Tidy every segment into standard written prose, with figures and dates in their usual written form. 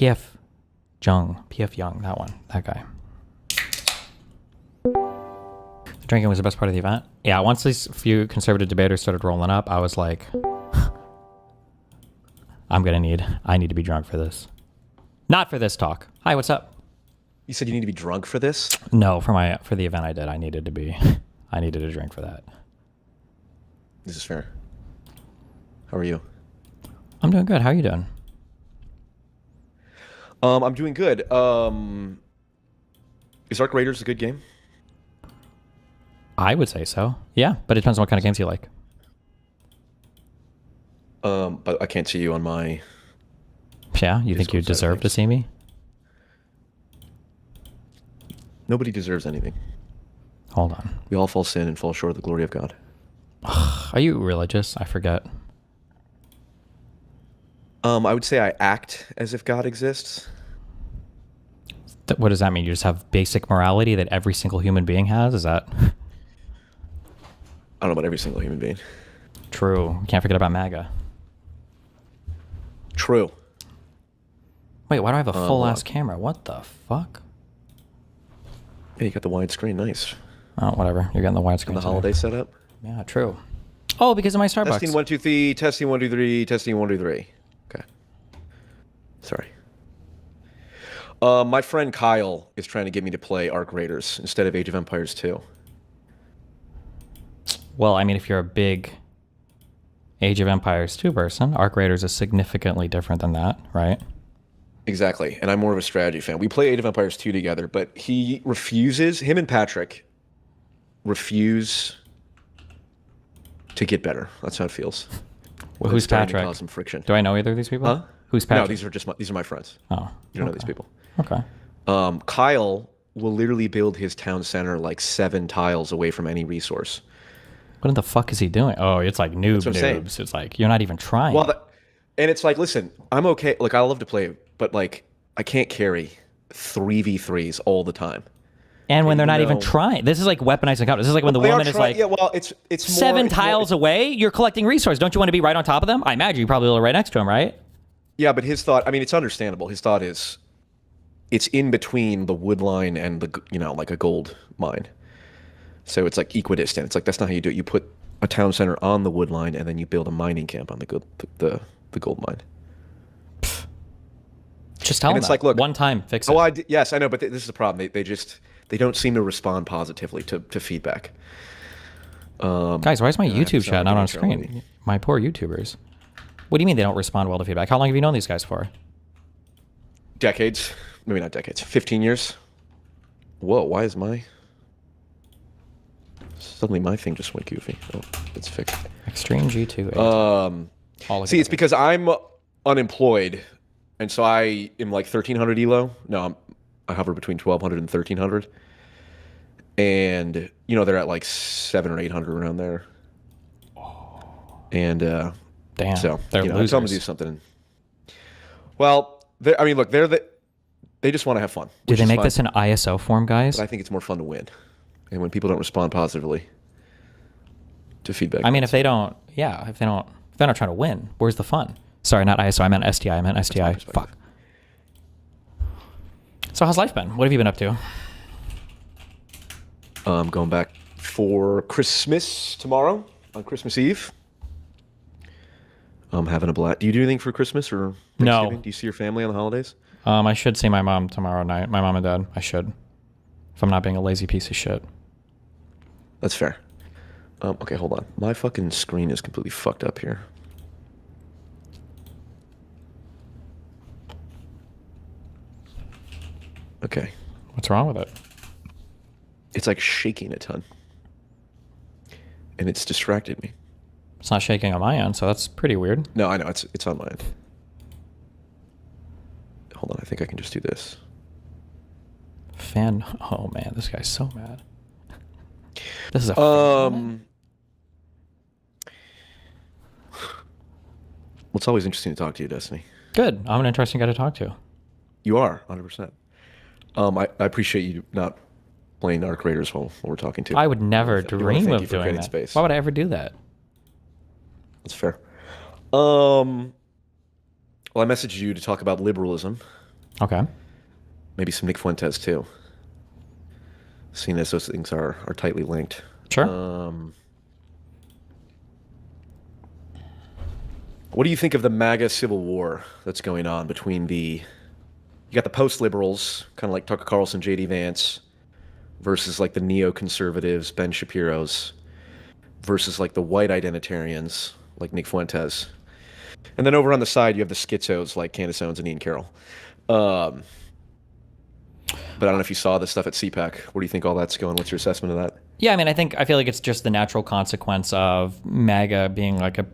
PF Jung, that one, that guy. The drinking was the best part of the event. Yeah, once these few conservative debaters started rolling up, I was like, I need to be drunk for this. Not for this talk. Hi, what's up? You said you need to be drunk for this? No, for the event I did, I needed to drink for that. This is fair. How are you? I'm doing good. How are you doing? I'm doing good. Is Arc Raiders a good game? I would say so. Yeah, but it depends on what kind of games you like. But I can't see you on my... Yeah, you think you deserve to see me? Nobody deserves anything. Hold on. We all fall sin and fall short of the glory of God. Are you religious? I forget. I would say I act as if God exists. What does that mean? You just have basic morality that every single human being has? Is that... I don't know about every single human being. True. You can't forget about MAGA. True. Wait, why do I have a full-ass camera? What the fuck? Yeah, you got the widescreen. Nice. Oh, whatever. You're getting the widescreen. And the holiday setup? Yeah, true. Oh, because of my Starbucks. Testing 1 2 3. Testing 1 2 3. Testing 1 2 3. Okay. Sorry. My friend Kyle is trying to get me to play Arc Raiders instead of Age of Empires 2. Well, I mean, if you're a big Age of Empires 2 person, Arc Raiders is significantly different than that, right? Exactly. And I'm more of a strategy fan. We play Age of Empires 2 together, but him and Patrick refuse to get better. That's how it feels. Well, who's Patrick? Cause some friction. Do I know either of these people? Huh? Who's Patrick? No, these are my friends. Oh. You don't know these people. Okay. Kyle will literally build his town center like 7 tiles away from any resource. What in the fuck is he doing? Oh, it's like noobs. Saying. It's like you're not even trying. Well, and it's like, listen, I'm okay. Like, I love to play, but like, I can't carry 3v3s all the time. And when they're not even trying. This is like weaponized encounter. This is like when the woman is like, yeah, well, it's more, 7 tiles away, you're collecting resources. Don't you want to be right on top of them? I imagine you probably live right next to him, right? Yeah, but his thought, I mean, it's understandable. His thought is, it's in between the wood line and the, like a gold mine. So it's like equidistant. It's like, that's not how you do it. You put a town center on the wood line and then you build a mining camp on the gold mine. Just tell them it's like, look, one time, fix it. Yes, I know, but this is the problem. They don't seem to respond positively to feedback. Guys, why is my YouTube chat not on screen? My poor YouTubers. What do you mean they don't respond well to feedback? How long have you known these guys for? Decades. Maybe not decades. 15 years. Whoa, why is suddenly my thing just went goofy. Oh, it's fixed. Extreme G2. See, it's because I'm unemployed, and so I am like 1,300 elo. No, I hover between 1,200 and 1,300. And, they're at like 700 or 800 around there. And, damn, so, they're losers. I tell them to do something. Well, they just want to have fun. Do they make this in ISO form, guys? But I think it's more fun to win. And when people don't respond positively to feedback. I mean, if they're not trying to win, where's the fun? Sorry, not ISO. I meant STI. Fuck. So how's life been? What have you been up to? Going back for Christmas tomorrow on Christmas Eve. I'm having a blast. Do you do anything for Christmas or Thanksgiving? No. Do you see your family on the holidays? I should see my mom tomorrow night. My mom and dad. I should. If I'm not being a lazy piece of shit. That's fair. Okay, hold on. My fucking screen is completely fucked up here. Okay. What's wrong with it? It's like shaking a ton. And it's distracted me. It's not shaking on my end, so that's pretty weird. No, I know. It's on my end. Hold on. I think I can just do this. Oh, man. This guy's so mad. This is a Well, it's always interesting to talk to you, Destiny. Good. I'm an interesting guy to talk to. You are, 100%. I appreciate you not playing Arc Raiders while we're talking to. I would never dream of doing that. Space. Why would I ever do that? That's fair. Well, I messaged you to talk about liberalism. Okay. Maybe some Nick Fuentes too, seeing as those things are tightly linked. Sure. What do you think of the MAGA civil war that's going on between you got the post-liberals, kind of like Tucker Carlson, J.D. Vance, versus like the neoconservatives, Ben Shapiro's, versus like the white identitarians, like Nick Fuentes. And then over on the side, you have the schizos like Candace Owens and Ian Carroll. But I don't know if you saw the stuff at CPAC. Where do you think all that's going? What's your assessment of that? Yeah, I mean, I feel like it's just the natural consequence of MAGA being like a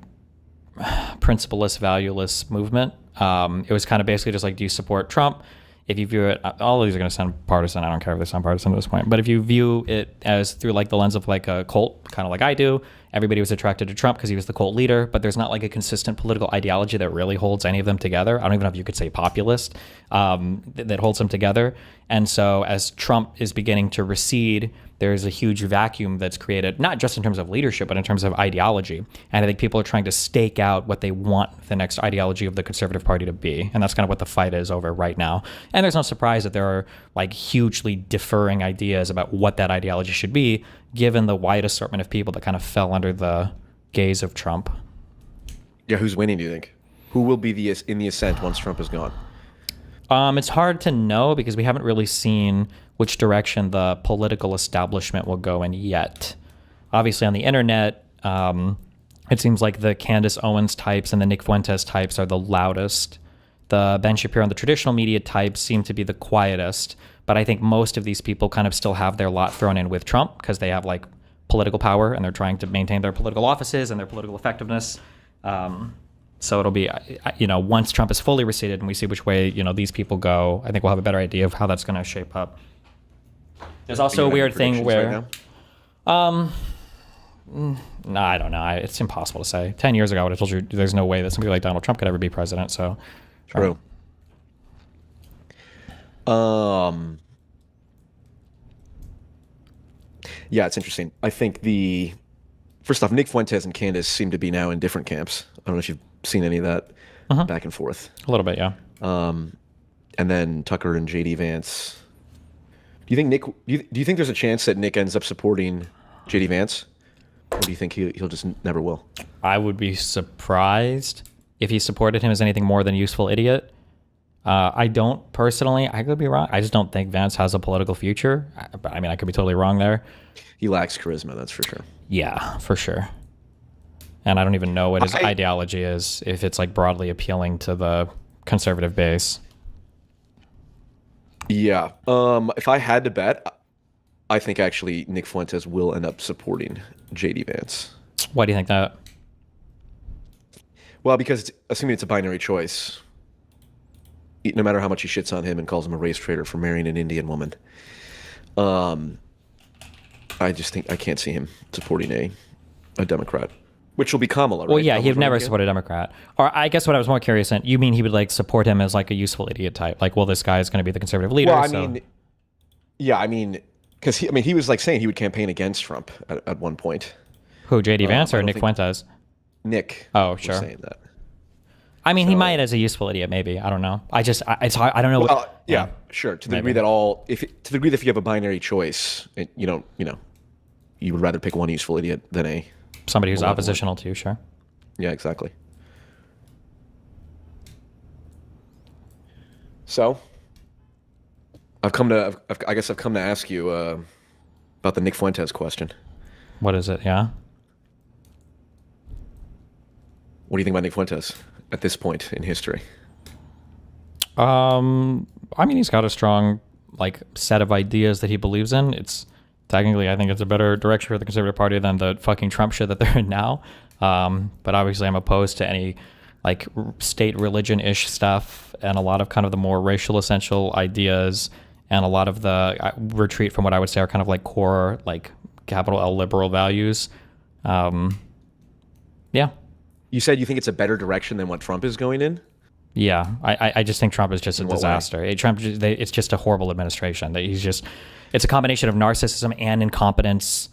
principleless, valueless movement. It was kind of basically just like, do you support Trump? If you view it, all of these are going to sound partisan. I don't care if they sound partisan at this point. But if you view it as through like the lens of like a cult, kind of like I do, everybody was attracted to Trump because he was the cult leader. But there's not like a consistent political ideology that really holds any of them together. I don't even know if you could say populist, that holds them together. And so as Trump is beginning to recede, there's a huge vacuum that's created, not just in terms of leadership, but in terms of ideology. And I think people are trying to stake out what they want the next ideology of the Conservative Party to be. And that's kind of what the fight is over right now. And there's no surprise that there are like hugely differing ideas about what that ideology should be, given the wide assortment of people that kind of fell under the gaze of Trump. Yeah, who's winning, do you think? Who will be in the ascent once Trump is gone? It's hard to know because we haven't really seen which direction the political establishment will go in yet. Obviously on the internet, it seems like the Candace Owens types and the Nick Fuentes types are the loudest. The Ben Shapiro and the traditional media types seem to be the quietest, but I think most of these people kind of still have their lot thrown in with Trump because they have like political power and they're trying to maintain their political offices and their political effectiveness. So it'll be, once Trump is fully receded and we see which way, these people go, I think we'll have a better idea of how that's going to shape up. There's also a weird thing where, no, I don't know. It's impossible to say. 10 years ago, I would have told you there's no way that somebody like Donald Trump could ever be president. So true. Yeah, it's interesting. I think first off, Nick Fuentes and Candace seem to be now in different camps. I don't know if you've seen any of that back and forth. A little bit, yeah. And then Tucker and J.D. Vance. Do you think there's a chance that Nick ends up supporting J.D. Vance? Or do you think he'll just never will? I would be surprised if he supported him as anything more than a useful idiot. I don't personally. I could be wrong. I just don't think Vance has a political future. But I mean, I could be totally wrong there. He lacks charisma, that's for sure. Yeah, for sure. And I don't even know what his ideology is, if it's like broadly appealing to the conservative base. Yeah. If I had to bet, I think actually Nick Fuentes will end up supporting J.D. Vance. Why do you think that? Well, because assuming it's a binary choice, no matter how much he shits on him and calls him a race traitor for marrying an Indian woman, I just think I can't see him supporting a Democrat, which will be Kamala, right? Well, yeah, he'd never support a Democrat. Or I guess what I was more curious in, you mean he would like support him as like a useful idiot type? Like, well, this guy is going to be the conservative leader. Well, I mean, because he was like saying he would campaign against Trump at one point. Who, J.D. Vance or Nick Fuentes? Nick. Oh, sure. Was saying that. I mean, he might as a useful idiot, maybe. I don't know. I don't know. Well, yeah, sure. To the degree that if you have a binary choice, you would rather pick one useful idiot than somebody who's oppositional to you, sure. Yeah, exactly. So, I guess I've come to ask you about the Nick Fuentes question. What is it? Yeah. What do you think about Nick Fuentes at this point in history? I mean, he's got a strong set of ideas that he believes in. It's technically, I think it's a better direction for the Conservative Party than the fucking Trump shit that they're in now. But obviously, I'm opposed to any state religion-ish stuff and a lot of kind of the more racial essential ideas and a lot of the retreat from what I would say are kind of core capital L liberal values. Yeah. You said you think it's a better direction than what Trump is going in? Yeah, I just think Trump is just a disaster. It's just a horrible administration. It's a combination of narcissism and incompetence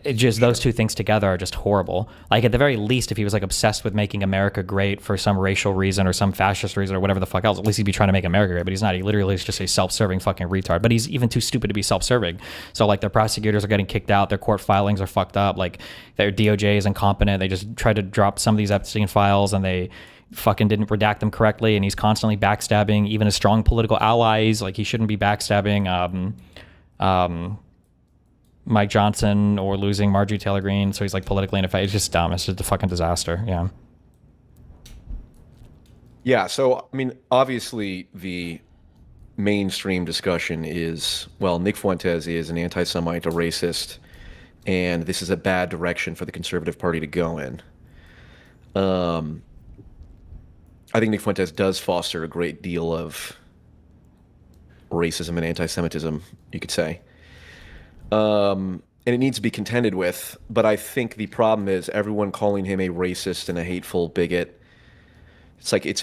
it just those two things together are just horrible. Like at the very least, if he was like obsessed with making America great for some racial reason or some fascist reason or whatever the fuck else, at least he'd be trying to make America great. But he's not. He literally is just a self-serving fucking retard. But he's even too stupid to be self-serving. So like their prosecutors are getting kicked out. Their court filings are fucked up. Like their DOJ is incompetent. They just tried to drop some of these Epstein files and they fucking didn't redact them correctly. And he's constantly backstabbing even his strong political allies. Like he shouldn't be backstabbing. Mike Johnson or losing Marjorie Taylor Greene, so he's like politically ineffective. It's just dumb. It's just a fucking disaster. Yeah. Yeah. So I mean, obviously the mainstream discussion is, well, Nick Fuentes is an anti-Semite, a racist, and this is a bad direction for the Conservative Party to go in. I think Nick Fuentes does foster a great deal of racism and anti-Semitism, you could say. And it needs to be contended with, but I think the problem is everyone calling him a racist and a hateful bigot. It's like it's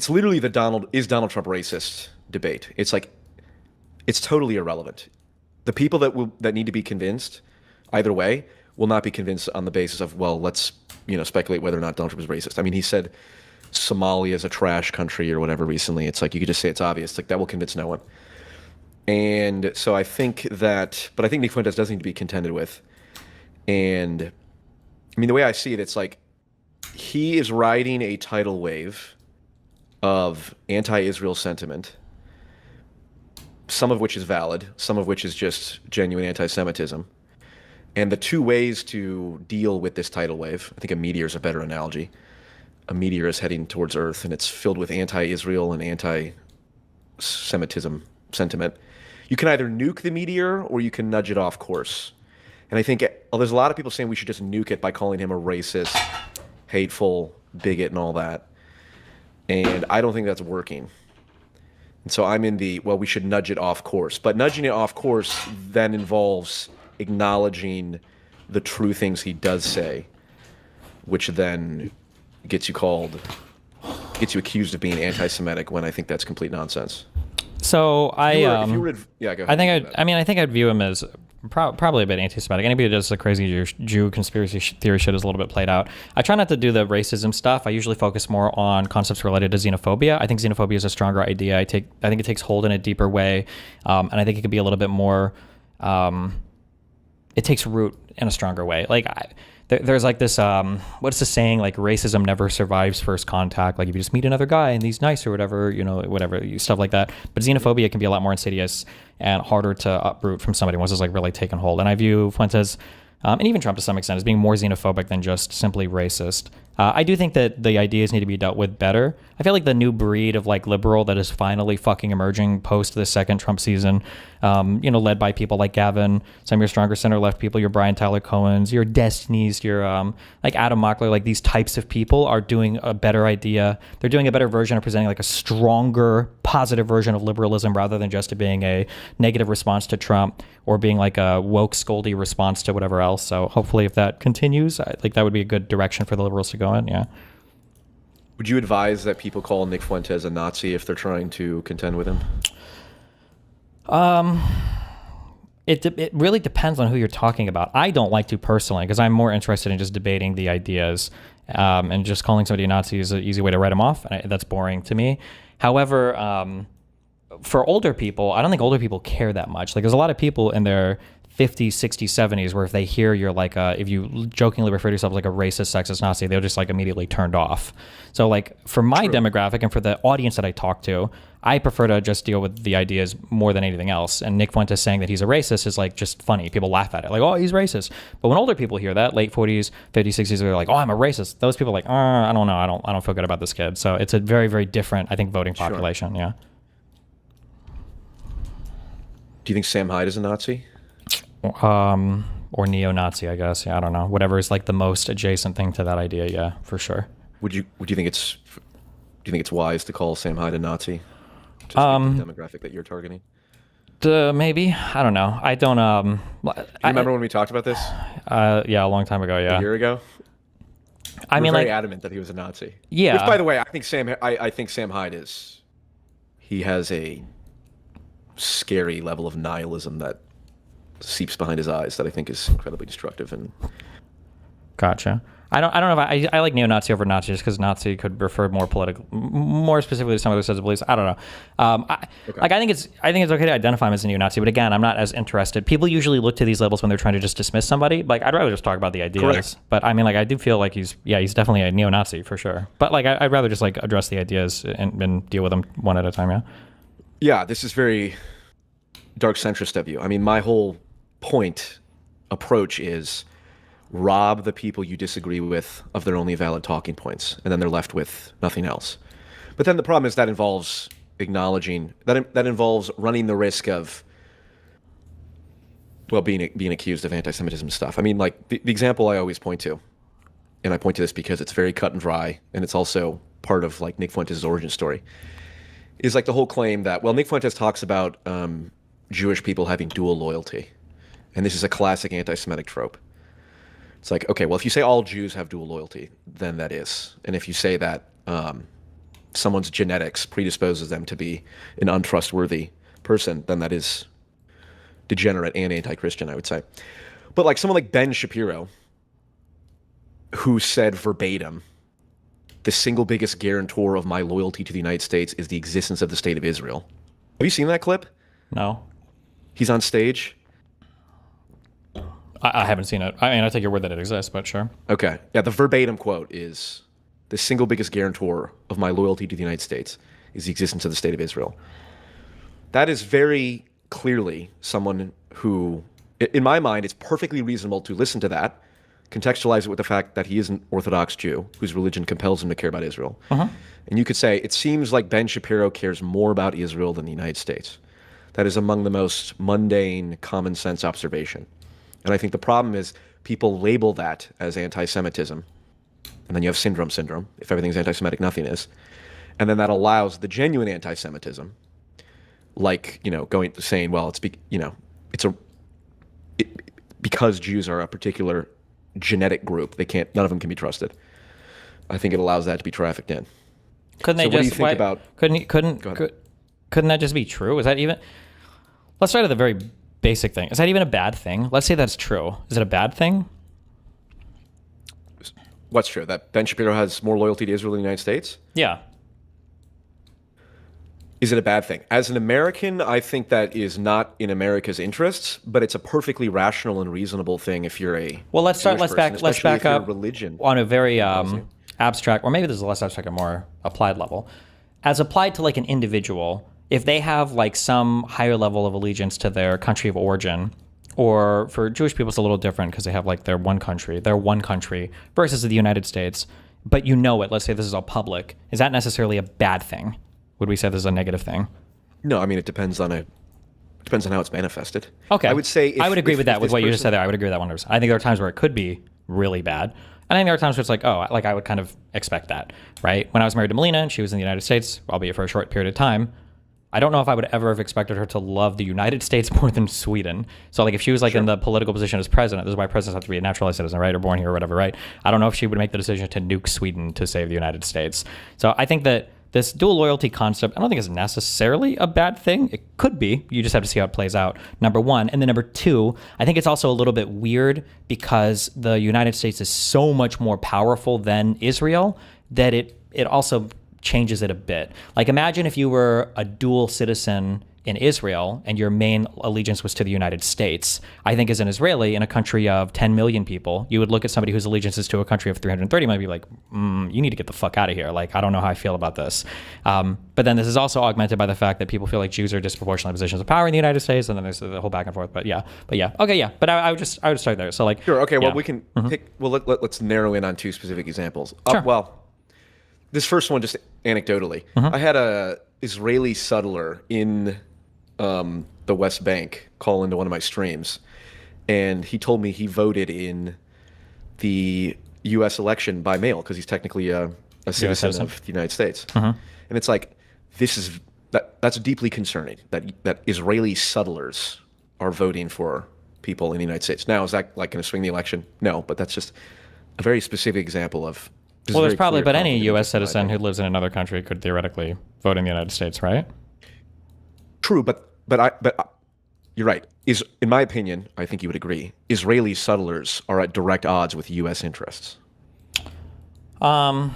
literally the Donald Trump racist debate. It's like it's totally irrelevant. The people that need to be convinced either way will not be convinced on the basis of, well, let's speculate whether or not Donald Trump is racist. I mean, he said Somalia is a trash country or whatever recently. It's like you could just say it's obvious. Like that will convince no one. And so I think Nick Fuentes does need to be contended with. And I mean, the way I see it, it's like he is riding a tidal wave of anti-Israel sentiment, some of which is valid, some of which is just genuine anti-Semitism. And the two ways to deal with this tidal wave, I think a meteor is a better analogy. A meteor is heading towards Earth, and it's filled with anti-Israel and anti-Semitism sentiment. You can either nuke the meteor or you can nudge it off course. And I think there's a lot of people saying we should just nuke it by calling him a racist, hateful, bigot, and all that. And I don't think that's working. And so I'm in we should nudge it off course. But nudging it off course then involves acknowledging the true things he does say, which then gets you accused of being anti-Semitic when I think that's complete nonsense. So yeah, go ahead. I think I'd view him as probably a bit anti-Semitic. Anybody who does the crazy Jew conspiracy theory shit is a little bit played out. I try not to do the racism stuff. I usually focus more on concepts related to xenophobia. I think xenophobia is a stronger idea. I think it takes hold in a deeper way, and I think it could be a little bit more. It takes root in a stronger way. Like there's like this, what's the saying? Like racism never survives first contact. Like if you just meet another guy and he's nice or whatever, stuff like that. But xenophobia can be a lot more insidious and harder to uproot from somebody once it's like really taken hold. And I view Fuentes, and even Trump to some extent, as being more xenophobic than just simply racist. I do think that the ideas need to be dealt with better. I feel like the new breed of like liberal that is finally fucking emerging post the second Trump season, led by people like Gavin, some of your stronger center left people, your Brian Tyler Cohens, your Destinies, your like Adam Mockler, like these types of people are doing a better idea. They're doing a better version of presenting like a stronger, positive version of liberalism rather than just being a negative response to Trump or being like a woke scoldy response to whatever else. So hopefully if that continues, I think that would be a good direction for the liberals to go in. Yeah. Would you advise that people call Nick Fuentes a Nazi if they're trying to contend with him? It really depends on who you're talking about. I don't like to personally because I'm more interested in just debating the ideas, and just calling somebody a Nazi is an easy way to write them off. And that's boring to me. However, for older people, I don't think older people care that much. Like there's a lot of people in their 50s, 60s, 70s where if they hear you're like if you jokingly refer to yourself as like a racist, sexist Nazi, they'll just like immediately turned off. So like for my demographic and for the audience that I talk to, I prefer to just deal with the ideas more than anything else. And Nick Fuentes saying that he's a racist is like just funny. People laugh at it like, oh, he's racist. But when older people hear that, late 40s, 50s, 60s, they're like, oh, I'm a racist. Those people are like, I don't know. I don't feel good about this kid. So it's a very, very different, I think, voting population. Sure. Yeah. Do you think Sam Hyde is a Nazi? Or neo-Nazi, I guess. Yeah, I don't know. Whatever is like the most adjacent thing to that idea. Yeah, for sure. Do you think it's wise to call Sam Hyde a Nazi? Just the demographic that you're targeting. Maybe. I don't know. I don't. Do you remember when we talked about this? Yeah, a long time ago. Yeah, a year ago. I mean, very like, adamant that he was a Nazi. Yeah. Which, by the way, I think Sam Hyde is. He has a scary level of nihilism that seeps behind his eyes that I think is incredibly destructive. And Gotcha. I don't know if I like neo-Nazi over Nazi just because Nazi could refer more specifically to someone who says beliefs. I don't know. Okay. Like I think it's okay to identify him as a neo-Nazi, but again, I'm not as interested. People usually look to these labels when they're trying to just dismiss somebody. Like I'd rather just talk about the ideas. Correct. But I mean, like I do feel like he's definitely a neo-Nazi for sure. But like I'd rather just like address the ideas and deal with them one at a time. Yeah. Yeah, this is very dark centrist of you. I mean, my whole approach is rob the people you disagree with of their only valid talking points, and then they're left with nothing else. But then the problem is that involves acknowledging that involves running the risk of, well, being accused of anti-Semitism stuff. I mean, like the example I always point to, and I point to this because it's very cut and dry, and it's also part of like Nick Fuentes' origin story, is like the whole claim that, well, Nick Fuentes talks about Jewish people having dual loyalty, and this is a classic anti-Semitic trope. It's like, okay, well, if you say all Jews have dual loyalty, then that is. And if you say that someone's genetics predisposes them to be an untrustworthy person, then that is degenerate and anti-Christian, I would say. But like someone like Ben Shapiro, who said verbatim, the single biggest guarantor of my loyalty to the United States is the existence of the state of Israel. Have you seen that clip? No. He's on stage. I haven't seen it. I mean, I take your word that it exists, but sure. Okay. Yeah, the verbatim quote is, the single biggest guarantor of my loyalty to the United States is the existence of the state of Israel. That is very clearly someone who, in my mind, it's perfectly reasonable to listen to that, contextualize it with the fact that he is an Orthodox Jew whose religion compels him to care about Israel. Uh-huh. And you could say, it seems like Ben Shapiro cares more about Israel than the United States. That is among the most mundane, common sense observation. And I think the problem is people label that as anti-Semitism. And then you have syndrome. If everything's anti-Semitic, nothing is. And then that allows the genuine anti-Semitism, like, saying, well, because Jews are a particular genetic group, none of them can be trusted. I think it allows that to be trafficked in. Couldn't they so what do you think about? Couldn't that just be true? Is that even? Let's start at the very basic thing. Is that even a bad thing? Let's say that's true. Is it a bad thing? What's true? That Ben Shapiro has more loyalty to Israel than the United States? Yeah. Is it a bad thing? As an American, I think that is not in America's interests, but it's a perfectly rational and reasonable thing if you're a well. Let's back up religion on a very abstract, or maybe there's a less abstract and more applied level. As applied to like an individual, if they have like some higher level of allegiance to their country of origin, or for Jewish people it's a little different because they have like their one country versus the United States, but it, let's say this is all public, is that necessarily a bad thing? Would we say this is a negative thing? No, I mean, it depends on how it's manifested. Okay. I would say I would agree with that, with what you just said there. I would agree with that 100%. I think there are times where it could be really bad. And I think there are times where it's like, oh, like I would kind of expect that, right? When I was married to Melina and she was in the United States, albeit for a short period of time, I don't know if I would ever have expected her to love the United States more than Sweden. So like if she was like in the political position as president, this is why presidents have to be a naturalized citizen, right? Or born here or whatever, right? I don't know if she would make the decision to nuke Sweden to save the United States. So I think that this dual loyalty concept, I don't think is necessarily a bad thing. It could be. You just have to see how it plays out, number one. And then number two, I think it's also a little bit weird because the United States is so much more powerful than Israel that it also changes it a bit. Like imagine if you were a dual citizen in Israel and your main allegiance was to the United States. I think as an Israeli in a country of 10 million people, you would look at somebody whose allegiance is to a country of 330 might be like, you need to get the fuck out of here. Like, I don't know how I feel about this. But then this is also augmented by the fact that people feel like Jews are disproportionately in positions of power in the United States. And then there's the whole back and forth. But yeah. Okay, yeah. But I would start there. So like, sure. Okay. Well, yeah. we can pick, let's narrow in on two specific examples. Sure. This first one, just anecdotally, I had a Israeli settler in the West Bank call into one of my streams, and he told me he voted in the U.S. election by mail because he's technically a citizen of the United States. And it's like, that's deeply concerning that Israeli settlers are voting for people in the United States. Now, is that like going to swing the election? No, but that's just a very specific example of. Well, there's probably, but any U.S. citizen who lives in another country could theoretically vote in the United States, right? True, but you're right. Is in my opinion, I think you would agree. Israeli settlers are at direct odds with U.S. interests. Um,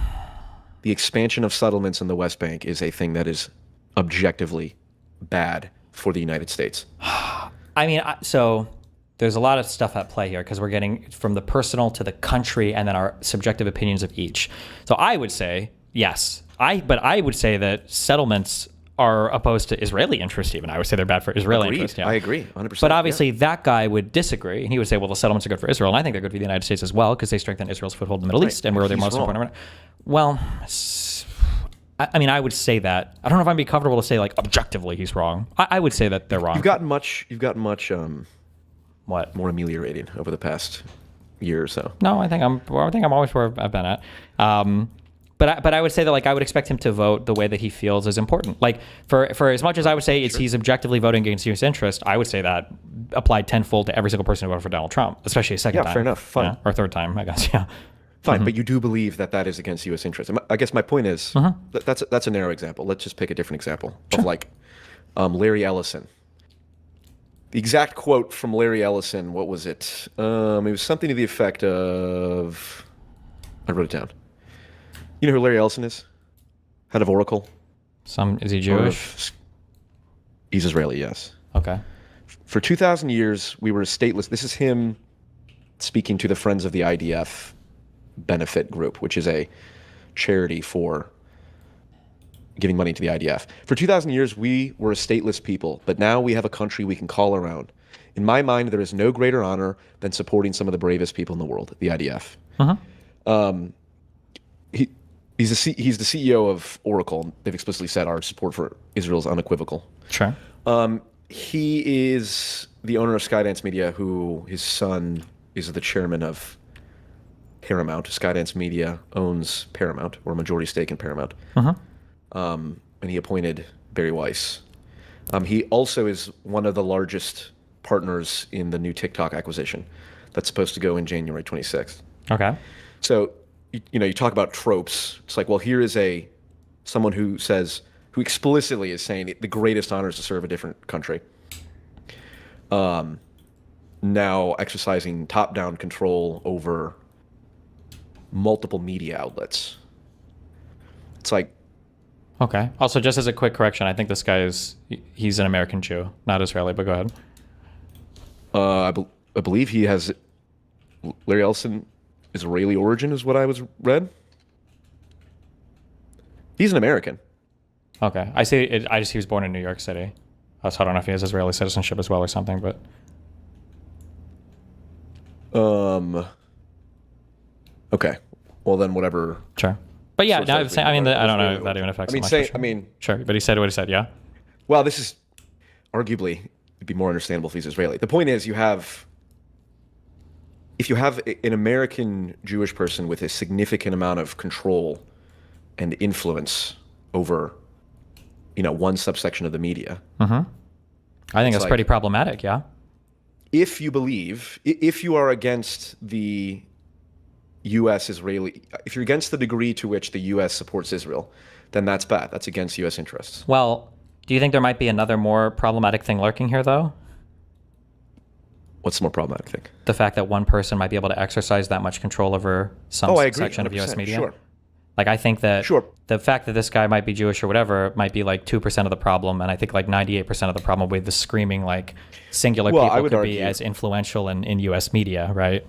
The expansion of settlements in the West Bank is a thing that is objectively bad for the United States. I mean, so there's a lot of stuff at play here because we're getting from the personal to the country and then our subjective opinions of each. So I would say yes. But I would say that settlements are opposed to Israeli interest even. I would say they're bad for Israeli Agreed. interest. Yeah. I agree, 100%. But obviously that guy would disagree, and he would say, well, the settlements are good for Israel, and I think they're good for the United States as well because they strengthen Israel's foothold in the Middle East, and we're their He's most wrong. important. Well, I mean, I would say that. I don't know if I'd be comfortable to say like objectively he's wrong. I would say that they're wrong. You've gotten much What? more ameliorating over the past year or so. No, I think I'm always where I've been at. But I would say that like I would expect him to vote the way that he feels is important. Like for as much as I would say he's objectively voting against U.S. interest, I would say that applied tenfold to every single person who voted for Donald Trump, especially a second time. Yeah, fair enough. Fine. Yeah, or third time, I guess. Yeah. Fine, but you do believe that that is against U.S. interest. I guess my point is that's a narrow example. Let's just pick a different example of like Larry Ellison. The exact quote from Larry Ellison, what was it? It was something to the effect of, I wrote it down. You know who Larry Ellison is? Head of Oracle. Is he Jewish? He's Israeli, yes. Okay. For 2,000 years, we were stateless. This is him speaking to the Friends of the IDF benefit group, which is a charity for giving money to the IDF. For 2,000 years, we were a stateless people, but now we have a country we can call our own. In my mind, there is no greater honor than supporting some of the bravest people in the world, the IDF. He's the CEO of Oracle. They've explicitly said our support for Israel is unequivocal. Sure. He is the owner of Skydance Media, who his son is the chairman of Paramount. Skydance Media owns Paramount, or a majority stake in Paramount. And he appointed Barry Weiss. He also is one of the largest partners in the new TikTok acquisition that's supposed to go in January 26th. Okay. So, you talk about tropes. It's like, well, here is someone who explicitly is saying the greatest honor is to serve a different country. Now exercising top-down control over multiple media outlets. It's like, Okay. Also, just as a quick correction, I think this guy he's an American Jew, not Israeli, but go ahead. I believe he has Larry Ellison Israeli origin is what I read. He's an American. Okay. I see. He was born in New York City. So I don't know if he has Israeli citizenship as well or something, but. Okay. Well, then whatever. Sure. But yeah, So no, it's I mean, I don't know really if that even affects I mean, him much, for say, sure. Sure, but he said what he said, yeah? well, this is arguably, it'd be more understandable if he's Israeli. The point is, if you have an American Jewish person with a significant amount of control and influence over, one subsection of the media. I think that's pretty problematic, yeah? If you are against the U.S.-Israeli, if you're against the degree to which the U.S. supports Israel, then that's bad. That's against U.S. interests. Well, do you think there might be another more problematic thing lurking here, though? What's the more problematic thing? The fact that one person might be able to exercise that much control over some section of U.S. media? Sure. Like, I think that Sure. the fact that this guy might be Jewish or whatever might be like 2% of the problem, and I think like 98% of the problem with the screaming like singular Well, I people would could be argue- as influential in U.S. media, right?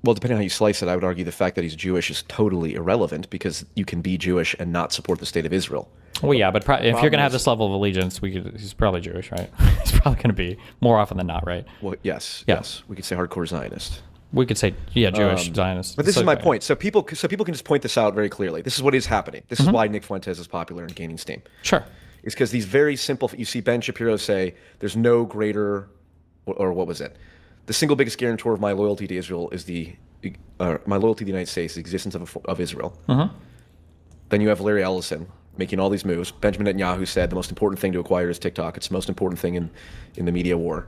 Well, depending on how you slice it, I would argue the fact that he's Jewish is totally irrelevant because you can be Jewish and not support the state of Israel. Well, yeah, but if you're going to have is- this level of allegiance, he's probably Jewish, right? He's probably going to be more often than not, right? Well, yes, Yeah. yes. We could say hardcore Zionist. We could say, yeah, Jewish, Zionist. But this is So- my point. So people can just point this out very clearly. This is what is happening. This is why Nick Fuentes is popular and gaining steam. Sure. It's because these very simple. You see Ben Shapiro say, "There's no greater," or what was it? The single biggest guarantor of my loyalty to Israel is my loyalty to the United States, the existence of Israel. Then you have Larry Ellison making all these moves. Benjamin Netanyahu said the most important thing to acquire is TikTok. It's the most important thing in the media war.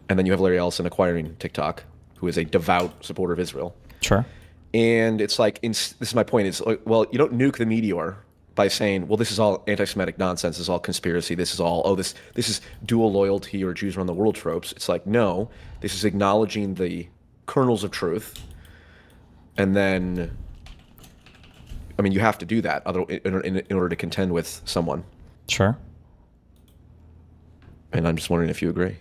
And then you have Larry Ellison acquiring TikTok, who is a devout supporter of Israel. Sure. And it's like, this is my point, is like, well, you don't nuke the meteor by saying, well, this is all anti-Semitic nonsense, this is all conspiracy, this is all, oh, this is dual loyalty or Jews run the world tropes. It's like, no, this is acknowledging the kernels of truth. And then, I mean, you have to do that in order to contend with someone. Sure. And I'm just wondering if you agree.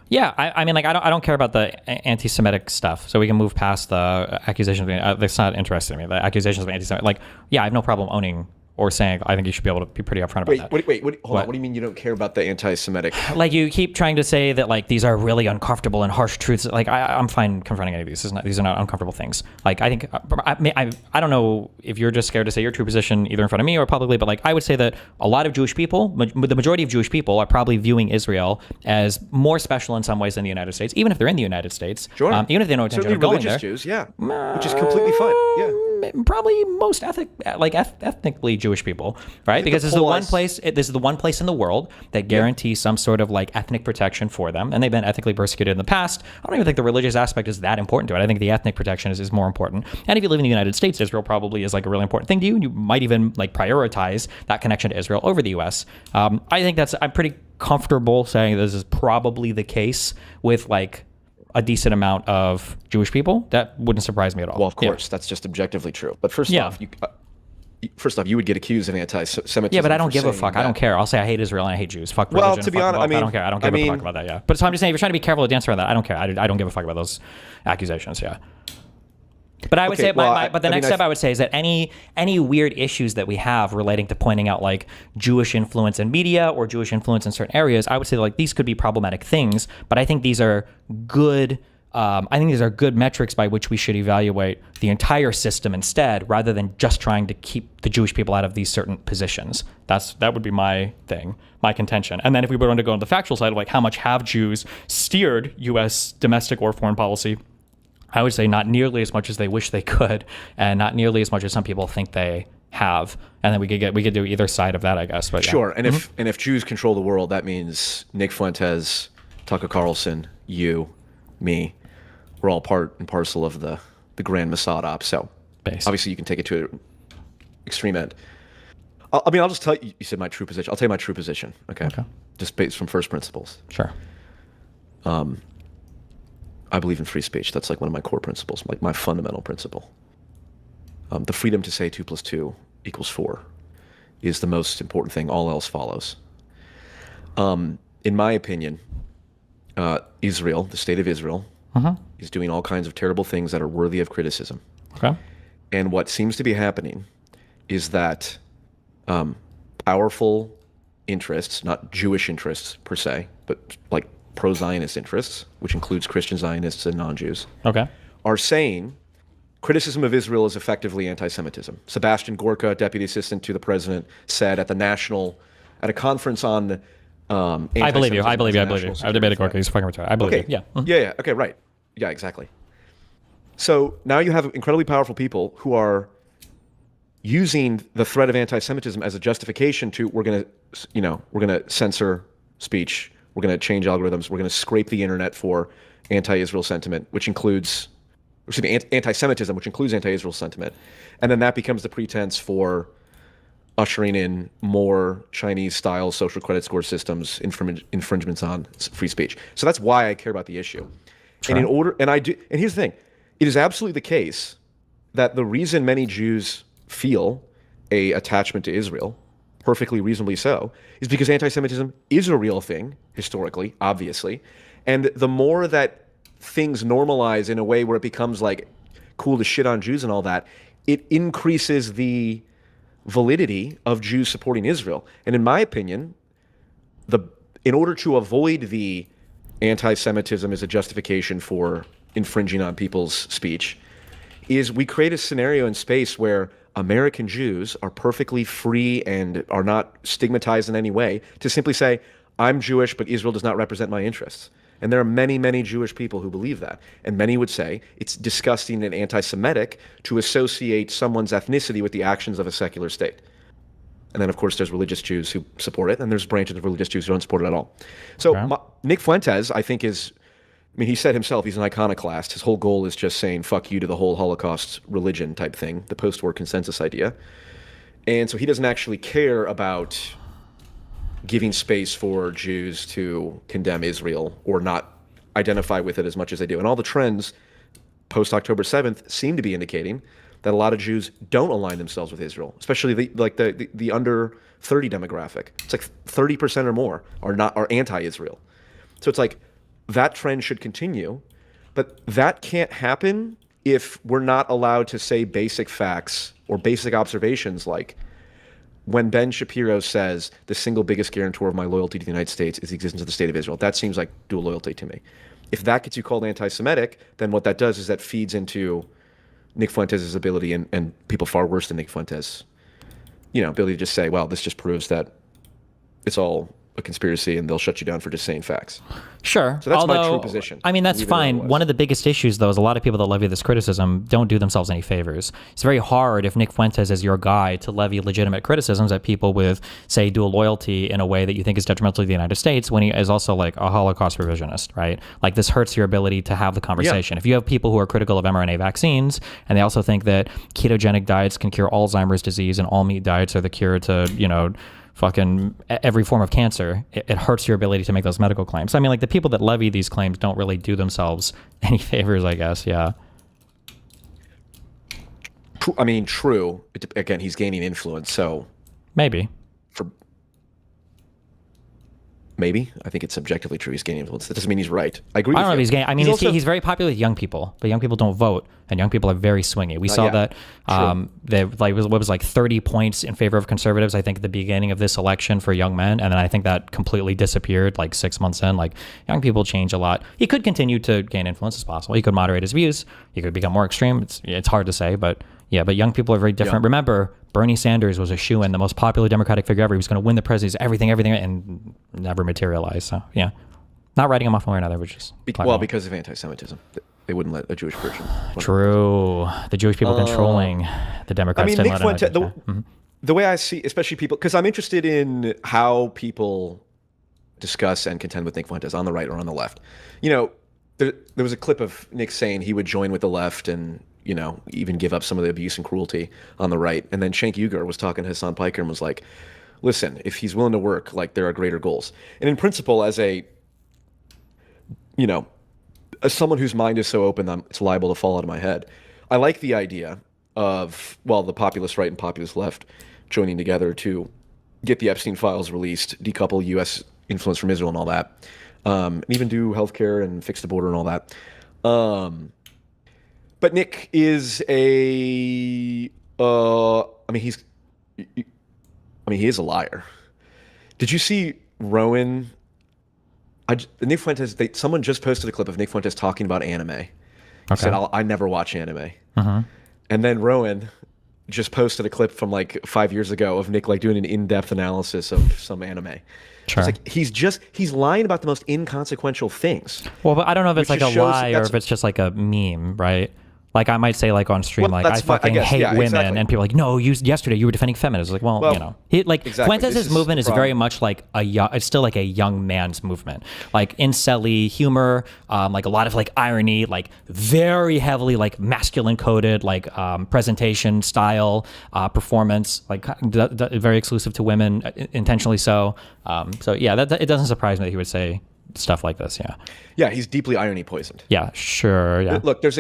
Yeah, I mean, like, I don't care about the anti-Semitic stuff, so we can move past the accusations. That's not interesting to me. The accusations of anti-Semitic, like, yeah, I have no problem owning or saying I think you should be able to be pretty upfront about that. Wait, hold on. What do you mean you don't care about the anti-Semitic? Like, you keep trying to say that, like, these are really uncomfortable and harsh truths. Like, I'm fine confronting any of these. These are not uncomfortable things. Like, I think I don't know if you're just scared to say your true position either in front of me or publicly, but, like, I would say that a lot of Jewish people, the majority of Jewish people, are probably viewing Israel as more special in some ways than the United States, even if they're in the United States. Sure. Even if they know intention of going there. Jews, yeah, which is completely fine. Yeah. Probably most ethnically Jewish people, right? Because this is the one place. This is the one place in the world that guarantees some sort of like ethnic protection for them, and they've been ethnically persecuted in the past. I don't even think the religious aspect is that important to it. I think the ethnic protection is more important. And if you live in the United States, Israel probably is like a really important thing to you, and you might even like prioritize that connection to Israel over the U.S. I think I'm pretty comfortable saying this is probably the case with like a decent amount of Jewish people. That wouldn't surprise me at all. Well, of course, that's just objectively true. But first off, you would get accused of anti-Semitism. Yeah, but I don't give a fuck. I don't care. I'll say I hate Israel and I hate Jews. Fuck religion. Well, to be honest, I mean, I don't care. I don't give a fuck about that. Yeah, but so I'm just saying, if you're trying to be careful to answer on that, I don't care. I don't give a fuck about those accusations. Yeah. But I would say, but the next step I would say is that any weird issues that we have relating to pointing out like Jewish influence in media or Jewish influence in certain areas, I would say like these could be problematic things. But I think these are good. I think these are good metrics by which we should evaluate the entire system instead, rather than just trying to keep the Jewish people out of these certain positions. That would be my thing, my contention. And then if we were going to go on the factual side of like how much have Jews steered U.S. domestic or foreign policy, I would say not nearly as much as they wish they could, and not nearly as much as some people think they have. And then we could do either side of that, I guess. But sure. And if Jews control the world, that means Nick Fuentes, Tucker Carlson, you, me, we're all part and parcel of the grand Mossad op. So obviously you can take it to an extreme end. I'll just tell you. You said my true position. I'll tell you my true position. Okay. Just based from first principles. Sure. I believe in free speech. That's like one of my core principles, like my fundamental principle. The freedom to say 2 + 2 = 4 is the most important thing. All else follows. In my opinion, Israel, the state of Israel, is doing all kinds of terrible things that are worthy of criticism. Okay. And what seems to be happening is that powerful interests, not Jewish interests per se, but like pro-Zionist interests, which includes Christian Zionists and non-Jews, are saying criticism of Israel is effectively anti-Semitism. Sebastian Gorka, deputy assistant to the president, said at a conference on I believe you. I've debated Gorka. He's fucking retarded. I believe you. Yeah. Yeah. Okay. Right. Yeah. Exactly. So now you have incredibly powerful people who are using the threat of anti-Semitism as a justification to we're going to censor speech. We're going to change algorithms. We're going to scrape the internet for anti-Israel sentiment, which includes, anti-Semitism, which includes anti-Israel sentiment. And then that becomes the pretense for ushering in more Chinese-style social credit score systems, infringements on free speech. So that's why I care about the issue. Sure. And here's the thing. It is absolutely the case that the reason many Jews feel a attachment to Israel, perfectly reasonably so, is because anti-Semitism is a real thing, historically, obviously. And the more that things normalize in a way where it becomes like cool to shit on Jews and all that, it increases the validity of Jews supporting Israel. And in my opinion, in order to avoid the anti-Semitism as a justification for infringing on people's speech, is we create a scenario in space where American Jews are perfectly free and are not stigmatized in any way to simply say, I'm Jewish, but Israel does not represent my interests. And there are many, many Jewish people who believe that. And many would say it's disgusting and anti-Semitic to associate someone's ethnicity with the actions of a secular state. And then, of course, there's religious Jews who support it, and there's branches of religious Jews who don't support it at all. So Nick Fuentes, I think, he said himself he's an iconoclast. His whole goal is just saying fuck you to the whole Holocaust religion type thing, the post-war consensus idea. And so he doesn't actually care about giving space for Jews to condemn Israel or not identify with it as much as they do. And all the trends post October 7th seem to be indicating that a lot of Jews don't align themselves with Israel, especially the under 30 demographic. It's like 30% or more are anti-Israel. So it's like that trend should continue, but that can't happen if we're not allowed to say basic facts or basic observations like when Ben Shapiro says the single biggest guarantor of my loyalty to the United States is the existence of the state of Israel. That seems like dual loyalty to me. If that gets you called anti-Semitic, then what that does is that feeds into Nick Fuentes' ability and people far worse than Nick Fuentes, ability to just say, well, this just proves that it's all a conspiracy and they'll shut you down for just saying facts. Sure. So that's my true position. I mean, that's fine. One of the biggest issues, though, is a lot of people that levy this criticism don't do themselves any favors. It's very hard if Nick Fuentes is your guy to levy legitimate criticisms at people with, say, dual loyalty in a way that you think is detrimental to the United States when he is also like a Holocaust revisionist, right? Like this hurts your ability to have the conversation. Yeah. If you have people who are critical of mRNA vaccines and they also think that ketogenic diets can cure Alzheimer's disease and all meat diets are the cure to, fucking every form of cancer, it hurts your ability to make those medical claims. I mean, like the people that levy these claims don't really do themselves any favors, I guess. Yeah. I mean, true. Again, he's gaining influence, so maybe. Maybe. I think it's objectively true. He's gaining influence. That doesn't mean he's right. I agree with you. I don't know if he's gaining. I mean, he's very popular with young people, but young people don't vote, and young people are very swingy. We saw that what was like 30 points in favor of conservatives, I think, at the beginning of this election for young men, and then I think that completely disappeared like 6 months in. Like, young people change a lot. He could continue to gain influence as possible. He could moderate his views. He could become more extreme. It's hard to say, but yeah, but young people are very different. Yeah. Remember, Bernie Sanders was a shoo-in, the most popular Democratic figure ever. He was going to win the presidency, everything, and never materialized. So, yeah. Not writing him off one way or another, which is... because of anti-Semitism. They wouldn't let a Jewish person... True. The Jewish people controlling the Democrats. I mean, Nick Fuentes, the way I see, especially people... Because I'm interested in how people discuss and contend with Nick Fuentes on the right or on the left. There was a clip of Nick saying he would join with the left and... even give up some of the abuse and cruelty on the right. And then Cenk Uygur was talking to Hassan Piker and was like, listen, if he's willing to work, like there are greater goals. And in principle, as as someone whose mind is so open that it's liable to fall out of my head, I like the idea of, the populist right and populist left joining together to get the Epstein files released, decouple U.S. influence from Israel and all that, and even do healthcare and fix the border and all that. But Nick is he is a liar. Did you see Rowan? Nick Fuentes, someone just posted a clip of Nick Fuentes talking about anime. He said, I never watch anime. Uh-huh. And then Rowan just posted a clip from like 5 years ago of Nick like doing an in-depth analysis of some anime. Sure. It's like he's lying about the most inconsequential things. Well, but I don't know if it's like a lie or if it's just like a meme, right? Like I might say like on stream, like I fucking hate women, exactly. And people are like, no, yesterday you were defending feminism. Like, Fuentes' movement is very much like it's still like a young man's movement, like incel-y humor, like a lot of like irony, like very heavily like masculine coded, like presentation style, performance, like very exclusive to women, intentionally so. So yeah, it doesn't surprise me that he would say stuff like this. Yeah. Yeah, he's deeply irony poisoned. Yeah, sure. Yeah. Look, there's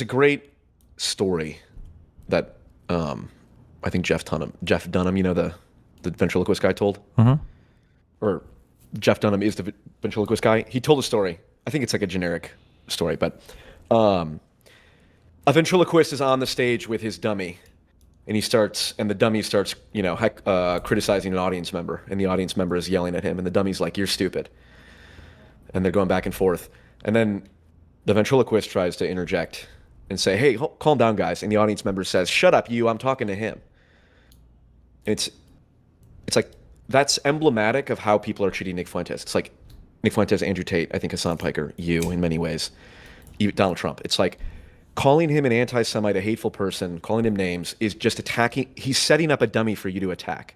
a great story that I think Jeff Dunham, the ventriloquist guy told. Mm-hmm. Or Jeff Dunham is the ventriloquist guy. He told a story. I think it's like a generic story, but a ventriloquist is on the stage with his dummy, and the dummy starts, criticizing an audience member, and the audience member is yelling at him, and the dummy's like, "You're stupid," and they're going back and forth, and then the ventriloquist tries to interject and say, "Hey, calm down, guys." And the audience member says, "Shut up, you, I'm talking to him." It's like, that's emblematic of how people are treating Nick Fuentes. It's like Nick Fuentes, Andrew Tate, I think Hassan Piker, you in many ways, even Donald Trump. It's like calling him an anti-Semite, a hateful person, calling him names is just attacking. He's setting up a dummy for you to attack.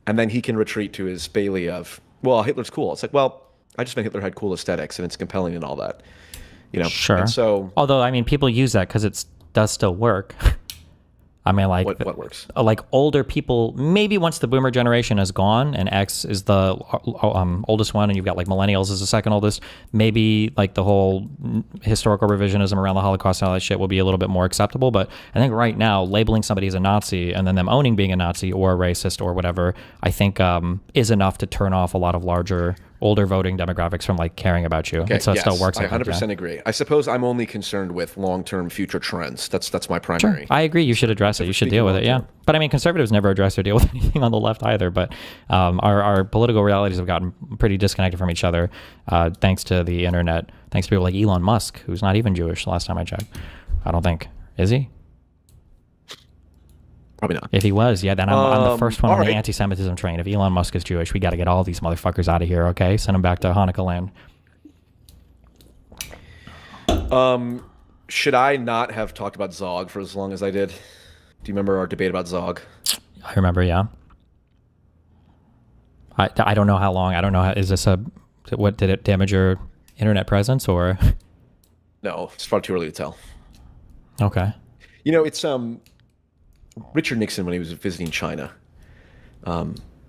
And then he can retreat to his Bailey of, well, Hitler's cool. It's like, well, I just meant Hitler had cool aesthetics and it's compelling and all that. Sure. And so, although, I mean, people use that because it does still work. I mean, What works? like older people, maybe once the boomer generation is gone and X is the oldest one, and you've got like millennials as the second oldest, maybe like the whole historical revisionism around the Holocaust and all that shit will be a little bit more acceptable. But I think right now, labeling somebody as a Nazi and then them owning being a Nazi or a racist or whatever, I think is enough to turn off a lot of larger, older voting demographics from like caring about you. Okay, And so it yes, still works. I I think, 100% yeah. agree. I suppose I'm only concerned with long-term future trends. That's my Sure. primary. I agree. You should address it. You should deal with it. Yeah. But I mean, conservatives never address or deal with anything on the left either. But our political realities have gotten pretty disconnected from each other thanks to the internet. Thanks to people like Elon Musk, who's not even Jewish. Last time I checked, I don't think is he. Probably not. If he was, yeah, then I'm the first one on all the right. anti-Semitism train. If Elon Musk is Jewish, we got to get all these motherfuckers out of here. Okay, send them back to Hanukkah land. Should I not have talked about Zog for as long as I did? Do you remember our debate about Zog? I remember, yeah. I don't know how long. I don't know. Is this a what did it damage your internet presence or? No, it's far too early to tell. Okay. You know, it's Richard Nixon when he was visiting China.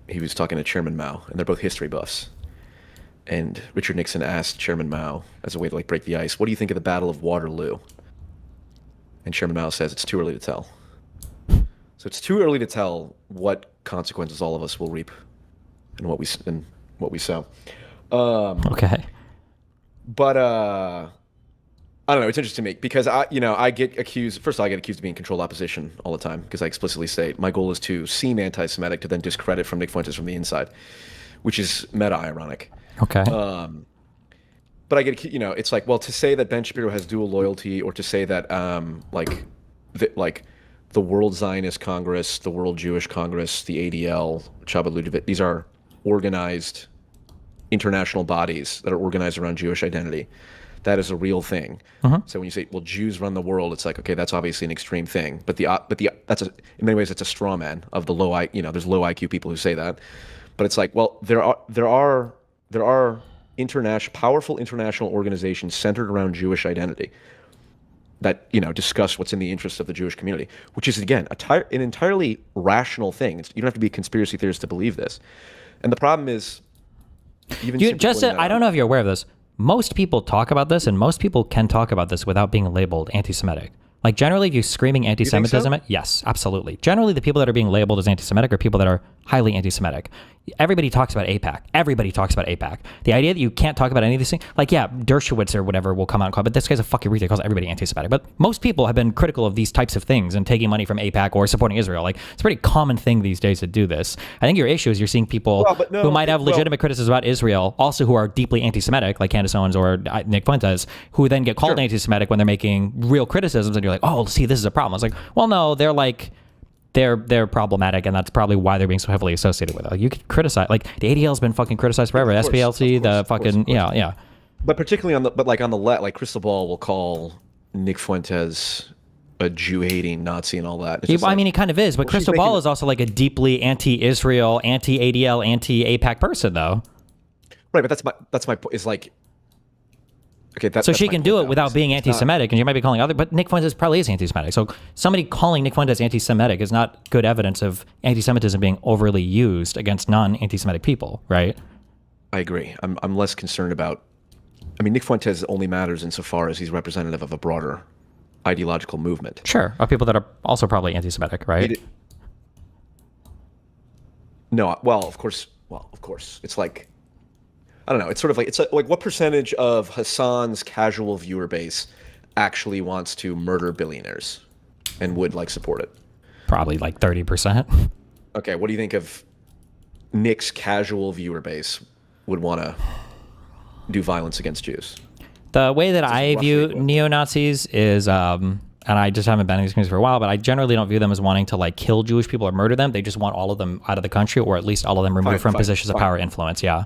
He was talking to Chairman Mao, and they're both history buffs. And Richard Nixon asked Chairman Mao, as a way to like break the ice, "What do you think of the Battle of Waterloo?" And Chairman Mao says, "It's too early to tell." So it's too early to tell what consequences all of us will reap, and what we sow. Okay. But I don't know. It's interesting to me because I get accused. First of all, I get accused of being controlled opposition all the time because I explicitly state my goal is to seem anti-Semitic to then discredit from Nick Fuentes from the inside, which is meta-ironic. Okay. But I get, it's like, well, to say that Ben Shapiro has dual loyalty, or to say that the World Zionist Congress, the World Jewish Congress, the ADL, Chabad Ludovit, these are organized international bodies that are organized around Jewish identity. That is a real thing. So when you say, well, Jews run the world, it's like, okay, that's obviously an extreme thing. But in many ways, it's a straw man of the there's low IQ people who say that. But it's like, well, there are powerful international organizations centered around Jewish identity that discuss what's in the interest of the Jewish community, which is again an entirely rational thing. You don't have to be a conspiracy theorist to believe this. And the problem is, even I don't know if you're aware of this. Most people talk about this, and most people can talk about this without being labeled anti-Semitic. Like generally, if you're screaming anti-Semitism, so? yes, absolutely. Generally, the people that are being labeled as anti-Semitic are people that are highly anti-Semitic. Everybody talks about AIPAC. Everybody talks about AIPAC. The idea that you can't talk about any of these things, like yeah, Dershowitz or whatever will come out and call, but this guy's a fucking retard. He calls everybody anti-Semitic. But most people have been critical of these types of things and taking money from AIPAC or supporting Israel. Like it's a pretty common thing these days to do this. I think your issue is you're seeing people who might have legitimate criticisms about Israel, also who are deeply anti-Semitic, like Candace Owens or Nick Fuentes, who then get called anti-Semitic when they're making real criticisms, and you're like, oh, see, this is a problem. I was like, well, no, they're like. They're problematic, and that's probably why they're being so heavily associated with it. Like you could criticize, like the ADL's been fucking criticized forever. Of course, SPLC, of course, the fucking yeah. But particularly on the left, like Crystal Ball will call Nick Fuentes a Jew-hating Nazi and all that. I mean, he kind of is, but Crystal Ball is also like a deeply anti-Israel, anti-ADL, anti-AIPAC person, though. Right, but that's my point. Is like. Okay, so she can do it without being anti-Semitic, and you might be calling but Nick Fuentes probably is anti-Semitic. So somebody calling Nick Fuentes anti-Semitic is not good evidence of anti-Semitism being overly used against non-anti-Semitic people, right? I agree. I'm less concerned about. I mean, Nick Fuentes only matters insofar as he's representative of a broader ideological movement. Sure, of people that are also probably anti-Semitic, right? No, well, of course. It's like. I don't know. It's sort of like what percentage of Hassan's casual viewer base actually wants to murder billionaires and would like support it? Probably like 30%. Okay, what do you think of Nick's casual viewer base would want to do violence against Jews? The way that I view neo-Nazis is, and I just haven't been in these communities for a while, but I generally don't view them as wanting to like kill Jewish people or murder them. They just want all of them out of the country, or at least all of them removed from positions of power influence. Yeah.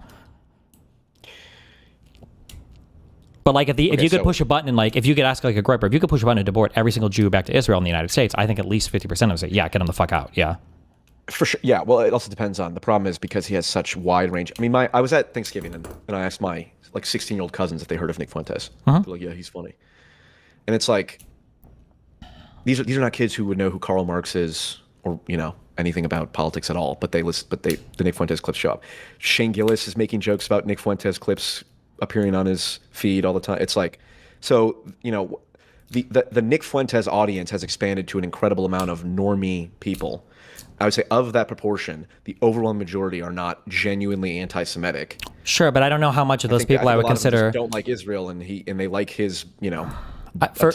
But like if you could push a button and like if you could ask like a Groiper, if you could push a button to deport every single Jew back to Israel in the United States, I think at least 50% of them say, yeah, get them the fuck out. Yeah. For sure. Yeah. Well, it also depends on the problem is because he has such wide range. I mean, I was at Thanksgiving and I asked my like 16-year-old cousins if they heard of Nick Fuentes. They're like, yeah, he's funny. And it's like, these are not kids who would know who Karl Marx is or anything about politics at all. But they listen. But the Nick Fuentes clips show up. Shane Gillis is making jokes about Nick Fuentes clips appearing on his feed all the time. It's like, so the Nick Fuentes audience has expanded to an incredible amount of normie people. I would say of that proportion, the overwhelming majority are not genuinely anti-Semitic. Sure, but I don't know how much of those people I would consider don't like Israel, and they like his, for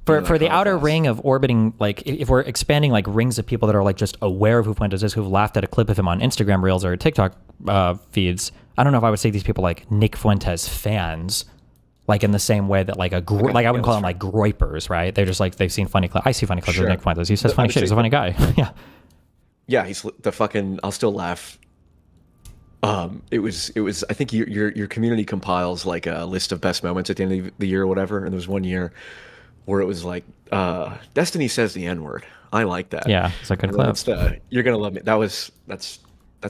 for the outer ring of orbiting, like if we're expanding like rings of people that are like just aware of who Fuentes is, who've laughed at a clip of him on Instagram Reels or TikTok feeds. I don't know if I would say these people like Nick Fuentes fans, like in the same way that like I wouldn't call them like groypers, right? They're just like they've seen funny clips. I see funny clips of Nick Fuentes. He says funny shit. He's a funny guy. Yeah. Yeah, he's the fucking. I'll still laugh. It was. I think your community compiles like a list of best moments at the end of the year or whatever. And there was one year where it was like, Destiny says the N-word. I like that. Yeah, it's a good clip. You're gonna love me. That's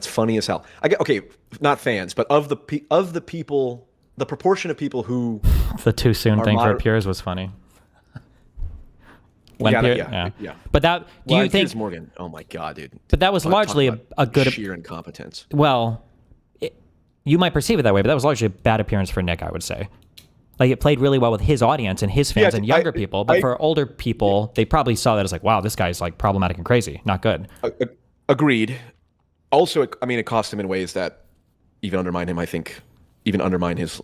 funny as hell. I get okay, not fans, but of the people, the proportion of people who the too soon thing for Piers was funny. Yeah. But that, do you think Piers Morgan? Oh my god, dude! But that was largely a good sheer incompetence. Well, you might perceive it that way, but that was largely a bad appearance for Nick, I would say. Like it played really well with his audience and his fans and younger people, but for older people, they probably saw that as like, wow, this guy's like problematic and crazy, not good. Agreed. Also, it cost him in ways that even undermine him. I think even undermine his.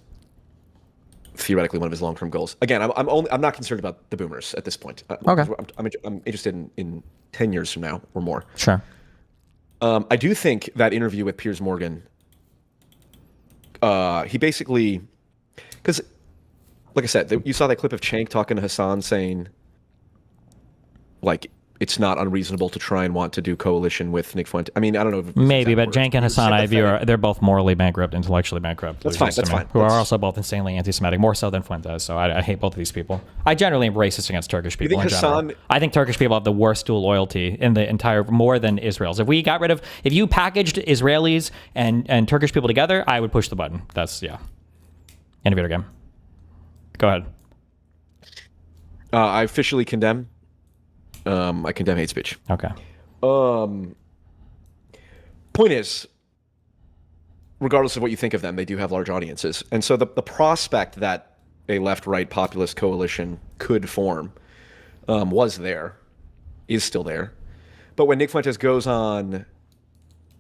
Theoretically, one of his long-term goals. Again, I'm not concerned about the boomers at this point. Okay. I'm interested in 10 years from now or more. Sure. I do think that interview with Piers Morgan, he basically, because, like I said, you saw that clip of Cenk talking to Hassan saying, like, it's not unreasonable to try and want to do coalition with Nick Fuentes. I mean, I don't know. Maybe, but Cenk and Hassan, I view, they're both morally bankrupt, intellectually bankrupt. That's fine. Who are also both insanely anti-Semitic, more so than Fuentes. So I hate both of these people. I generally am racist against Turkish people in general. I think Turkish people have the worst dual loyalty in the entire, more than Israel's. If you packaged Israelis and Turkish people together, I would push the button. That's, yeah. End of video game. Go ahead. I officially condemn. I condemn hate speech. Okay. Point is, regardless of what you think of them, they do have large audiences. And so the prospect that a left-right populist coalition could form was there, is still there. But when Nick Fuentes goes on,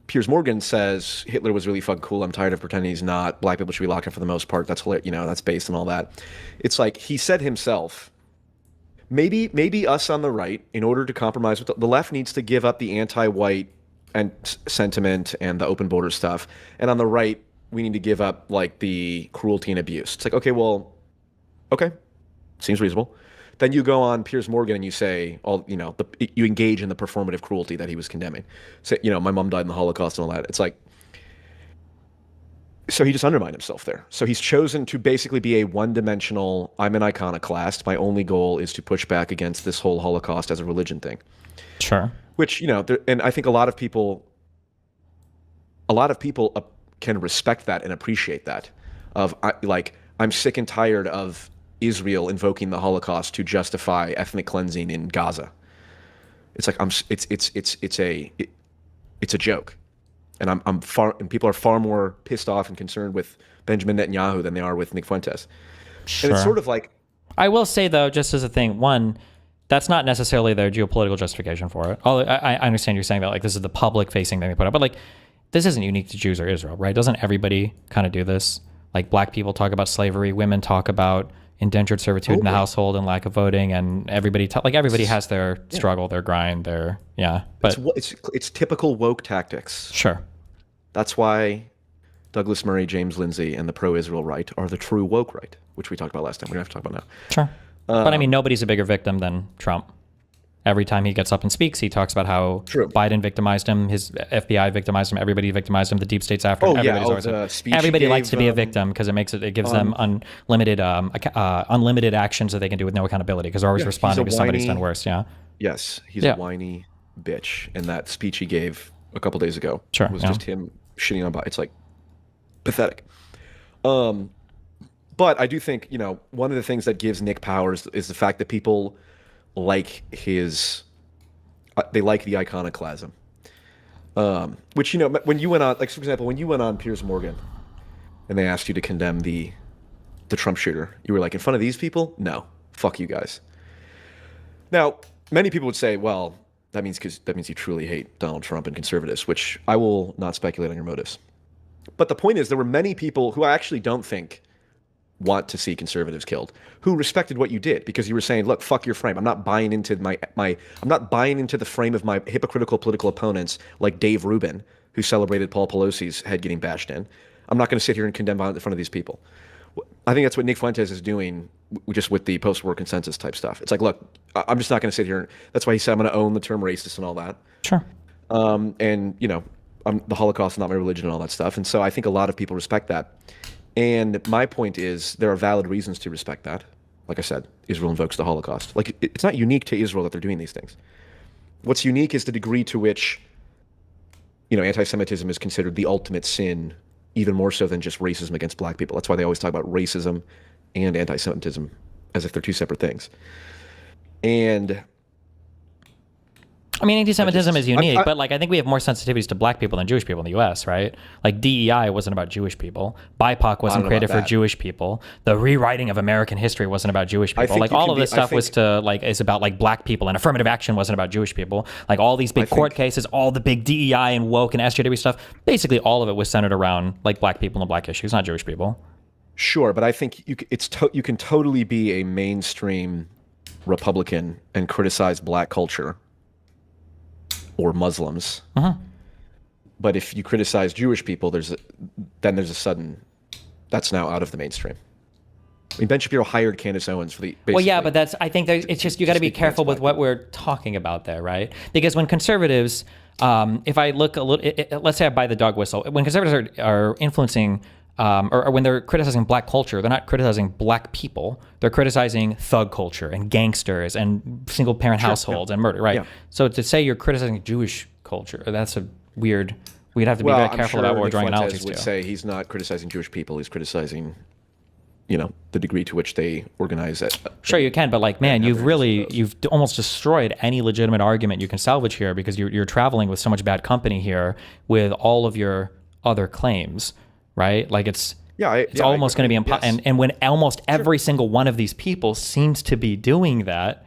Piers Morgan says, Hitler was really fucking cool. I'm tired of pretending he's not. Black people should be locked up for the most part. That's hilarious. That's based on all that. It's like he said himself, maybe us on the right, in order to compromise with the left, needs to give up the anti-white and sentiment and the open border stuff, and on the right, we need to give up like the cruelty and abuse. It's like, okay, seems reasonable. Then you go on Piers Morgan and you say, you engage in the performative cruelty that he was condemning. Say, my mom died in the Holocaust and all that. It's like, so he just undermined himself there. So he's chosen to basically be a one-dimensional, I'm an iconoclast. My only goal is to push back against this whole Holocaust as a religion thing. Sure. Which, and I think a lot of people can respect that and appreciate that. I'm sick and tired of Israel invoking the Holocaust to justify ethnic cleansing in Gaza. It's like it's a joke. And people are far more pissed off and concerned with Benjamin Netanyahu than they are with Nick Fuentes. Sure. And it's sort of like, I will say though, just as a thing, one, that's not necessarily their geopolitical justification for it. I understand you're saying that like this is the public facing thing they put up, but like this isn't unique to Jews or Israel, right? Doesn't everybody kind of do this? Like black people talk about slavery, women talk about indentured servitude in the household and lack of voting, and everybody has their struggle, their grind, But it's typical woke tactics. Sure. That's why Douglas Murray, James Lindsay, and the pro-Israel right are the true woke right, which we talked about last time. We don't have to talk about now. Sure. But I mean, nobody's a bigger victim than Trump. Every time he gets up and speaks, he talks about how Biden victimized him, his FBI victimized him, everybody victimized him, the deep state's after him. Everybody likes to be a victim because it gives them unlimited actions that they can do with no accountability because they're always responding to somebody's done worse. Yeah. Yes, he's a whiny bitch, and that speech he gave a couple days ago was just him shitting on Biden. It's like pathetic. But I do think one of the things that gives Nick powers is the fact that people like his, they like the iconoclasm. Which, when you went on, like, for example, when you went on Piers Morgan and they asked you to condemn the Trump shooter, you were like, in front of these people? No, fuck you guys. Now, many people would say, well, that means you truly hate Donald Trump and conservatives, which I will not speculate on your motives. But the point is, there were many people who I actually don't think want to see conservatives killed, who respected what you did because you were saying, look, fuck your frame. I'm not buying into I'm not buying into the frame of my hypocritical political opponents like Dave Rubin, who celebrated Paul Pelosi's head getting bashed in. I'm not going to sit here and condemn violence in front of these people. I think that's what Nick Fuentes is doing just with the post-war consensus type stuff. It's like, look, I'm just not going to sit here. That's why he said I'm going to own the term racist and all that. Sure. And, the Holocaust is not my religion and all that stuff. And so I think a lot of people respect that. And my point is there are valid reasons to respect that. Like I said, Israel invokes the Holocaust. Like, it's not unique to Israel that they're doing these things. What's unique is the degree to which, anti-Semitism is considered the ultimate sin, even more so than just racism against black people. That's why they always talk about racism and anti-Semitism as if they're two separate things. And I mean, anti-Semitism is unique, but like I think we have more sensitivities to black people than Jewish people in the U.S., right? Like DEI wasn't about Jewish people. BIPOC wasn't created for Jewish people. The rewriting of American history wasn't about Jewish people. Like all of this stuff is about like black people, and affirmative action wasn't about Jewish people. Like all these big court cases, all the big DEI and woke and SJW stuff, basically all of it was centered around like black people and black issues, not Jewish people. Sure, but I think you can totally be a mainstream Republican and criticize black culture or Muslims. But if you criticize Jewish people, there's a sudden, that's now out of the mainstream. I mean, Ben Shapiro hired Candace Owens for the. Well, yeah, but it's just you got to be careful with what we're talking about there, right? Because when conservatives, if I look a little, let's say I buy the dog whistle, when conservatives are influencing. Or when they're criticizing black culture, they're not criticizing black people. They're criticizing thug culture and gangsters and single parent households and murder, right? Yeah. So to say you're criticizing Jewish culture, that's a weird. We'd have to be very careful about what we're drawing analogies to. Would say he's not criticizing Jewish people. He's criticizing, the degree to which they organize it. Sure, you can, but like, man, you've almost destroyed any legitimate argument you can salvage here because you're traveling with so much bad company here with all of your other claims. Right? Like it's almost going to be impossible. And when almost every single one of these people seems to be doing that,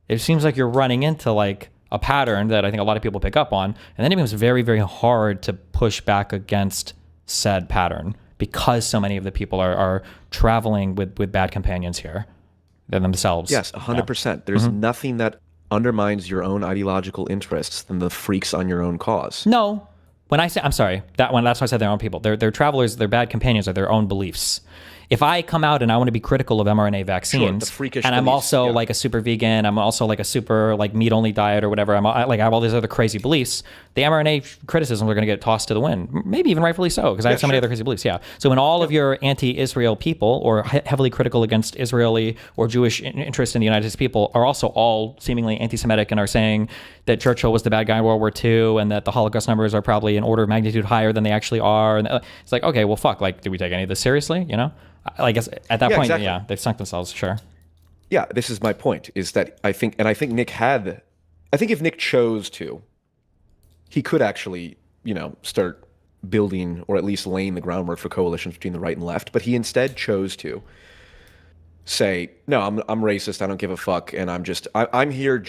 it seems like you're running into like a pattern that I think a lot of people pick up on. And then it becomes very, very hard to push back against said pattern because so many of the people are traveling with bad companions here than themselves. Yes, 100%. There's nothing that undermines your own ideological interests than the freaks on your own cause. No. When I say, I'm sorry, that's why I said their own people. They're travelers, they're bad companions of their own beliefs. If I come out and I want to be critical of mRNA vaccines, and I'm also like a super vegan, I'm also like a super like meat only diet or whatever, I have all these other crazy beliefs, the mRNA criticisms are going to get tossed to the wind. Maybe even rightfully so, because I have so many other crazy beliefs. Yeah. So when all of your anti-Israel people or heavily critical against Israeli or Jewish interest in the United States people are also all seemingly anti-Semitic and are saying that Churchill was the bad guy in World War II and that the Holocaust numbers are probably an order of magnitude higher than they actually are. And it's like, okay, well, fuck, like, do we take any of this seriously? I guess at that point, exactly. They've sunk themselves, sure. Yeah, this is my point, is that I think if Nick chose to, he could actually, start building or at least laying the groundwork for coalitions between the right and left, but he instead chose to say, no, I'm racist, I don't give a fuck, and I'm here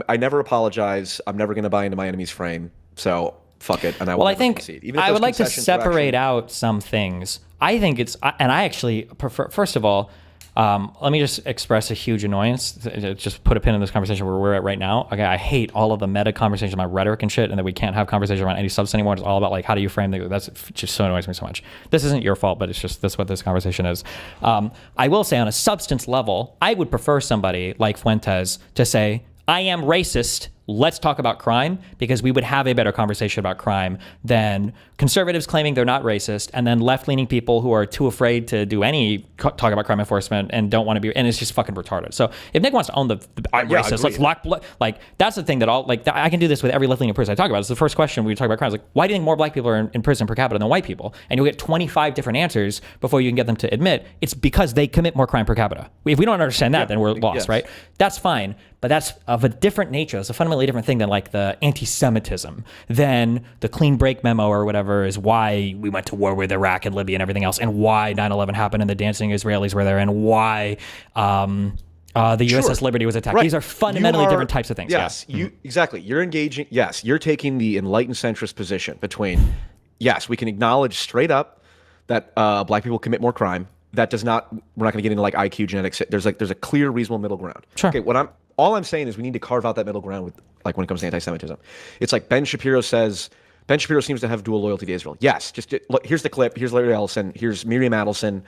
I never apologize, I'm never going to buy into my enemy's frame, so fuck it, and I will never concede. I would like to separate out some things. I think and I actually prefer, first of all, let me just express a huge annoyance, just put a pin in this conversation where we're at right now. Okay, I hate all of the meta conversations about rhetoric and shit, and that we can't have conversation around any substance anymore. It's all about like, how do you frame that's just so annoys me so much. This isn't your fault, but it's just, that's what this conversation is. I will say on a substance level, I would prefer somebody like Fuentes to say, I am racist let's talk about crime, because we would have a better conversation about crime than conservatives claiming they're not racist and then left-leaning people who are too afraid to do any talk about crime enforcement and don't want to be, and it's just fucking retarded. So if Nick wants to own the I'm racist, let's lock, like, that's the thing that I can do this with every left-leaning person I talk about. It's the first question we talk about crime. It's like, why do you think more black people are in prison per capita than white people? And you'll get 25 different answers before you can get them to admit it's because they commit more crime per capita. If we don't understand that, then we're lost, right? That's fine. But that's of a different nature. It's a fundamentally different thing than like the anti-Semitism, than the clean break memo or whatever is why we went to war with Iraq and Libya and everything else, and why 9/11 happened and the dancing Israelis were there, and why the USS Liberty was attacked. Right. These are fundamentally different types of things. Yes, exactly. You're engaging. Yes, you're taking the enlightened centrist position between, yes, we can acknowledge straight up that black people commit more crime. That does not. We're not going to get into like IQ genetics. There's a clear, reasonable middle ground. Sure. Okay. All I'm saying is we need to carve out that middle ground with, like, when it comes to anti-Semitism. It's like Ben Shapiro says. Ben Shapiro seems to have dual loyalty to Israel. Yes. Just look. Here's the clip. Here's Larry Ellison. Here's Miriam Adelson.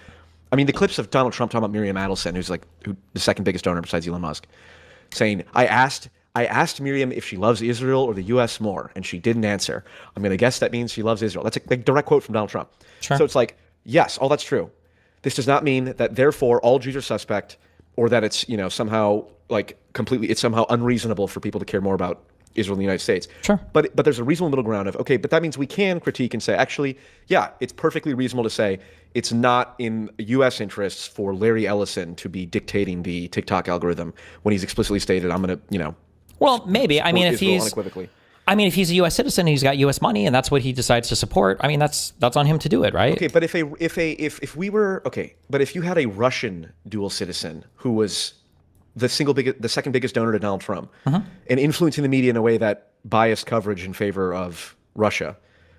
I mean, the clips of Donald Trump talking about Miriam Adelson, who's the second biggest donor besides Elon Musk, saying, I asked Miriam if she loves Israel or the U.S. more, and she didn't answer. I'm going to guess that means she loves Israel. That's a direct quote from Donald Trump. Sure. So it's like, yes, all that's true. This does not mean that therefore all Jews are suspect, or that it's somehow it's somehow unreasonable for people to care more about Israel and the United States. Sure. But there's a reasonable middle ground of, okay, but that means we can critique and say, actually, yeah, it's perfectly reasonable to say it's not in U.S. interests for Larry Ellison to be dictating the TikTok algorithm when he's explicitly stated, I'm going to, well, maybe. I mean, if he's a U.S. citizen and he's got U.S. money and that's what he decides to support, I mean, that's on him to do it, right? Okay, but but if you had a Russian dual citizen who was the second biggest donor to Donald Trump, and influencing the media in a way that biased coverage in favor of Russia,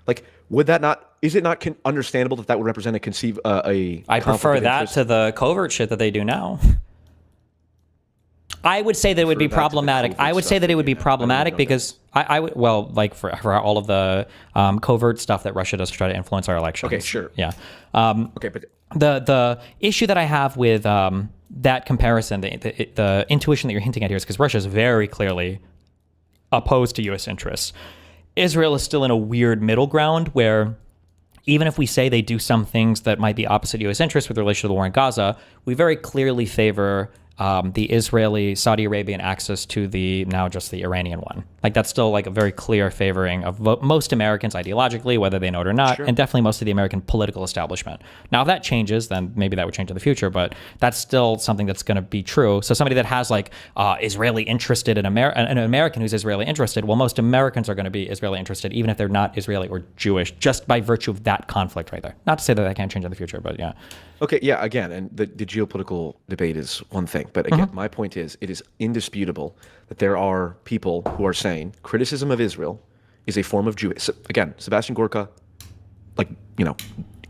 is it not understandable that would represent a I prefer that to the covert shit that they do now. I would say that it would be problematic. I would say that it would be problematic because I would, well, like for all of the covert stuff that Russia does to try to influence our elections. Okay, sure. Yeah. Okay, but the issue that I have with that comparison, the intuition that you're hinting at here is because Russia is very clearly opposed to U.S. interests. Israel is still in a weird middle ground where even if we say they do some things that might be opposite U.S. interests with relation to the war in Gaza, we very clearly favor the Israeli, Saudi Arabian access to now just the Iranian one. Like, that's still like a very clear favoring of most Americans ideologically, whether they know it or not, and definitely most of the American political establishment. Now, if that changes, then maybe that would change in the future, but that's still something that's going to be true. So somebody that has Israeli interested in an American who's Israeli interested, well, most Americans are going to be Israeli interested, even if they're not Israeli or Jewish, just by virtue of that conflict right there. Not to say that that can't change in the future, but yeah. Okay, yeah, again, and the geopolitical debate is one thing, but again, my point is, it is indisputable that there are people who are saying criticism of Israel is a form of Jewish. Again, Sebastian Gorka,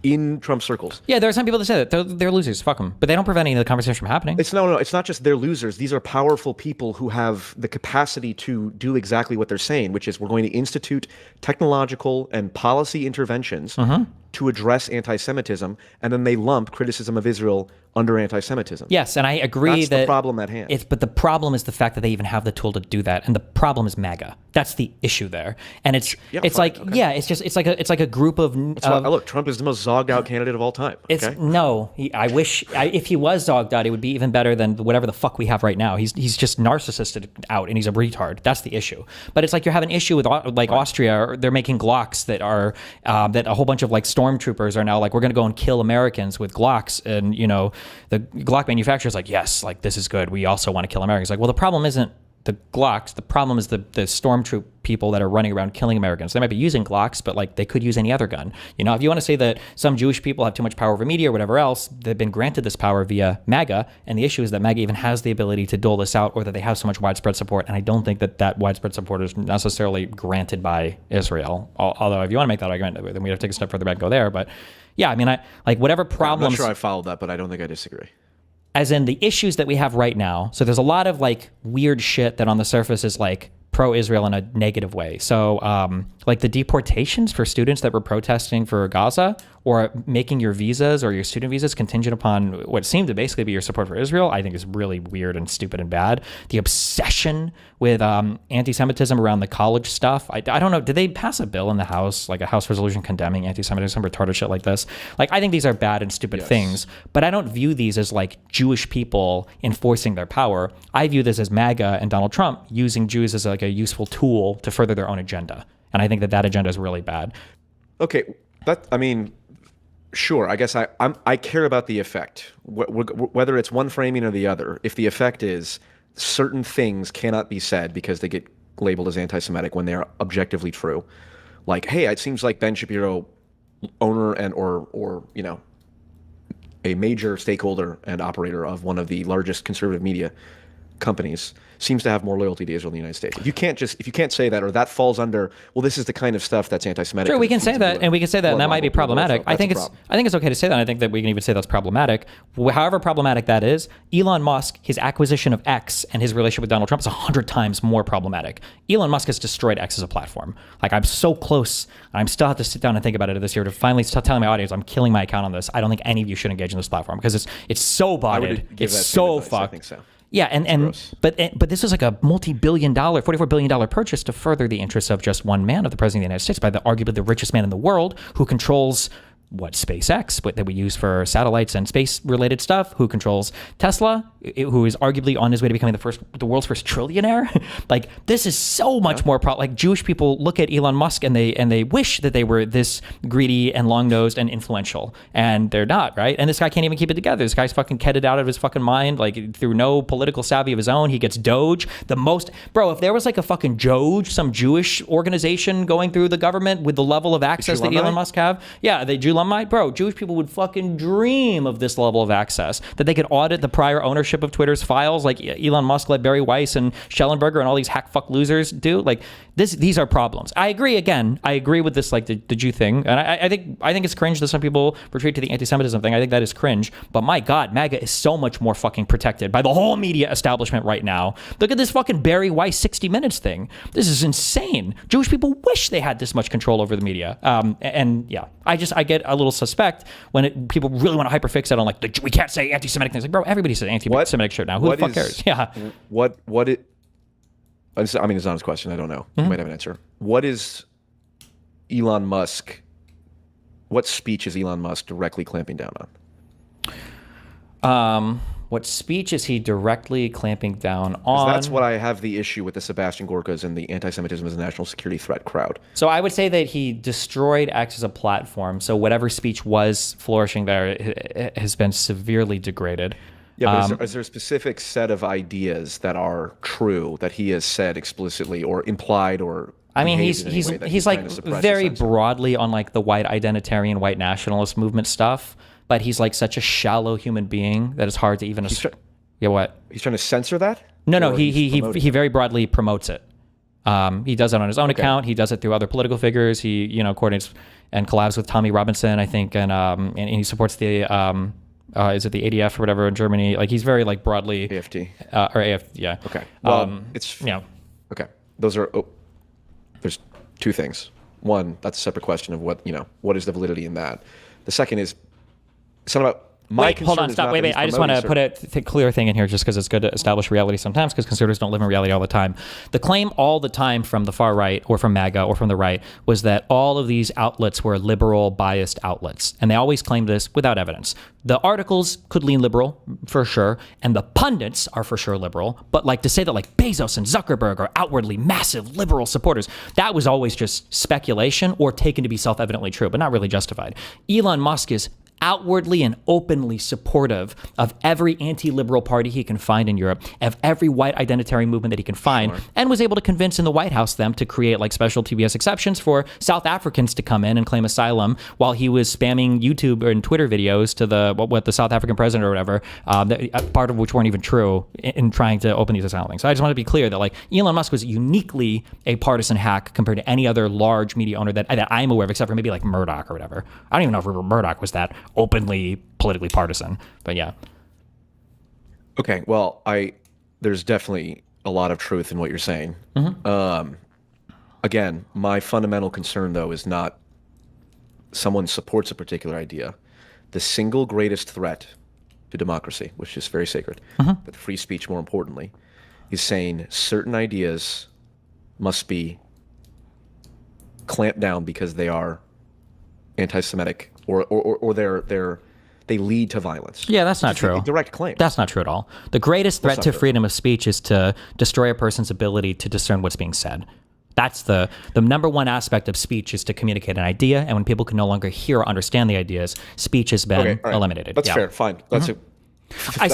in Trump circles. Yeah, there are some people that say that they're losers. Fuck them, but they don't prevent any of the conversation from happening. It's not just they're losers. These are powerful people who have the capacity to do exactly what they're saying, which is we're going to institute technological and policy interventions to address anti-Semitism, and then they lump criticism of Israel under anti-Semitism. Yes, and I agree that's the problem at hand. But the problem is the fact that they even have the tool to do that, and the problem is MAGA. That's the issue there, and it's like a group of. Look, Trump is the most zogged out candidate of all time. Okay? I wish if he was zogged out, it would be even better than whatever the fuck we have right now. He's just narcissistic out, and he's a retard. That's the issue. But it's like you have an issue with Austria. Or they're making Glocks that are that a whole bunch of stormtroopers are now we're going to go and kill Americans with Glocks, and the Glock manufacturer's yes, this is good. We also want to kill Americans. Well, the problem isn't the Glocks. The problem is the stormtroop people that are running around killing Americans. They might be using Glocks, but they could use any other gun. If you want to say that some Jewish people have too much power over media or whatever else, they've been granted this power via MAGA, and the issue is that MAGA even has the ability to dole this out, or that they have so much widespread support, and I don't think that widespread support is necessarily granted by Israel. Although if you want to make that argument, then we have to take a step further back and go there. But yeah, I mean, whatever problems. I'm not sure I followed that, but I don't think I disagree. As in the issues that we have right now. So there's a lot of weird shit that on the surface is pro-Israel in a negative way. So the deportations for students that were protesting for Gaza or making your visas or your student visas contingent upon what seemed to basically be your support for Israel, I think is really weird and stupid and bad. The obsession with anti-Semitism around the college stuff. I don't know. Did they pass a bill in the House, like a House resolution condemning anti-Semitism, retarded shit like this? Like, I think these are bad and stupid things, but I don't view these as like Jewish people enforcing their power. I view this as MAGA and Donald Trump using Jews as like a useful tool to further their own agenda. And I think that agenda is really bad. Okay, I mean, sure. I guess I care about the effect, whether it's one framing or the other. If the effect is certain things cannot be said because they get labeled as anti-Semitic when they are objectively true, like, hey, it seems like Ben Shapiro, owner and or a major stakeholder and operator of one of the largest conservative media companies, seems to have more loyalty to Israel than the United States. If you can't say that, or that falls under, well, this is the kind of stuff that's anti-Semitic. Sure, we can say that, and we can say that, and that might be problematic. I think it's okay to say that. I think that we can even say that's problematic. However problematic that is, Elon Musk, his acquisition of X and his relationship with Donald Trump is 100 times more problematic. Elon Musk has destroyed X as a platform. Like, I'm so close, and I'm still have to sit down and think about it this year to finally start telling my audience I'm killing my account on this. I don't think any of you should engage in this platform because it's so botted. It's so fucked. I think so. Yeah, but this was like a multi-billion-dollar, $44 billion purchase to further the interests of just one man, of the president of the United States, by arguably the richest man in the world, who controls SpaceX, that we use for satellites and space-related stuff, who controls Tesla, who is arguably on his way to becoming the world's first trillionaire. Like, this is so much more like, Jewish people look at Elon Musk and they wish that they were this greedy and long-nosed and influential, and they're not, right? And this guy can't even keep it together. This guy's fucking ketted out of his fucking mind, like, through no political savvy of his own. He gets Doge. Bro, if there was like a fucking Doge, some Jewish organization going through the government with the level of access that Elon Musk have, bro, Jewish people would fucking dream of this level of access, that they could audit the prior ownership of Twitter's files like Elon Musk let Barry Weiss and Schellenberger and all these hack fuck losers do. Like, these are problems. I agree with this, like, the Jew thing, and I think it's cringe that some people retreat to the anti-Semitism thing. I think that is cringe, but my God, MAGA is so much more fucking protected by the whole media establishment right now. Look at this fucking Barry Weiss 60 Minutes thing. This is insane. Jewish people wish they had this much control over the media. I get a little suspect when people really want to hyperfixate on, like, we can't say anti-Semitic things. Like, bro, everybody says anti-Semitic shit now. Who the fuck cares? Yeah. It's an honest question. I don't know. You might have an answer. What speech is Elon Musk directly clamping down on? What speech is he directly clamping down on? That's what I have the issue with the Sebastian Gorkas and the anti-Semitism as a national security threat crowd. So I would say that he destroyed X as a platform. So whatever speech was flourishing there has been severely degraded. Yeah, but is there a specific set of ideas that are true that he has said explicitly or implied or? I mean, he's like very broadly on, like, the white identitarian, white nationalist movement stuff. But he's like such a shallow human being that it's hard to even. What? He's trying to censor that? No. He very broadly promotes it. He does it on his own account. He does it through other political figures. He coordinates and collabs with Tommy Robinson, I think, and he supports the is it the ADF or whatever in Germany? Like, he's very, like, broadly AFT or AF. Yeah. Okay. Well, Okay. Those are. There's two things. One, that's a separate question of what is the validity in that. The second is. It's not about my concern. Hold on, stop. Wait. I just want to put a clear thing in here just because it's good to establish reality sometimes, because conservatives don't live in reality all the time. The claim all the time from the far right or from MAGA or from the right was that all of these outlets were liberal, biased outlets. And they always claimed this without evidence. The articles could lean liberal, for sure, and the pundits are for sure liberal. But, like, to say that, like, Bezos and Zuckerberg are outwardly massive liberal supporters, that was always just speculation or taken to be self-evidently true, but not really justified. Elon Musk is outwardly and openly supportive of every anti-liberal party he can find in Europe, of every white identitarian movement that he can find, and was able to convince in the White House them to create, like, special TBS exceptions for South Africans to come in and claim asylum while he was spamming YouTube and Twitter videos to the South African president or whatever, part of which weren't even true, in trying to open these asylum things. So I just want to be clear that, like, Elon Musk was uniquely a partisan hack compared to any other large media owner that I'm aware of, except for maybe, like, Murdoch or whatever. I don't even know if Rupert Murdoch was that openly politically partisan, but yeah. Okay, well, there's definitely a lot of truth in what you're saying. Again, my fundamental concern, though, is not someone supports a particular idea, the single greatest threat to democracy, which is very sacred, but free speech more importantly, is saying certain ideas must be clamped down because they are anti-Semitic or they lead to violence. Yeah, that's not It's just true. a direct claim. That's not true at all. The greatest threat not to true? freedom of speech is to destroy a person's ability to discern what's being said. That's the number one aspect of speech is to communicate an idea, and when people can no longer hear or understand the ideas, speech has been Okay, all right. eliminated. That's yeah. fair. Fine. I that's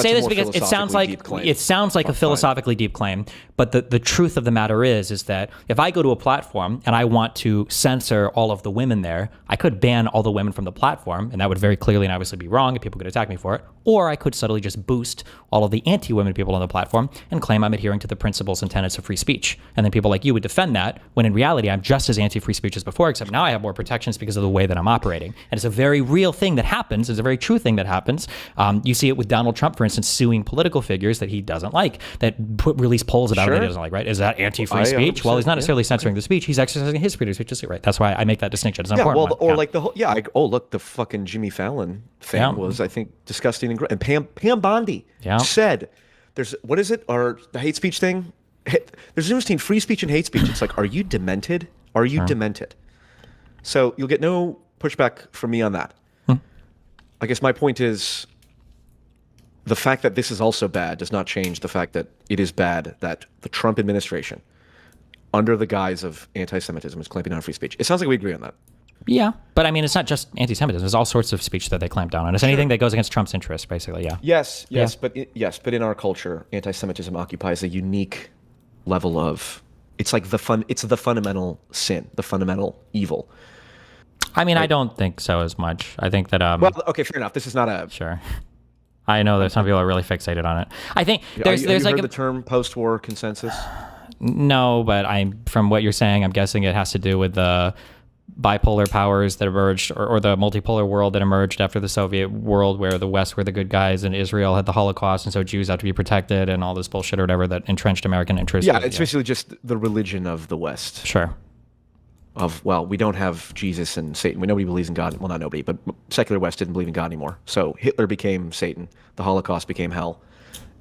say a this more because it sounds like philosophically deep claim. it sounds like a Fine. philosophically deep claim, but the truth of the matter is that if I go to a platform and I want to censor all of the women there, I could ban all the women from the platform, and that would very clearly and obviously be wrong, and people could attack me for it. Or I could subtly just boost all of the anti-women people on the platform and claim I'm adhering to the principles and tenets of free speech. And then people like you would defend that, when in reality I'm just as anti-free speech as before, except now I have more protections because of the way that I'm operating. And it's a very real thing that happens. It's a very true thing that happens. You see it with Donald Trump, for instance, suing political figures that he doesn't like, that release polls about him that he doesn't like, right? Is that anti-free speech? Well, he's not necessarily censoring the speech. He's exercising his freedom of speech, right? That's why I make that distinction. It's an important one. Or like the whole, oh, look, the fucking Jimmy Fallon thing was, I think, disgusting and Pam Bondi said, what is it? Or the hate speech thing? There's a difference between free speech and hate speech. It's like, are you demented? Are you demented? So you'll get no pushback from me on that. I guess my point is, the fact that this is also bad does not change the fact that it is bad that the Trump administration, under the guise of anti-Semitism, is clamping down on free speech. It sounds like we agree on that. Yeah, but I mean, it's not just anti-Semitism. There's all sorts of speech that they clamp down on. It's anything that goes against Trump's interests, basically. Yeah. Yes, but in our culture, anti-Semitism occupies a unique level of. It's like it's the fundamental sin, the fundamental evil. I mean, I don't think so as much. I think that. Well, okay, fair enough. This is not a. Sure. I know that some people are really fixated on it. I think there's have you like heard the term post-war consensus? No, but from what you're saying, I'm guessing it has to do with the bipolar powers that emerged, or the multipolar world that emerged after the Soviet world, where the West were the good guys and Israel had the Holocaust, and so Jews have to be protected, and all this bullshit or whatever that entrenched American interests. Yeah, it's basically just the religion of the West. Sure. We don't have Jesus and Satan. Nobody believes in God. Well, not nobody, but secular West didn't believe in God anymore. So Hitler became Satan. The Holocaust became hell.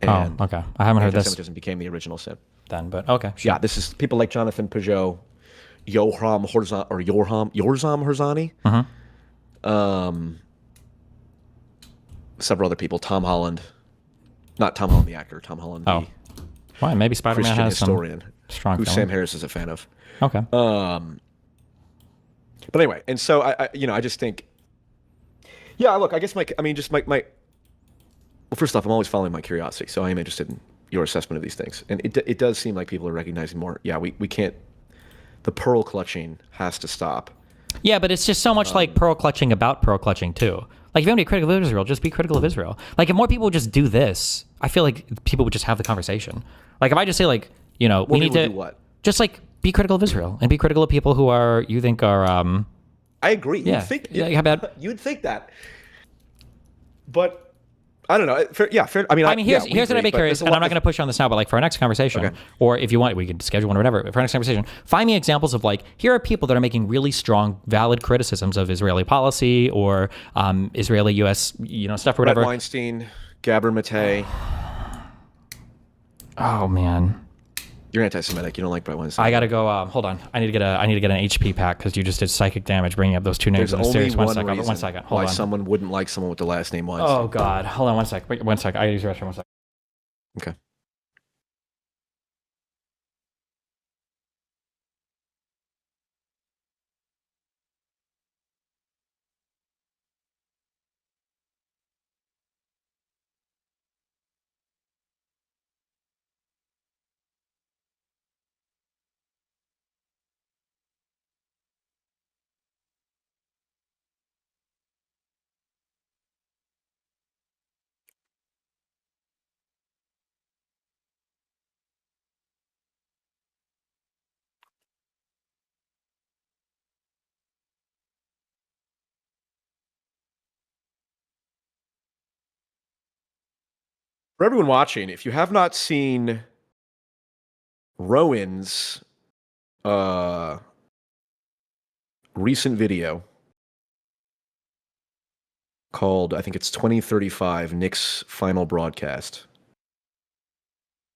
And okay. I haven't heard this. Anti-Semitism became the original sin. Then, but okay. Sure. Yeah, this is people like Jonathan Peugeot, Yoram Horzani, several other people. Tom Holland, not Tom Holland the actor. Tom Holland the Why? Maybe Spider-Man Christian has historian, some strong who feeling. Sam Harris is a fan of. Okay. But anyway, and so I just think, look, I guess my. Well, first off, I'm always following my curiosity, so I am interested in your assessment of these things, and it does seem like people are recognizing more. Yeah, we can't. The pearl clutching has to stop. Yeah, but it's just so much like pearl clutching about pearl clutching too. Like if you want to be critical of Israel, just be critical of Israel. Like if more people would just do this, I feel like people would just have the conversation. Like if I just say like, we need to do what? Just like be critical of Israel and be critical of people who you think are. I agree. Yeah. How about you'd think that, but. I don't know. Fair. I mean, here's what I'd be curious, and I'm not going to push on this now, but like for our next conversation, or if you want, we could schedule one or whatever. For our next conversation, find me examples of like, here are people that are making really strong, valid criticisms of Israeli policy or Israeli U.S. Stuff or whatever. Brett Weinstein, Gabor Mate. Oh man. You're anti-Semitic. You don't like Brett Weinstein. I gotta go. Hold on. I need to get an HP pack because you just did psychic damage bringing up those two names. There's only one reason One second. Hold why on. someone wouldn't like someone with the last name Weinstein. Oh God. Hold on 1 sec. Wait 1 sec. I gotta use the restroom 1 sec. Okay. For everyone watching, if you have not seen Rowan's recent video called, I think it's 2035, Nick's Final Broadcast.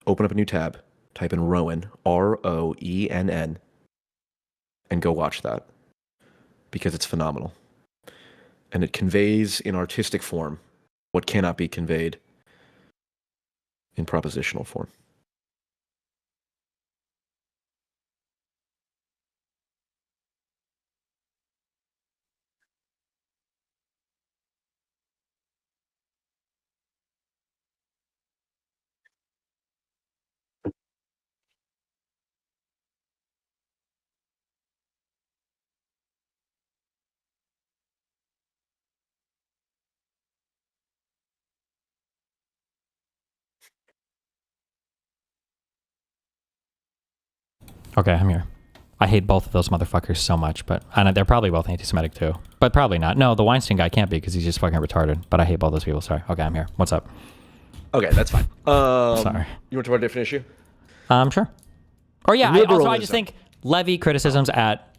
Open up a new tab, type in Rouen, Roenn, and go watch that because it's phenomenal. And it conveys in artistic form what cannot be conveyed in propositional form. Okay, I'm here. I hate both of those motherfuckers so much, but and they're probably both anti-Semitic too. But probably not. No, the Weinstein guy can't be because he's just fucking retarded. But I hate both those people. Sorry. Okay, I'm here. What's up? Okay, that's fine. Sorry. You want to talk about a different issue? Sure. Or yeah, I just think levy criticisms at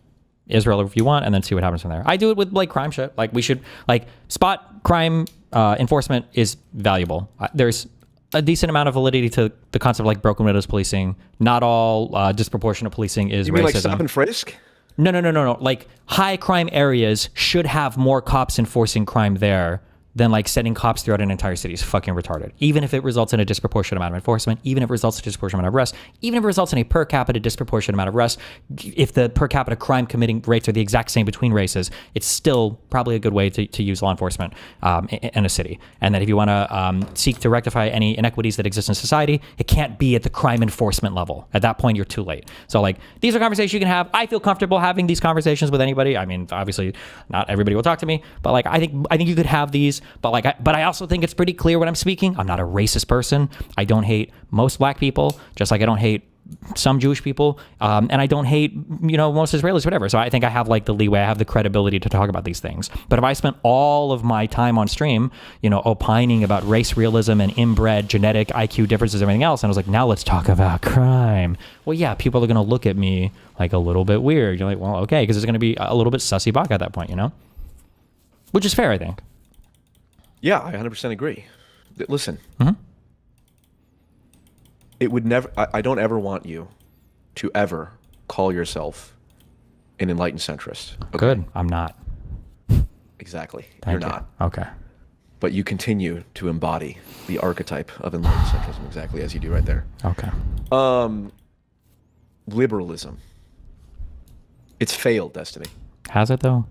Israel if you want, and then see what happens from there. I do it with like crime shit. Like we should like spot crime enforcement is valuable. There's a decent amount of validity to the concept of like broken windows policing. Not all disproportionate policing is You mean racism. like stop and frisk? No. Like high crime areas should have more cops enforcing crime there than like sending cops throughout an entire city is fucking retarded. Even if it results in a disproportionate amount of enforcement, even if it results in a disproportionate amount of arrests, even if it results in a per capita disproportionate amount of arrests, if the per capita crime committing rates are the exact same between races, it's still probably a good way to use law enforcement in a city. And that if you want to seek to rectify any inequities that exist in society, it can't be at the crime enforcement level. At that point, you're too late. So like these are conversations you can have. I feel comfortable having these conversations with anybody. I mean, obviously not everybody will talk to me, but like I think you could have these. But I also think it's pretty clear when I'm speaking. I'm not a racist person. I don't hate most black people, just like I don't hate some Jewish people, and I don't hate most Israelis, whatever. So I think I have like the leeway. I have the credibility to talk about these things. But if I spent all of my time on stream, opining about race realism and inbred genetic IQ differences and everything else, and I was like, now let's talk about crime. Well, yeah, people are going to look at me like a little bit weird. You're like, well, okay, because it's going to be a little bit sussy baka at that point, which is fair, I think. Yeah, I 100% agree. Listen, Mm-hmm. it would never. I don't ever want you to ever call yourself an enlightened centrist. Okay? Good. I'm not. Exactly. Thank You're you. not. Okay. But you continue to embody the archetype of enlightened centrism exactly as you do right there. Okay. Liberalism. It's failed, Destiny. Has it though?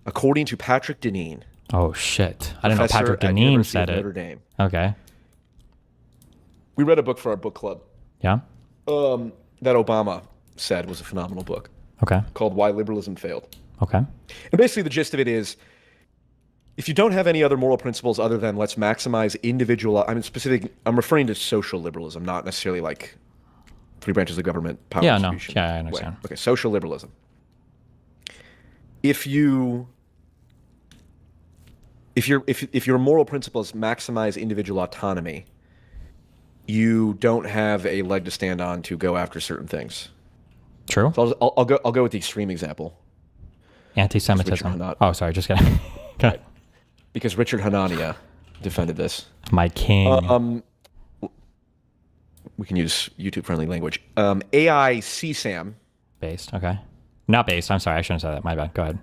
According to Patrick Deneen, Oh shit! I didn't know professor Patrick at Deneen University said of it. Notre Dame. Okay. We read a book for our book club Yeah. that Obama said was a phenomenal book Okay. called Why Liberalism Failed. Okay. And basically the gist of it is, if you don't have any other moral principles other than let's maximize individual, I'm referring to social liberalism, not necessarily like three branches of government power Yeah. No. distribution. Yeah, I understand. Okay, social liberalism. If your moral principles maximize individual autonomy, you don't have a leg to stand on to go after certain things. True. So I'll go with the extreme example. Anti-Semitism. Richard Oh, sorry. Just kidding. Okay. Because Richard Hanania defended this. My king. We can use YouTube-friendly language. AI CSAM. Based. Okay. Not based. I'm sorry. I shouldn't have said that. My bad. Go ahead.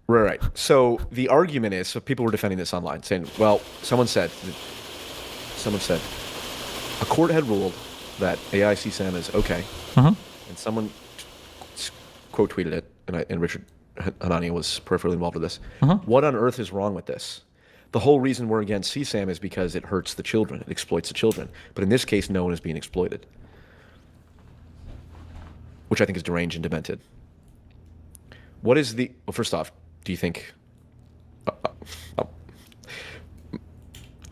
Right. So the argument is, so people were defending this online, saying, well, someone said, a court had ruled that AI CSAM is okay, Mm-hmm. and someone quote tweeted it, and Richard Hanania was peripherally involved with this. Mm-hmm. What on earth is wrong with this? The whole reason we're against CSAM is because it hurts the children, it exploits the children. But in this case, no one is being exploited, which I think is deranged and demented. What is the? Well, first off, do you think?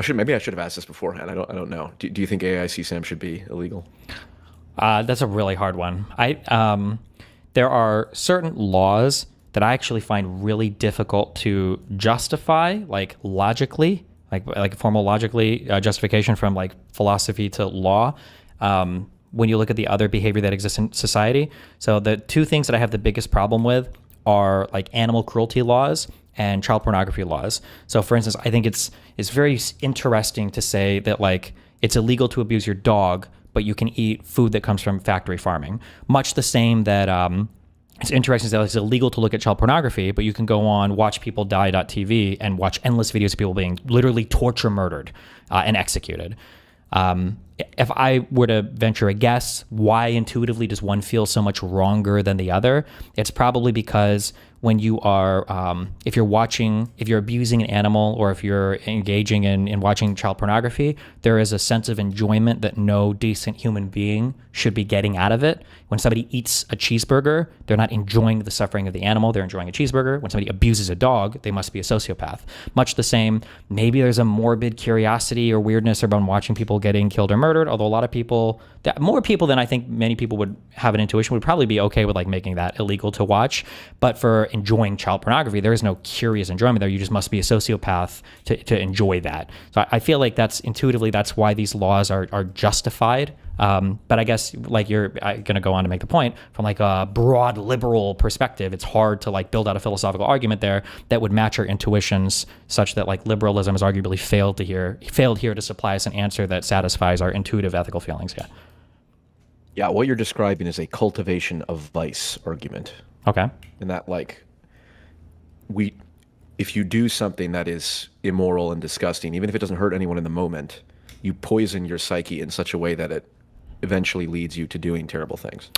Maybe I should have asked this beforehand. I don't know. Do you think AI CSAM should be illegal? That's a really hard one. There are certain laws that I actually find really difficult to justify, like logically, like formal logically justification from like philosophy to law. When you look at the other behavior that exists in society. So the two things that I have the biggest problem with are like animal cruelty laws and child pornography laws. So, for instance, I think it's very interesting to say that like it's illegal to abuse your dog, but you can eat food that comes from factory farming. Much the same that it's interesting that it's illegal to look at child pornography, but you can go on watchpeopledie.tv and watch endless videos of people being literally torture murdered and executed. If I were to venture a guess, why intuitively does one feel so much wronger than the other? It's probably because when you are, if you're abusing an animal or if you're engaging in watching child pornography, there is a sense of enjoyment that no decent human being should be getting out of it. When somebody eats a cheeseburger, they're not enjoying the suffering of the animal, they're enjoying a cheeseburger. When somebody abuses a dog, they must be a sociopath. Much the same, maybe there's a morbid curiosity or weirdness around watching people getting killed or murdered, although a lot of people, more people than I think many people would have an intuition, would probably be okay with like making that illegal to watch. But for enjoying child pornography, there is no curious enjoyment there. You just must be a sociopath to enjoy that. So I feel like that's intuitively, that's why these laws are justified. But I guess like you're going to go on to make the point from like a broad liberal perspective, it's hard to like build out a philosophical argument there that would match our intuitions such that like liberalism has arguably failed here to supply us an answer that satisfies our intuitive ethical feelings. Yeah. Yeah, what you're describing is a cultivation of vice argument. Okay. And that like if you do something that is immoral and disgusting, even if it doesn't hurt anyone in the moment, you poison your psyche in such a way that it eventually leads you to doing terrible things.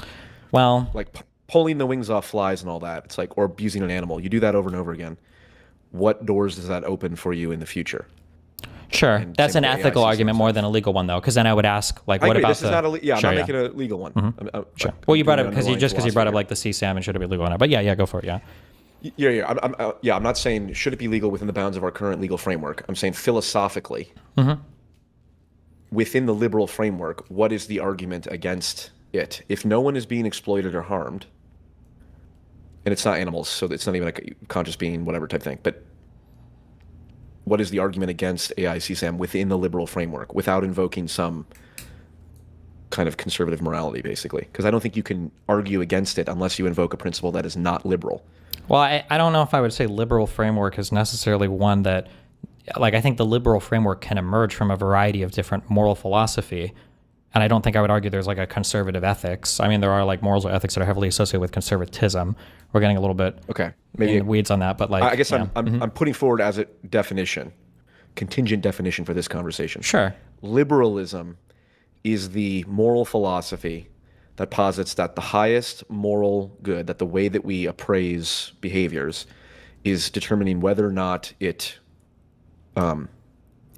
Well, like pulling the wings off flies and all that. It's like, or abusing an animal. You do that over and over again. What doors does that open for you in the future? Sure, And that's an same with ethical AI argument more than a legal one, though. Because then I would ask, like, I what agree. about This is not a Sure, I'm not making a legal one. Sure. Well, you brought up because you brought up like the CSAM and should it be legal or not? But yeah, go for it. Yeah. I'm not saying should it be legal within the bounds of our current legal framework. I'm saying philosophically, within the liberal framework, what is the argument against it? If no one is being exploited or harmed, and it's not animals, so it's not even like a conscious being, whatever type thing, but what is the argument against AI CSAM within the liberal framework without invoking some kind of conservative morality, basically? Because I don't think you can argue against it unless you invoke a principle that is not liberal. Well, I don't know if I would say liberal framework is necessarily one that, like, I think the liberal framework can emerge from a variety of different moral philosophy. And I don't think I would argue there's like a conservative ethics. I mean, there are like morals or ethics that are heavily associated with conservatism. We're getting a little bit maybe in the weeds on that, but like, I guess I'm putting forward as a definition, contingent definition for this conversation. Sure. Liberalism is the moral philosophy that posits that the highest moral good, that the way that we appraise behaviors is determining whether or not it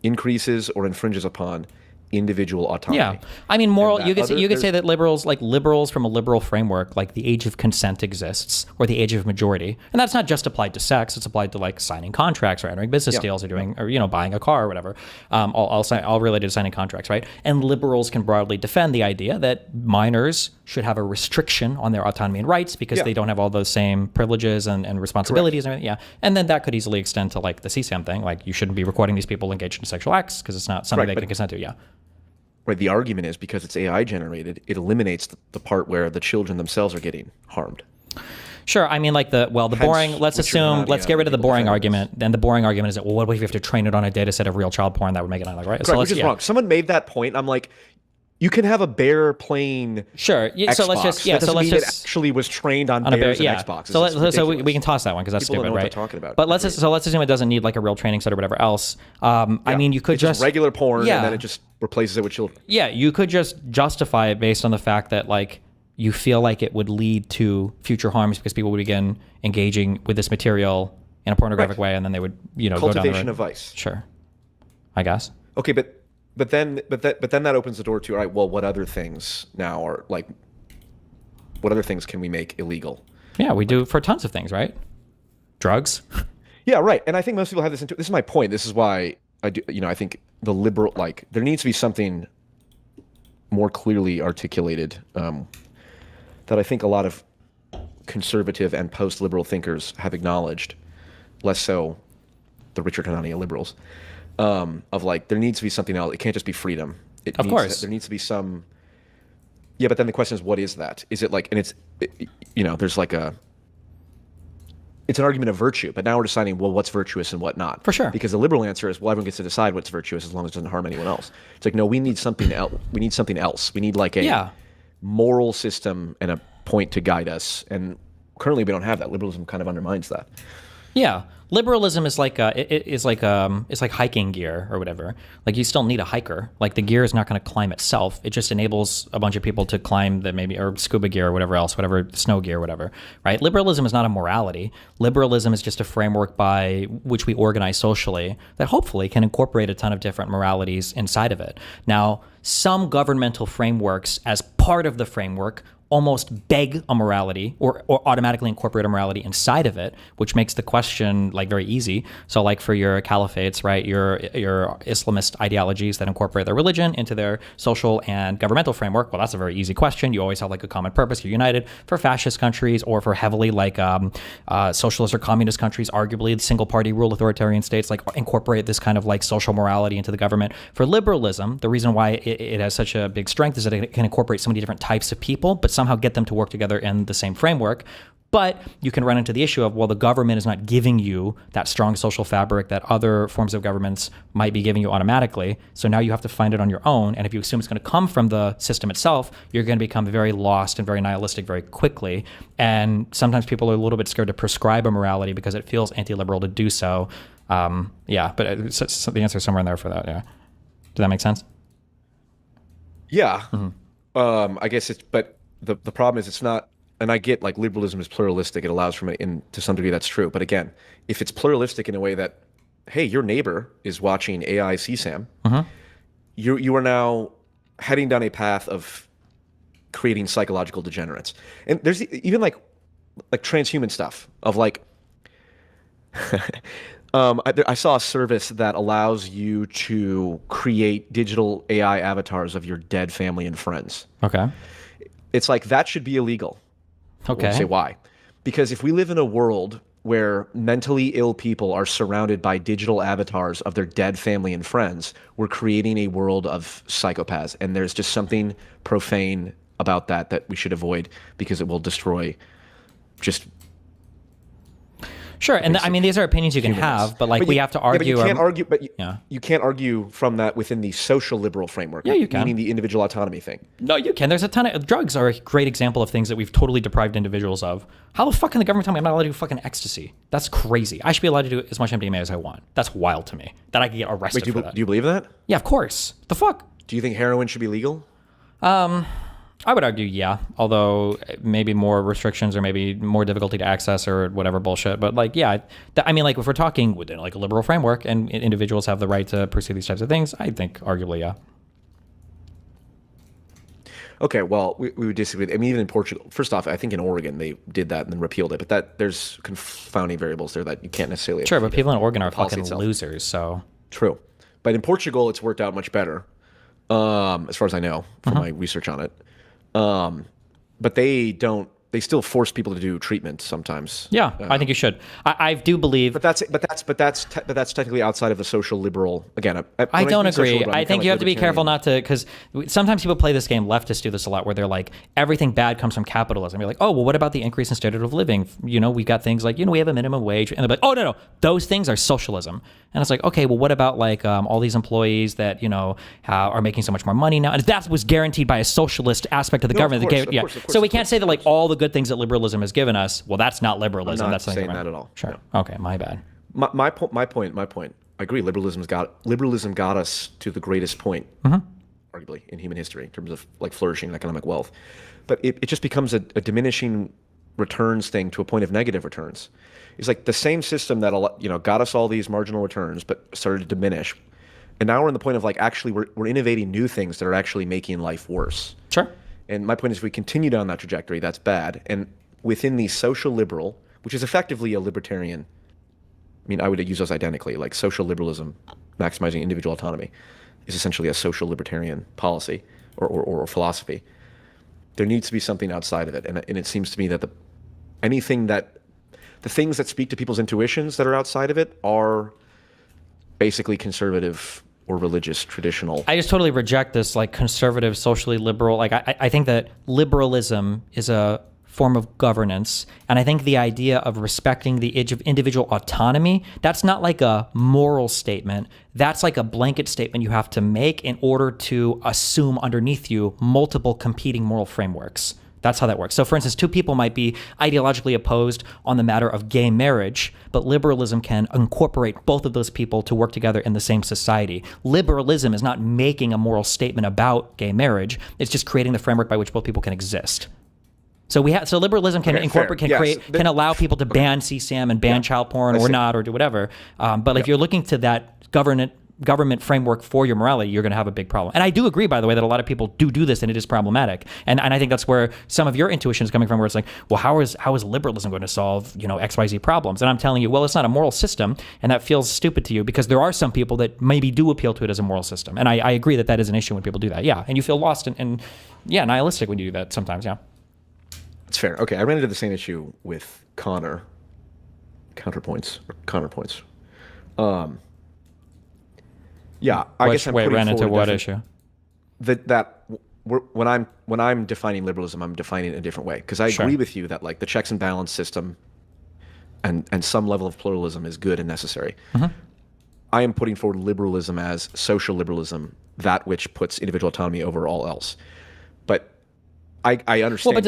increases or infringes upon individual autonomy. Yeah, I mean, moral. You could say that liberals from a liberal framework, like the age of consent exists, or the age of majority, and that's not just applied to sex. It's applied to like signing contracts or entering business deals or doing or buying a car or whatever. All related to signing contracts, right? And liberals can broadly defend the idea that minors should have a restriction on their autonomy and rights because they don't have all those same privileges and responsibilities. And everything. Yeah, and then that could easily extend to like the CSAM thing, like you shouldn't be recording these people engaged in sexual acts because it's not something they can consent to. Yeah. Right. The argument is because it's AI generated, it eliminates the part where the children themselves are getting harmed. Sure. I mean, like boring, let's get rid of the boring argument. Then the boring argument is that, well, what if you have to train it on a data set of real child porn that would make it unlike, right? Correct, which is wrong. Someone made that point. I'm like, you can have a bear playing Xbox. So let's just that doesn't mean it actually was trained on bears and Xboxes. So we can toss that one because that's People stupid, don't know right? what they're talking about. But let's assume it doesn't need like a real training set or whatever else. I mean, you could it's just regular porn and then it just replaces it with children. Yeah, you could just justify it based on the fact that like you feel like it would lead to future harms because people would begin engaging with this material in a pornographic way, and then they would go down the road. Cultivation of vice. Sure, I guess. Okay, but then that opens the door to, all right, well, what other things now are like, what other things can we make illegal? Yeah, we do for tons of things, right? Drugs. Yeah, right. And I think most people have this. This is my point. This is why I do. I think the liberal, like, there needs to be something more clearly articulated that I think a lot of conservative and post-liberal thinkers have acknowledged, less so the Richard Hanania liberals. Of like, there needs to be something else. It can't just be freedom. Of course. There needs to be some. Yeah, but then the question is, what is that? Is it like, and it's, there's like it's an argument of virtue, but now we're deciding, well, what's virtuous and what not. For sure. Because the liberal answer is, well, everyone gets to decide what's virtuous as long as it doesn't harm anyone else. It's like, no, we need something else. We need something else. We need like a moral system and a point to guide us. And currently we don't have that. Liberalism kind of undermines that. Yeah, liberalism is like it's like hiking gear or whatever. Like you still need a hiker. Like the gear is not going to climb itself. It just enables a bunch of people to climb the maybe or scuba gear or whatever else, whatever snow gear, whatever. Right? Liberalism is not a morality. Liberalism is just a framework by which we organize socially that hopefully can incorporate a ton of different moralities inside of it. Now, some governmental frameworks, as part of the framework, almost beg a morality or automatically incorporate a morality inside of it, which makes the question like very easy. So like for your caliphates, right, your Islamist ideologies that incorporate their religion into their social and governmental framework, well, that's a very easy question. You always have like a common purpose. You're united. For fascist countries or for heavily like socialist or communist countries, arguably single party rule authoritarian states, like incorporate this kind of like social morality into the government. For liberalism, the reason why it has such a big strength is that it can incorporate so many different types of people, but somehow get them to work together in the same framework. But you can run into the issue of, well, the government is not giving you that strong social fabric that other forms of governments might be giving you automatically. So now you have to find it on your own. And if you assume it's going to come from the system itself, you're going to become very lost and very nihilistic very quickly. And sometimes people are a little bit scared to prescribe a morality because it feels anti-liberal to do so. But the answer is somewhere in there for that. Yeah. Does that make sense? Yeah. Mm-hmm. I guess but the problem is it's not, and I get like liberalism is pluralistic. It allows for to some degree that's true. But again, if it's pluralistic in a way that, hey, your neighbor is watching AI CSAM, you are now heading down a path of creating psychological degenerates. And there's even like transhuman stuff of like, I saw a service that allows you to create digital AI avatars of your dead family and friends. Okay. It's like that should be illegal. Okay. We'll say why. Because if we live in a world where mentally ill people are surrounded by digital avatars of their dead family and friends, we're creating a world of psychopaths. And there's just something profane about that we should avoid because it will destroy just... Sure, and I mean these are opinions you can have, but like we have to argue. Yeah, but you can't argue from that within the social liberal framework. Yeah, you can. Meaning the individual autonomy thing. No, you can. There's a ton of drugs are a great example of things that we've totally deprived individuals of. How the fuck can the government tell me I'm not allowed to do fucking ecstasy? That's crazy. I should be allowed to do as much MDMA as I want. That's wild to me. That I could get arrested for that. Do you believe that? Yeah, of course. The fuck? Do you think heroin should be legal? I would argue, yeah. Although maybe more restrictions or maybe more difficulty to access or whatever bullshit. But like, yeah, I mean, like if we're talking within like a liberal framework and individuals have the right to pursue these types of things, I think arguably, yeah. Okay, well, we would disagree. I mean, even in Portugal, first off, I think in Oregon they did that and then repealed it. But there's confounding variables there that you can't necessarily. Sure, but people in Oregon are fucking losers. So true. But in Portugal, it's worked out much better, as far as I know from my research on it. But they still force people to do treatment sometimes. Yeah, I think you should. I do believe. But that's technically outside of the social liberal. Again, I don't agree. I think you have to be careful not to, because sometimes people play this game. Leftists do this a lot, where they're like, everything bad comes from capitalism. You're like, oh, well, what about the increase in standard of living? You know, we got things like, we have a minimum wage, and they're like, oh no, those things are socialism. And it's like, okay, well, what about like all these employees that are making so much more money now, and that was guaranteed by a socialist aspect of the government. Of course, so we can't say that like all the good things that liberalism has given us, well, that's not liberalism. I'm not that's saying that at all. Sure. No. Okay, my bad. My point. I agree. Liberalism got us to the greatest point, arguably, in human history in terms of like flourishing economic wealth. But it just becomes a diminishing returns thing to a point of negative returns. It's like the same system that got us all these marginal returns, but started to diminish. And now we're in the point of like actually we're innovating new things that are actually making life worse. Sure. And my point is, if we continue down that trajectory, that's bad. And within the social liberal, which is effectively a libertarian, I mean, I would use those identically, like social liberalism, maximizing individual autonomy, is essentially a social libertarian policy or philosophy. There needs to be something outside of it. And it seems to me that the things that speak to people's intuitions that are outside of it are basically conservative or religious, traditional. I just totally reject this like conservative, socially liberal. Like I think that liberalism is a form of governance. And I think the idea of respecting the edge of individual autonomy, that's not like a moral statement. That's like a blanket statement you have to make in order to assume underneath you multiple competing moral frameworks. That's how that works. So for instance, two people might be ideologically opposed on the matter of gay marriage, but liberalism can incorporate both of those people to work together in the same society. Liberalism is not making a moral statement about gay marriage. It's just creating the framework by which both people can exist. So so liberalism can incorporate, can allow people to ban CSAM and ban child porn or not, or do whatever. But if you're looking to that government framework for your morality, you're going to have a big problem. And I do agree, by the way, that a lot of people do this, and it is problematic. And I think that's where some of your intuition is coming from, where it's like, well, how is liberalism going to solve, XYZ problems? And I'm telling you, well, it's not a moral system, and that feels stupid to you because there are some people that maybe do appeal to it as a moral system. And I agree that is an issue when people do that. Yeah. And you feel lost and nihilistic when you do that sometimes. Yeah. It's fair. Okay. I ran into the same issue with counterpoints. Yeah, I guess I'm putting ran into forward what issue? When I'm defining liberalism, I'm defining it in a different way, because I agree with you that like the checks and balance system and some level of pluralism is good and necessary. I am putting forward liberalism as social liberalism, that which puts individual autonomy over all else. But I understand. Well,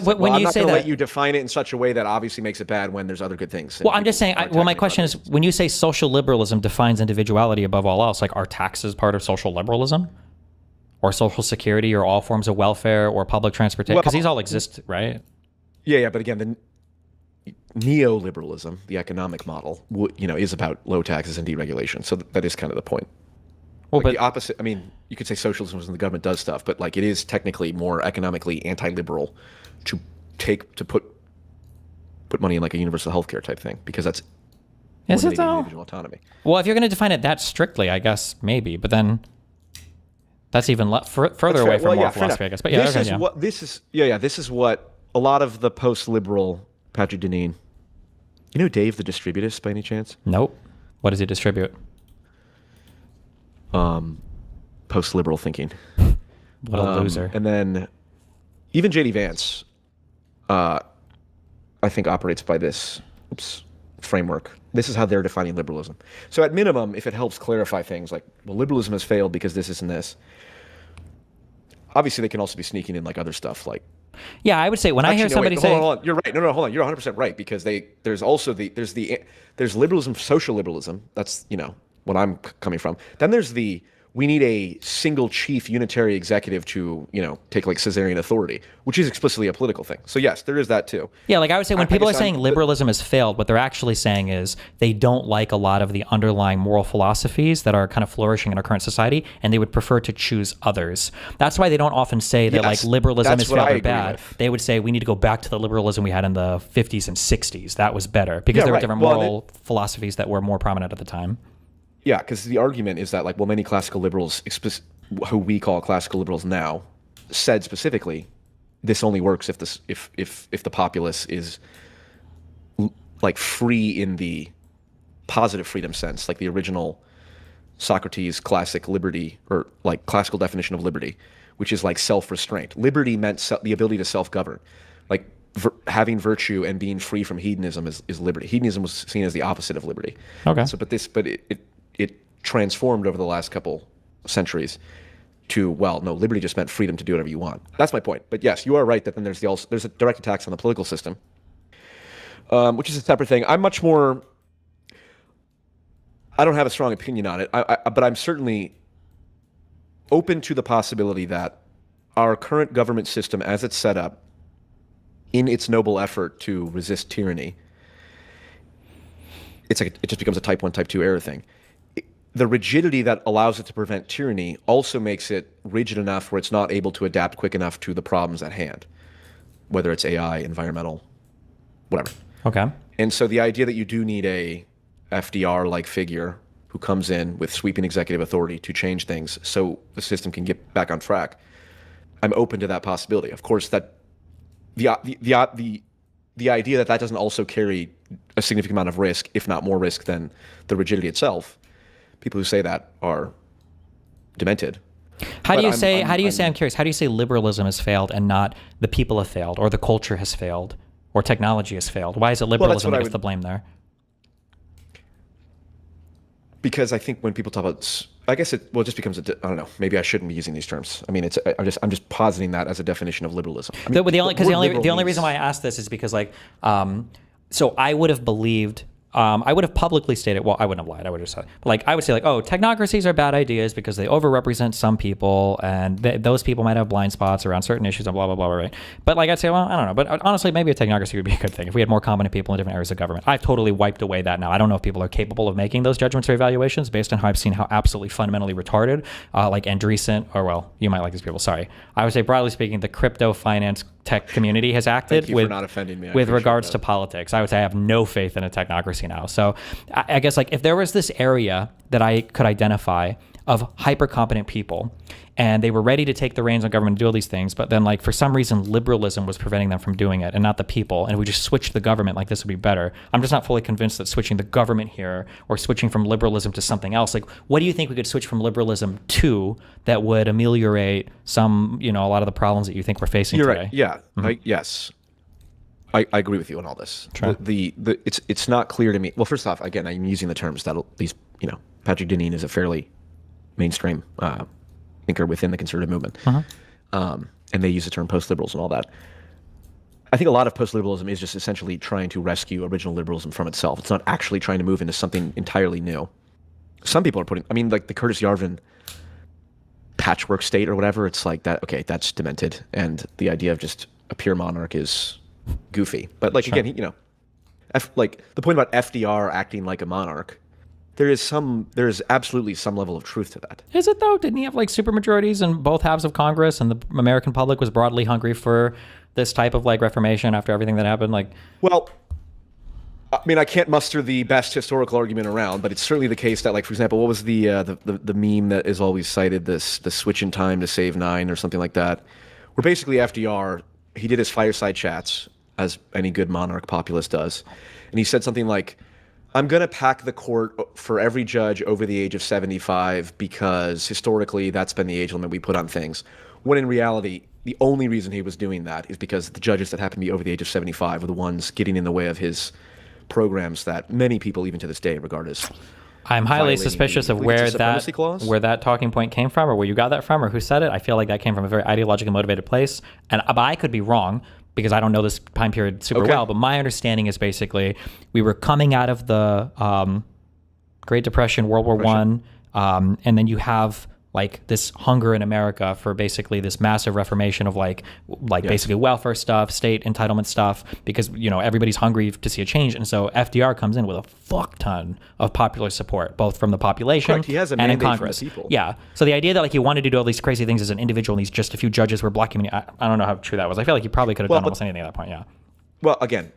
but when I'm you not say going to that, let you define it in such a way that obviously makes it bad when there's other good things. Well, I'm just saying. My question is, when you say social liberalism defines individuality above all else, like are taxes part of social liberalism, or social security, or all forms of welfare, or public transportation? Because these all exist, right? Yeah. But again, the neoliberalism, the economic model, is about low taxes and deregulation. So that is kind of the point. Well, but the opposite. I mean, you could say socialism when the government does stuff, but like it is technically more economically anti-liberal to put money in like a universal healthcare type thing, because that's individual autonomy. Well, if you're going to define it that strictly, I guess maybe, but then that's even further away from moral philosophy, I guess. But this is what a lot of the post-liberal Patrick Deneen. You know Dave the Distributist by any chance? Nope. What does he distribute? Post-liberal thinking. What a loser. And then even J.D. Vance, I think, operates by this framework. This is how they're defining liberalism. So at minimum, if it helps clarify things like, well, liberalism has failed because this and this. Obviously, they can also be sneaking in like other stuff like. Yeah, I would say when I hear somebody say, hold on, you're right. No, hold on. You're 100% right, because there's also there's liberalism, social liberalism. That's, what I'm coming from. Then there's we need a single chief unitary executive to, take like Caesarian authority, which is explicitly a political thing. So yes, there is that too. Yeah, like I would say when people are saying liberalism has failed, what they're actually saying is they don't like a lot of the underlying moral philosophies that are kind of flourishing in our current society, and they would prefer to choose others. That's why they don't often say that like liberalism is failed or bad. They would say we need to go back to the liberalism we had in the 50s and 60s. That was better, because there were different moral philosophies that were more prominent at the time. Yeah, because the argument is that, like, well, many classical liberals, who we call classical liberals now, said specifically, this only works if the populace is like free in the positive freedom sense, like the original Socrates classic liberty, or like classical definition of liberty, which is like self-restraint. Liberty meant the ability to self-govern, like having virtue and being free from hedonism is liberty. Hedonism was seen as the opposite of liberty. Okay. So, it transformed over the last couple centuries to, well, no, liberty just meant freedom to do whatever you want. That's my point. But yes, you are right that then there's a direct attacks on the political system, which is a separate thing. I don't have a strong opinion on it, but I'm certainly open to the possibility that our current government system, as it's set up, in its noble effort to resist tyranny, it just becomes a type 1, type 2 error thing. The rigidity that allows it to prevent tyranny also makes it rigid enough where it's not able to adapt quick enough to the problems at hand, whether it's AI, environmental, whatever. Okay. And so the idea that you do need a FDR-like figure who comes in with sweeping executive authority to change things so the system can get back on track, I'm open to that possibility. Of course, that the idea that doesn't also carry a significant amount of risk, if not more risk than the rigidity itself, people who say that are demented. How do But you say? How do you say? I'm curious. How do you say liberalism has failed and not the people have failed, or the culture has failed, or technology has failed? Why is it liberalism that gets the blame there? Because I think when people talk about, I guess it just becomes I don't know. Maybe I shouldn't be using these terms. I mean, I'm just positing that as a definition of liberalism. I mean, the only reason why I asked this is because like, so I would have believed. I would have publicly stated, well, I wouldn't have lied. I would have said, like, I would say, like, oh, technocracies are bad ideas because they overrepresent some people, and those people might have blind spots around certain issues and blah, blah, blah, right? But, like, I'd say, well, I don't know. But honestly, maybe a technocracy would be a good thing if we had more competent people in different areas of government. I've totally wiped away that now. I don't know if people are capable of making those judgments or evaluations based on how I've seen how absolutely fundamentally retarded, like Andreessen, or, well, you might like these people, sorry. I would say, broadly speaking, the crypto finance tech community has acted Thank you for not offending me. with regards to politics. I would say I have no faith in a technocracy now. So I guess like if there was this area that I could identify of hyper competent people and they were ready to take the reins on government and do all these things, but then like for some reason liberalism was preventing them from doing it and not the people, and if we just switched the government, like this would be better. I'm just not fully convinced that switching the government here or switching from liberalism to something else, like what do you think we could switch from liberalism to that would ameliorate some, a lot of the problems that you think we're facing You're today? right. Yeah. Yes. I agree with you on all this. Sure. It's not clear to me. Well, first off, again, I'm using the terms that these, Patrick Deneen is a fairly mainstream thinker within the conservative movement. And they use the term post-liberals and all that. I think a lot of post-liberalism is just essentially trying to rescue original liberalism from itself. It's not actually trying to move into something entirely new. Some people are like the Curtis Yarvin patchwork state or whatever, it's like that, okay, that's demented. And the idea of just a pure monarch is goofy. But like, Sure. again, like the point about FDR acting like a monarch, there is absolutely some level of truth to that. Is it though? Didn't he have like supermajorities in both halves of Congress, and the American public was broadly hungry for this type of like reformation after everything that happened? Like, well, I mean, I can't muster the best historical argument around, but it's certainly the case that, like, for example, what was the meme that is always cited, the switch in time to save 9 or something like that, where basically FDR, he did his fireside chats as any good monarch populist does, and he said something like, I'm going to pack the court for every judge over the age of 75 because historically that's been the age limit we put on things. When in reality, the only reason he was doing that is because the judges that happen to be over the age of 75 were the ones getting in the way of his programs that many people, even to this day, regard as I'm highly suspicious of where that talking point came from, or where you got that from, or who said it. I feel like that came from a very ideologically motivated place, and but I could be wrong because I don't know this time period super well. But my understanding is basically we were coming out of the Great Depression, World War One, and then you have like this hunger in America for basically this massive reformation of like yes. basically welfare stuff, state entitlement stuff, because everybody's hungry to see a change, and so FDR comes in with a fuck ton of popular support, both from the population Correct. He has a and in mandate Congress. from the people. Yeah, so the idea that like he wanted to do all these crazy things as an individual, and these just a few judges were blocking him, I don't know how true that was. I feel like he probably could have done almost anything at that point. Yeah. Well, again,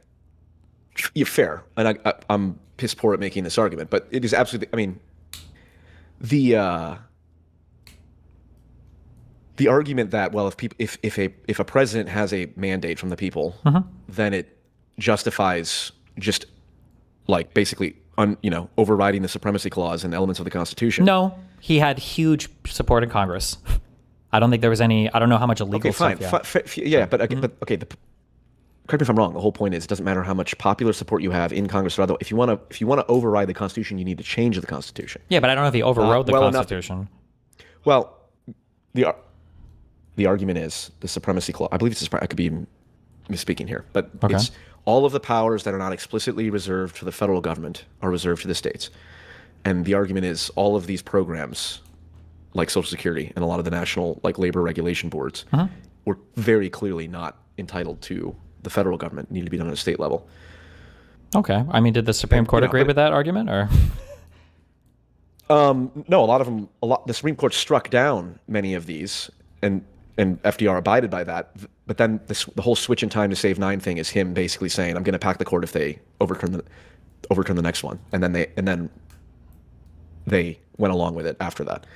you're fair, and I'm piss poor at making this argument, but it is absolutely. I mean, the argument that, well, if a president has a mandate from the people, then it justifies just like basically overriding the supremacy clause and elements of the Constitution. No, he had huge support in Congress. I don't think there was any. I don't know how much illegal stuff. Yeah, but okay, correct me if I'm wrong. The whole point is, it doesn't matter how much popular support you have in Congress or otherwise. If you want to override the Constitution, you need to change the Constitution. Yeah, but I don't know if he overrode the Constitution. Well, the argument is the supremacy clause. I believe it's I could be misspeaking here, but it's all of the powers that are not explicitly reserved for the federal government are reserved to the states. And the argument is all of these programs, like Social Security and a lot of the national labor regulation boards, were very clearly not entitled to the federal government, need to be done at a state level. Okay. I mean, did the Supreme Court agree with that argument, or? No, a lot of them. The Supreme Court struck down many of these, and FDR abided by that. But then the whole switch in time to save 9 thing is him basically saying, "I'm going to pack the court if they overturn the next one," and then they went along with it after that.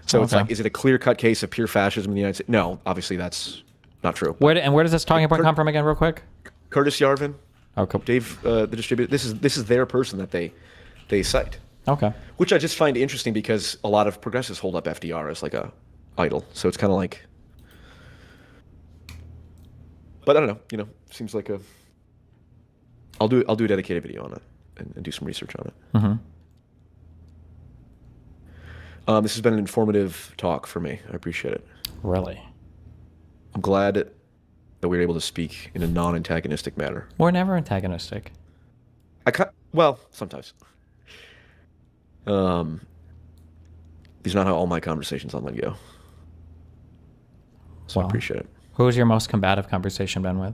So it's like, is it a clear-cut case of pure fascism in the United States? No, obviously that's not true. Where does this talking point come from again, real quick? Curtis Yarvin. Okay. Dave, the distributor. This is their person that they cite. Okay. Which I just find interesting because a lot of progressives hold up FDR as like a idle. So it's kind of like, but I don't know. Seems like a. I'll do a dedicated video on it and do some research on it. Mm-hmm. This has been an informative talk for me. I appreciate it. Really? I'm glad that we were able to speak in a non-antagonistic manner. We're never antagonistic. Well, sometimes. These are not how all my conversations online go. So I appreciate it. Who was your most combative conversation been with?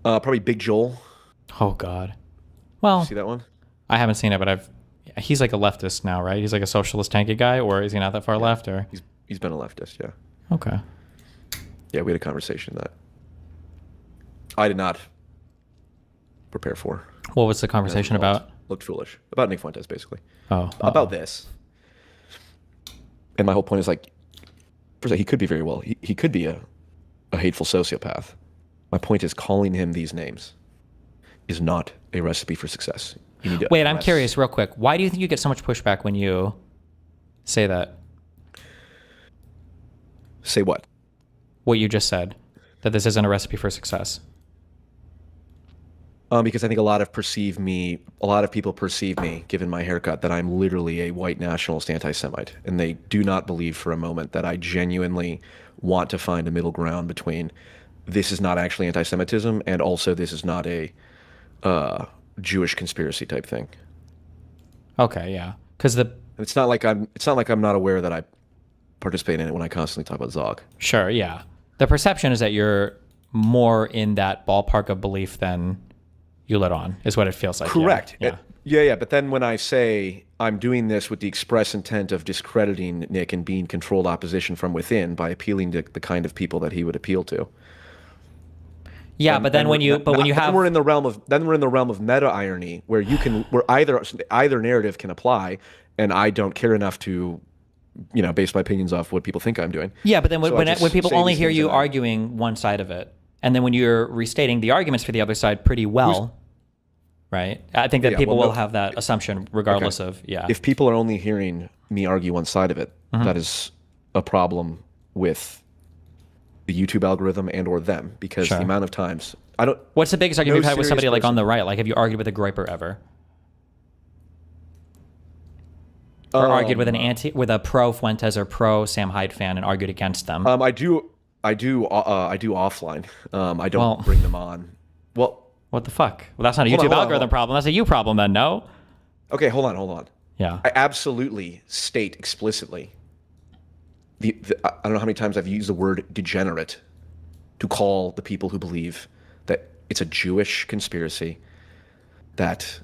Probably Big Joel. Oh God. Well, See that one? I haven't seen it, but he's like a leftist now, right? He's like a socialist tanky guy, or is he not that far left? Or He's been a leftist, yeah. Okay. Yeah, we had a conversation that I did not prepare for. What was the conversation about? Looked foolish. About Nick Fuentes, basically. Oh. About this. And my whole point is like, first, he could be very well. He could be a hateful sociopath. My point is calling him these names is not a recipe for success. You need to Wait, I'm curious real quick. Why do you think you get so much pushback when you say that? Say what? What you just said, that this isn't a recipe for success. Because I think a lot of people perceive me, given my haircut, that I'm literally a white nationalist anti-Semite, and they do not believe for a moment that I genuinely want to find a middle ground between this is not actually anti-Semitism and also this is not a Jewish conspiracy type thing. Okay, yeah, because it's not like I'm not aware that I participate in it when I constantly talk about Zog. Sure, yeah. The perception is that you're more in that ballpark of belief than you let on, is what it feels like. Correct. Yeah. Yeah. But then when I say I'm doing this with the express intent of discrediting Nick and being controlled opposition from within by appealing to the kind of people that he would appeal to. Yeah, but then when you have, we're in the realm of meta irony where either narrative can apply, and I don't care enough to, base my opinions off what people think I'm doing. Yeah, but then when people only hear you and arguing one side of it, and then when you're restating the arguments for the other side pretty well, right? I think that people will have that assumption regardless of, If people are only hearing me argue one side of it, that is a problem with the YouTube algorithm and or them, because the amount of times I don't. What's the biggest argument you've had with somebody like on person. the right? Like, have you argued with a Groyper ever? Or argued with with a pro Fuentes or pro Sam Hyde fan and argued against them? I do offline. I don't bring them on. Well, what the fuck? Well, that's not a YouTube algorithm problem. That's a you problem then, no? Okay, hold on. Yeah. I absolutely state explicitly. I don't know how many times I've used the word degenerate to call the people who believe that it's a Jewish conspiracy, that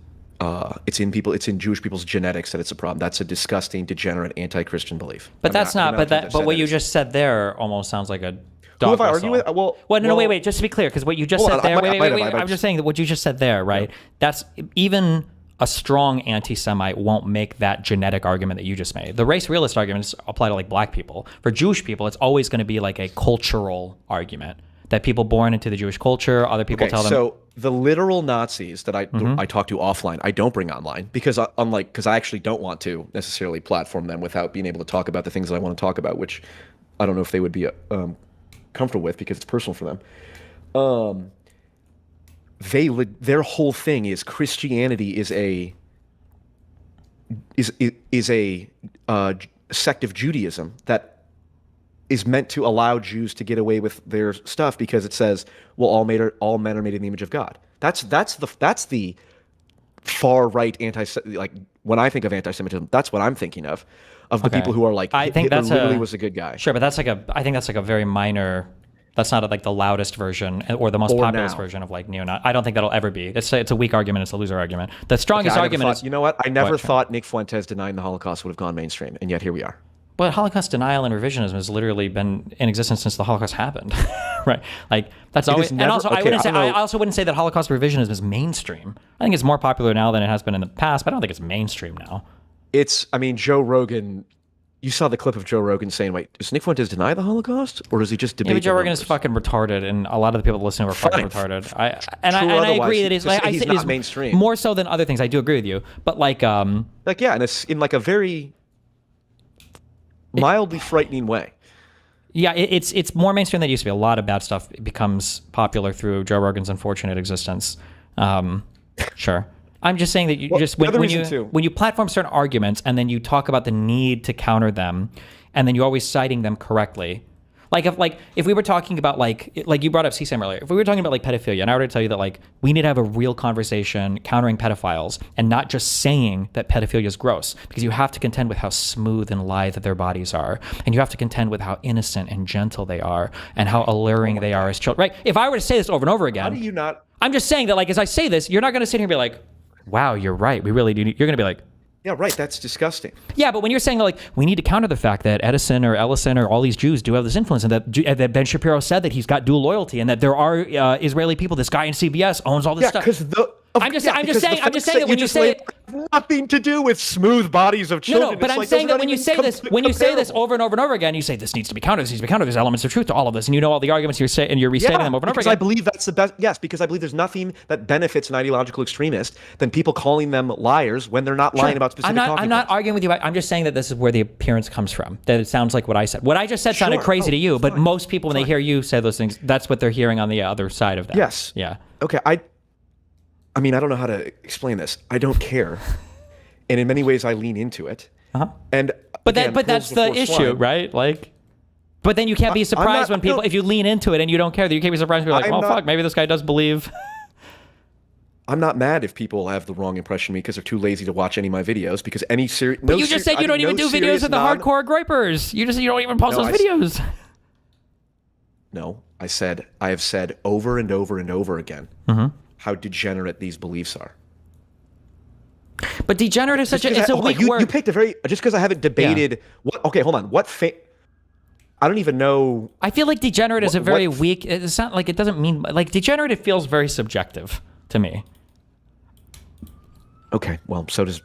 it's in Jewish people's genetics that it's a problem. That's a disgusting, degenerate, anti-Christian belief. But but what you just said there almost sounds like a dog who have I whistle. argued with? No, wait. Just to be clear, because what you just said there. Wait. I'm just saying that what you just said there, right? Yeah. That's even a strong anti-Semite won't make that genetic argument that you just made. The race realist arguments apply to like black people. For Jewish people, it's always going to be like a cultural argument that people born into the Jewish culture, other people tell them. So the literal Nazis that I talk to offline, I don't bring online because I actually don't want to necessarily platform them without being able to talk about the things that I want to talk about, which I don't know if they would be comfortable with because it's personal for them. Their whole thing is Christianity is a sect of Judaism that is meant to allow Jews to get away with their stuff because it says, well, all men are made in the image of God. That's the far right when I think of anti-Semitism, that's what I'm thinking of the people who are like, I think Hitler literally was a good guy. Sure, but I think that's like a very minor. That's not like the loudest version or the most populist version of like neo-Nazi. I don't think that'll ever be. It's a weak argument. It's a loser argument. The strongest argument is... You know what? I never thought Nick Fuentes denying the Holocaust would have gone mainstream, and yet here we are. But Holocaust denial and revisionism has literally been in existence since the Holocaust happened, right? Like that's always. And also, I also wouldn't say that Holocaust revisionism is mainstream. I think it's more popular now than it has been in the past, but I don't think it's mainstream now. Joe Rogan. You saw the clip of Joe Rogan saying, "Wait, does Nick Fuentes deny the Holocaust, or does he just debate?" Yeah, but Joe Rogan is fucking retarded, and a lot of the people that listen to are fucking retarded. I agree that he's not mainstream. More so than other things. I do agree with you, but in a very mildly frightening way. Yeah, it's more mainstream than it used to be. A lot of bad stuff becomes popular through Joe Rogan's unfortunate existence. Sure. I'm just saying that you just when you platform certain arguments and then you talk about the need to counter them, and then you're always citing them correctly. If we were talking about like you brought up CSAM earlier, if we were talking about like pedophilia, and I would tell you that like we need to have a real conversation countering pedophiles and not just saying that pedophilia is gross, because you have to contend with how smooth and lithe their bodies are, and you have to contend with how innocent and gentle they are, and how alluring they are as children. Right? If I were to say this over and over again, how do you not? I'm just saying that like as I say this, you're not going to sit here and be like, "Wow, you're right. We really do." You're going to be like, yeah, right. That's disgusting. Yeah, but when you're saying like we need to counter the fact that Edison or Ellison or all these Jews do have this influence, and that Ben Shapiro said that he's got dual loyalty, and that there are Israeli people. This guy in CBS owns all this stuff. I'm just saying that when you say it, nothing to do with smooth bodies of children. No, but I'm saying that when you say this over and over and over again, you say this needs to be countered. This needs to be countered. There's elements of truth to all of this, and you know all the arguments you're saying, and you're restating them over and over again. Because I believe that's the best. Yes, because I believe there's nothing that benefits an ideological extremist than people calling them liars when they're not lying about specific. I'm not arguing with you. I'm just saying that this is where the appearance comes from. That it sounds like what I said. What I just said sounded crazy to you, but most people when they hear you say those things, that's what they're hearing on the other side of that. Yes. Yeah. Okay. I mean, I don't know how to explain this. I don't care, and in many ways, I lean into it. And but that's the issue, right? Like, but then you can't be surprised when people, if you lean into it and you don't care, that you can't be surprised when you're like, fuck, maybe this guy does believe. I'm not mad if people have the wrong impression of me because they're too lazy to watch any of my videos. Because But you just said you don't even do videos with the hardcore gripers. You just said you don't even post those videos. No, I have said over and over and over again. How degenerate these beliefs are. But degenerate is such a weak word. You picked a very, just because I haven't debated what, okay, hold on. I don't even know. I feel like degenerate is a very weak, it's not like, it doesn't mean, like degenerate, it feels very subjective to me. Okay, well, so does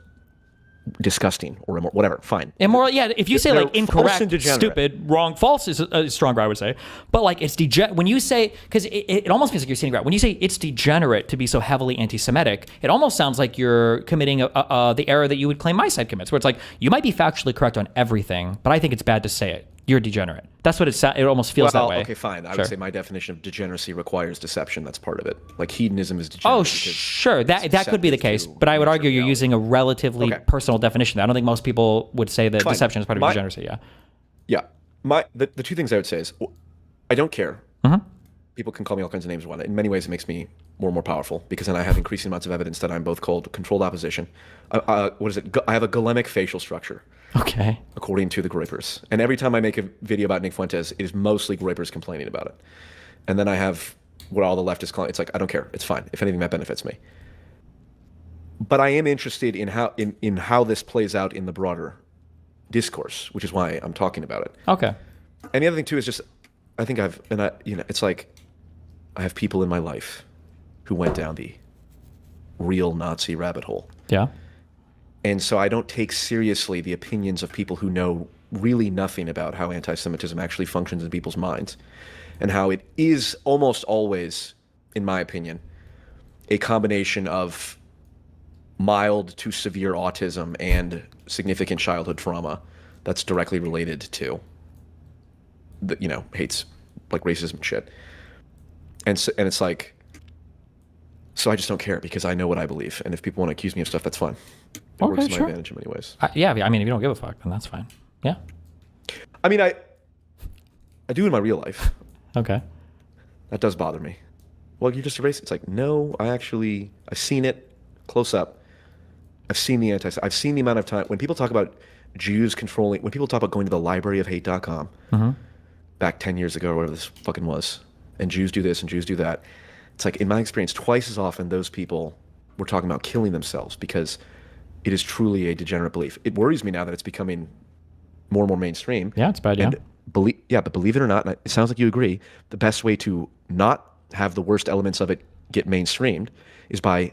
disgusting or immoral, whatever, fine. Immoral, yeah, if you say like incorrect, stupid, wrong, false is stronger, I would say. But like it's when you say, because it almost feels like you're saying, when you say it's degenerate to be so heavily anti-Semitic, it almost sounds like you're committing the error that you would claim my side commits, where it's like, you might be factually correct on everything, but I think it's bad to say it. You're degenerate. That's what it almost feels that way. Okay, fine. I would say my definition of degeneracy requires deception. That's part of it. Like hedonism is degenerate. Oh, sure. That could be the case. But I would argue you're using a relatively personal definition. I don't think most people would say that deception is part of degeneracy. Yeah. Yeah. The two things I would say is I don't care. People can call me all kinds of names. In many ways, it makes me more and more powerful because then I have increasing amounts of evidence that I'm both called controlled opposition. What is it? I have a golemic facial structure. Okay. According to the Groypers. And every time I make a video about Nick Fuentes, it is mostly Groypers complaining about it. And then I have what all the leftists call it. It's like, I don't care. It's fine. If anything, that benefits me. But I am interested in how this plays out in the broader discourse, which is why I'm talking about it. Okay. And the other thing, too, is just, I think it's like I have people in my life who went down the real Nazi rabbit hole. Yeah. And so I don't take seriously the opinions of people who know really nothing about how anti-Semitism actually functions in people's minds and how it is almost always, in my opinion, a combination of mild to severe autism and significant childhood trauma that's directly related to hates, like racism and shit. And it's like, so I just don't care because I know what I believe. And if people want to accuse me of stuff, that's fine. It works to my advantage in many ways. Yeah, I mean, if you don't give a fuck, then that's fine. Yeah. I mean, I do in my real life. Okay. That does bother me. Well, you're just a racist. It's like, no, I've seen it close up. I've seen I've seen the amount of time when people talk about Jews controlling, when people talk about going to the libraryofhate.com back 10 years ago or whatever this fucking was, and Jews do this and Jews do that. It's like, in my experience, twice as often those people were talking about killing themselves because it is truly a degenerate belief. It worries me now that it's becoming more and more mainstream. Yeah, it's bad, yeah. But believe it or not, and it sounds like you agree, the best way to not have the worst elements of it get mainstreamed is by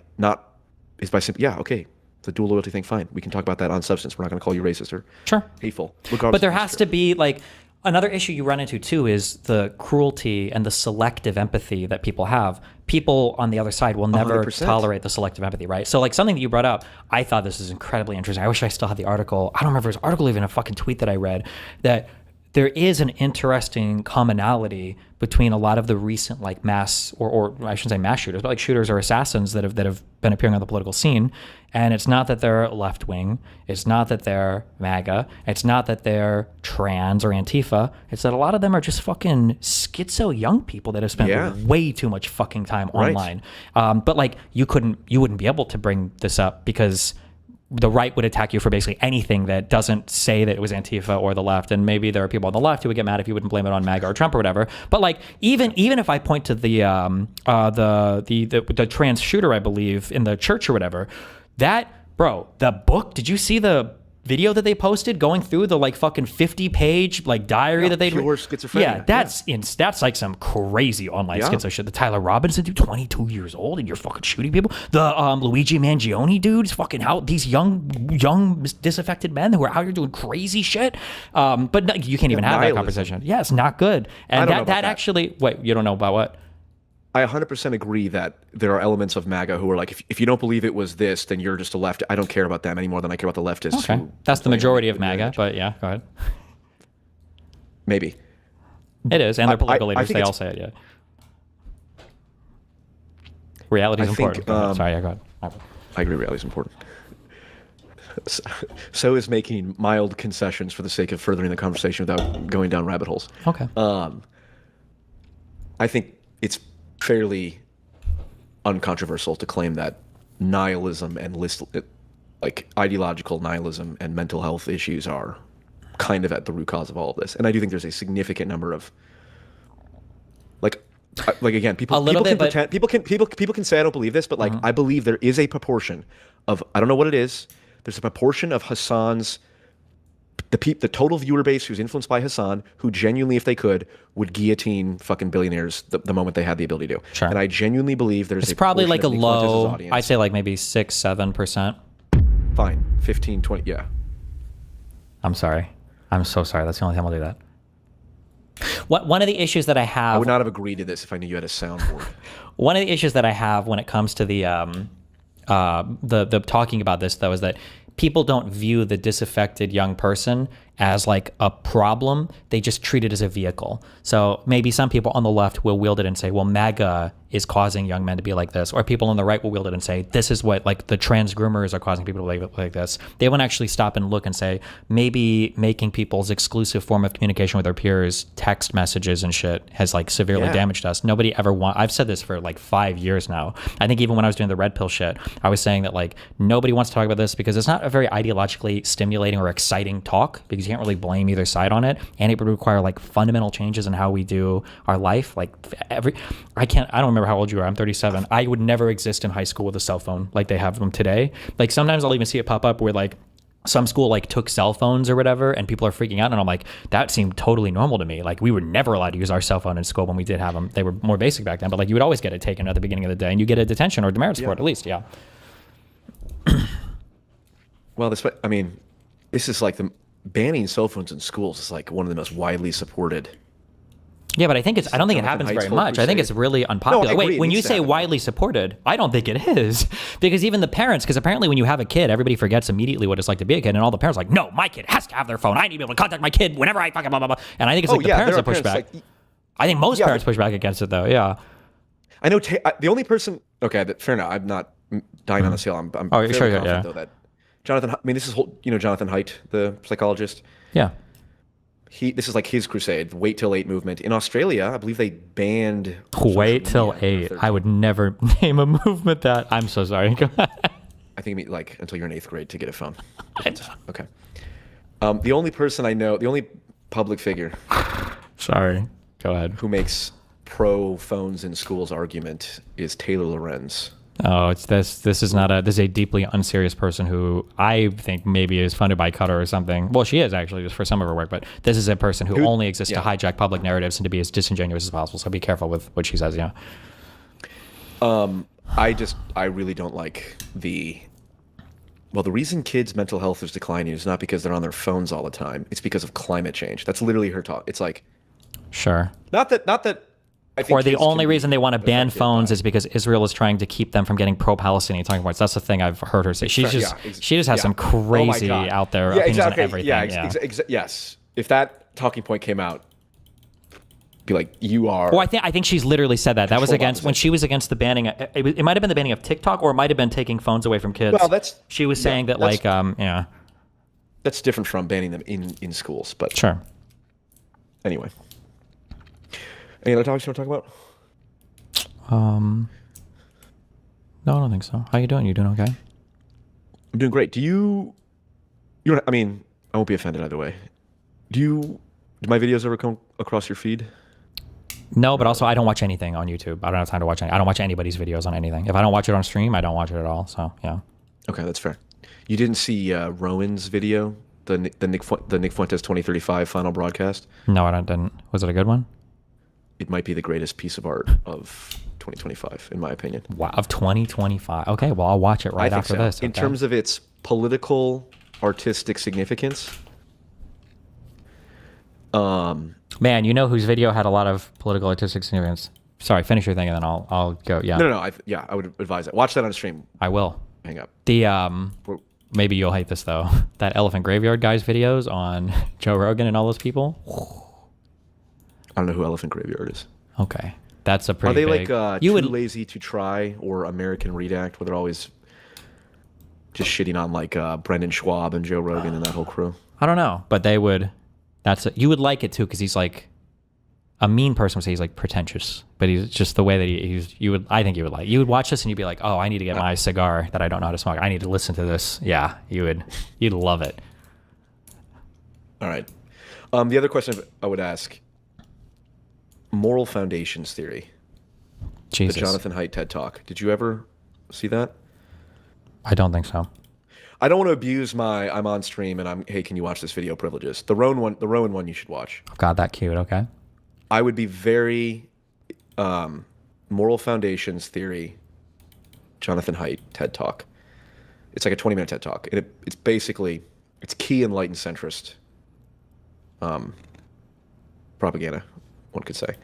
simply, okay, the dual loyalty thing, fine. We can talk about that on substance. We're not going to call you racist or hateful. But there has to be, like, Another issue you run into too is the cruelty and the selective empathy that people have. People on the other side will never 100%. tolerate the selective empathy, right? So like something that you brought up, I thought this is incredibly interesting. I wish I still had the article. I don't remember if it was an article, even a fucking tweet that I read, that there is an interesting commonality between a lot of the recent like mass or I shouldn't say mass shooters, but like shooters or assassins that have been appearing on the political scene. And it's not that they're left wing, it's not that they're MAGA, it's not that they're trans or Antifa. It's that a lot of them are just fucking schizo young people that have spent way too much fucking time online. But like you wouldn't be able to bring this up because the right would attack you for basically anything that doesn't say that it was Antifa or the left. And maybe there are people on the left who would get mad if you wouldn't blame it on MAGA or Trump or whatever. But like even if I point to the trans shooter, I believe, in the church or whatever, that, bro, the book, did you see the video that they posted going through the like fucking 50-page like diary that they pure schizophrenia. Yeah, that's like some crazy online schizo shit. The Tyler Robinson dude, 22 years old, and you're fucking shooting people. The Luigi Mangione dudes, fucking out these young disaffected men who are out here doing crazy shit. But no, you can't even have that conversation. Yeah, it's not good. And that actually, wait, you don't know about what? I 100% agree that there are elements of MAGA who are like, if you don't believe it was this, then you're just a left. I don't care about them any more than I care about the leftists. Okay. That's the majority of MAGA, but yeah, go ahead. Maybe. It is, and their political leaders, they all say it, yeah. Reality is important. Sorry, yeah, go ahead. I agree, reality is important. So is making mild concessions for the sake of furthering the conversation without going down rabbit holes. Okay. I think it's fairly uncontroversial to claim that nihilism and like ideological nihilism and mental health issues are kind of at the root cause of all of this. And I do think there's a significant number of like again, people can say I don't believe this, but like I believe there is a proportion of, I don't know what it is. There's a proportion of Hassan's the total viewer base who's influenced by Hassan, who genuinely, if they could, would guillotine fucking billionaires the moment they had the ability to. Sure. And I genuinely believe there's probably like a low, I'd say like maybe 6-7%. Fine. 15, 20, yeah. I'm sorry. I'm so sorry. That's the only time I'll do that. One of the issues that I have... I would not have agreed to this if I knew you had a soundboard. One of the issues that I have when it comes to the talking about this, though, is that people don't view the disaffected young person as like a problem. They just treat it as a vehicle. So maybe some people on the left will wield it and say, well, MAGA is causing young men to be like this. Or people on the right will wield it and say, this is what like the trans groomers are causing people to be like this. They won't actually stop and look and say, maybe making people's exclusive form of communication with their peers, text messages and shit, has like severely damaged us. Nobody ever I've said this for like 5 years now. I think even when I was doing the red pill shit, I was saying that like nobody wants to talk about this because it's not a very ideologically stimulating or exciting talk, because you can't really blame either side on it, and it would require like fundamental changes in how we do our life. Like I don't remember how old you are. I'm 37. I would never exist in high school with a cell phone like they have them today. Like sometimes I'll even see it pop up where like some school like took cell phones or whatever and people are freaking out, and I'm like, that seemed totally normal to me. Like we were never allowed to use our cell phone in school when we did have them. They were more basic back then, but like you would always get it taken at the beginning of the day, and you get a detention or demerit support at least. Yeah. Well, this is like the banning cell phones in schools is like one of the most widely supported. Yeah, but I don't think it happens very much. I think it's really unpopular. No, wait, when you say widely supported, I don't think it is. Because even the parents, because apparently when you have a kid, everybody forgets immediately what it's like to be a kid, and all the parents are like, no, my kid has to have their phone. I need to be able to contact my kid whenever I fucking blah, blah, blah. And I think it's like the parents that push back. Like, I think most parents push back against it, though, yeah. I know the only person, fair enough, I'm not dying on this hill. I'm fairly confident, though, that Jonathan, this is Jonathan Haidt, the psychologist. Yeah. This is like his crusade, Wait Till 8 movement. In Australia, I believe they banned... Wait Till 8. I would never name a movement that... I'm so sorry. Go ahead. I think like until you're in 8th grade to get a phone. Okay. The only person I know, the only public figure... Sorry. Go ahead. ...who makes pro-phones in schools argument is Taylor Lorenz. Oh, it's this. This is a deeply unserious person who I think maybe is funded by Qatar or something. Well, she is actually, just for some of her work, but this is a person who only exists to hijack public narratives and to be as disingenuous as possible. So be careful with what she says. Yeah. I really don't like the Well, the reason kids' mental health is declining is not because they're on their phones all the time. It's because of climate change. That's literally her talk. It's like Sure. not that I think Or the kids only can reason be they want to ban affected phones by. is because Israel is trying to keep them from getting pro-Palestinian talking points. That's the thing I've heard her say. She just has some Oh my crazy God. out there Yeah, opinions on exactly. everything. Yes. If that talking point came out, be like, you are. Well, I think she's literally said that. That was Control against when opposition. she was against the banning. It might have been the banning of TikTok, or it might have been taking phones away from kids. Well, that's she was saying that that's- like yeah, That's different from banning them in schools. But sure. anyway, any other topics you want to talk about? No, I don't think so. How you doing? You doing okay? I'm doing great. You don't, I mean, I won't be offended either way. Do my videos ever come across your feed? No, but also I don't watch anything on YouTube. I don't have time to watch any. I don't watch anybody's videos on anything. If I don't watch it on stream, I don't watch it at all. So yeah. Okay, that's fair. You didn't see Rowan's video, the Nick Fuentes 2035 final broadcast? No, I didn't. Was it a good one? It might be the greatest piece of art of 2025, in my opinion. Wow, of 2025. Okay, well I'll watch it I right think after so. this. In okay? terms of its political, artistic significance, Man, you know whose video had a lot of political artistic significance? Sorry, finish your thing and then I'll go. Yeah, no. I would advise it. Watch that on stream. I will. Hang up. The We're- maybe you'll hate this though. That Elephant Graveyard guys videos on Joe Rogan and all those people. I don't know who Elephant Graveyard is. Okay, that's a pretty. Are they big, like you Too would Lazy to Try or American Redact, where they're always just shitting on like Brendan Schwab and Joe Rogan and that whole crew? I don't know, but they would. You would like it too because he's like a mean person would say he's like pretentious, but he's just the way that he's. You would. I think you would like. You would watch this and you'd be like, oh, I need to get my cigar that I don't know how to smoke. I need to listen to this. Yeah, you would. You'd love it. All right. The other question I would ask: moral foundations theory, Jesus, the Jonathan Haidt TED Talk. Did you ever see that? I don't think so. I don't want to abuse my I'm on stream and hey, can you watch this video privileges. The Rowan one you should watch. Oh, God, that cute. Okay. I would be very moral foundations theory, Jonathan Haidt TED Talk. It's like a 20-minute TED Talk. And it's basically, it's key enlightened centrist propaganda, one could say.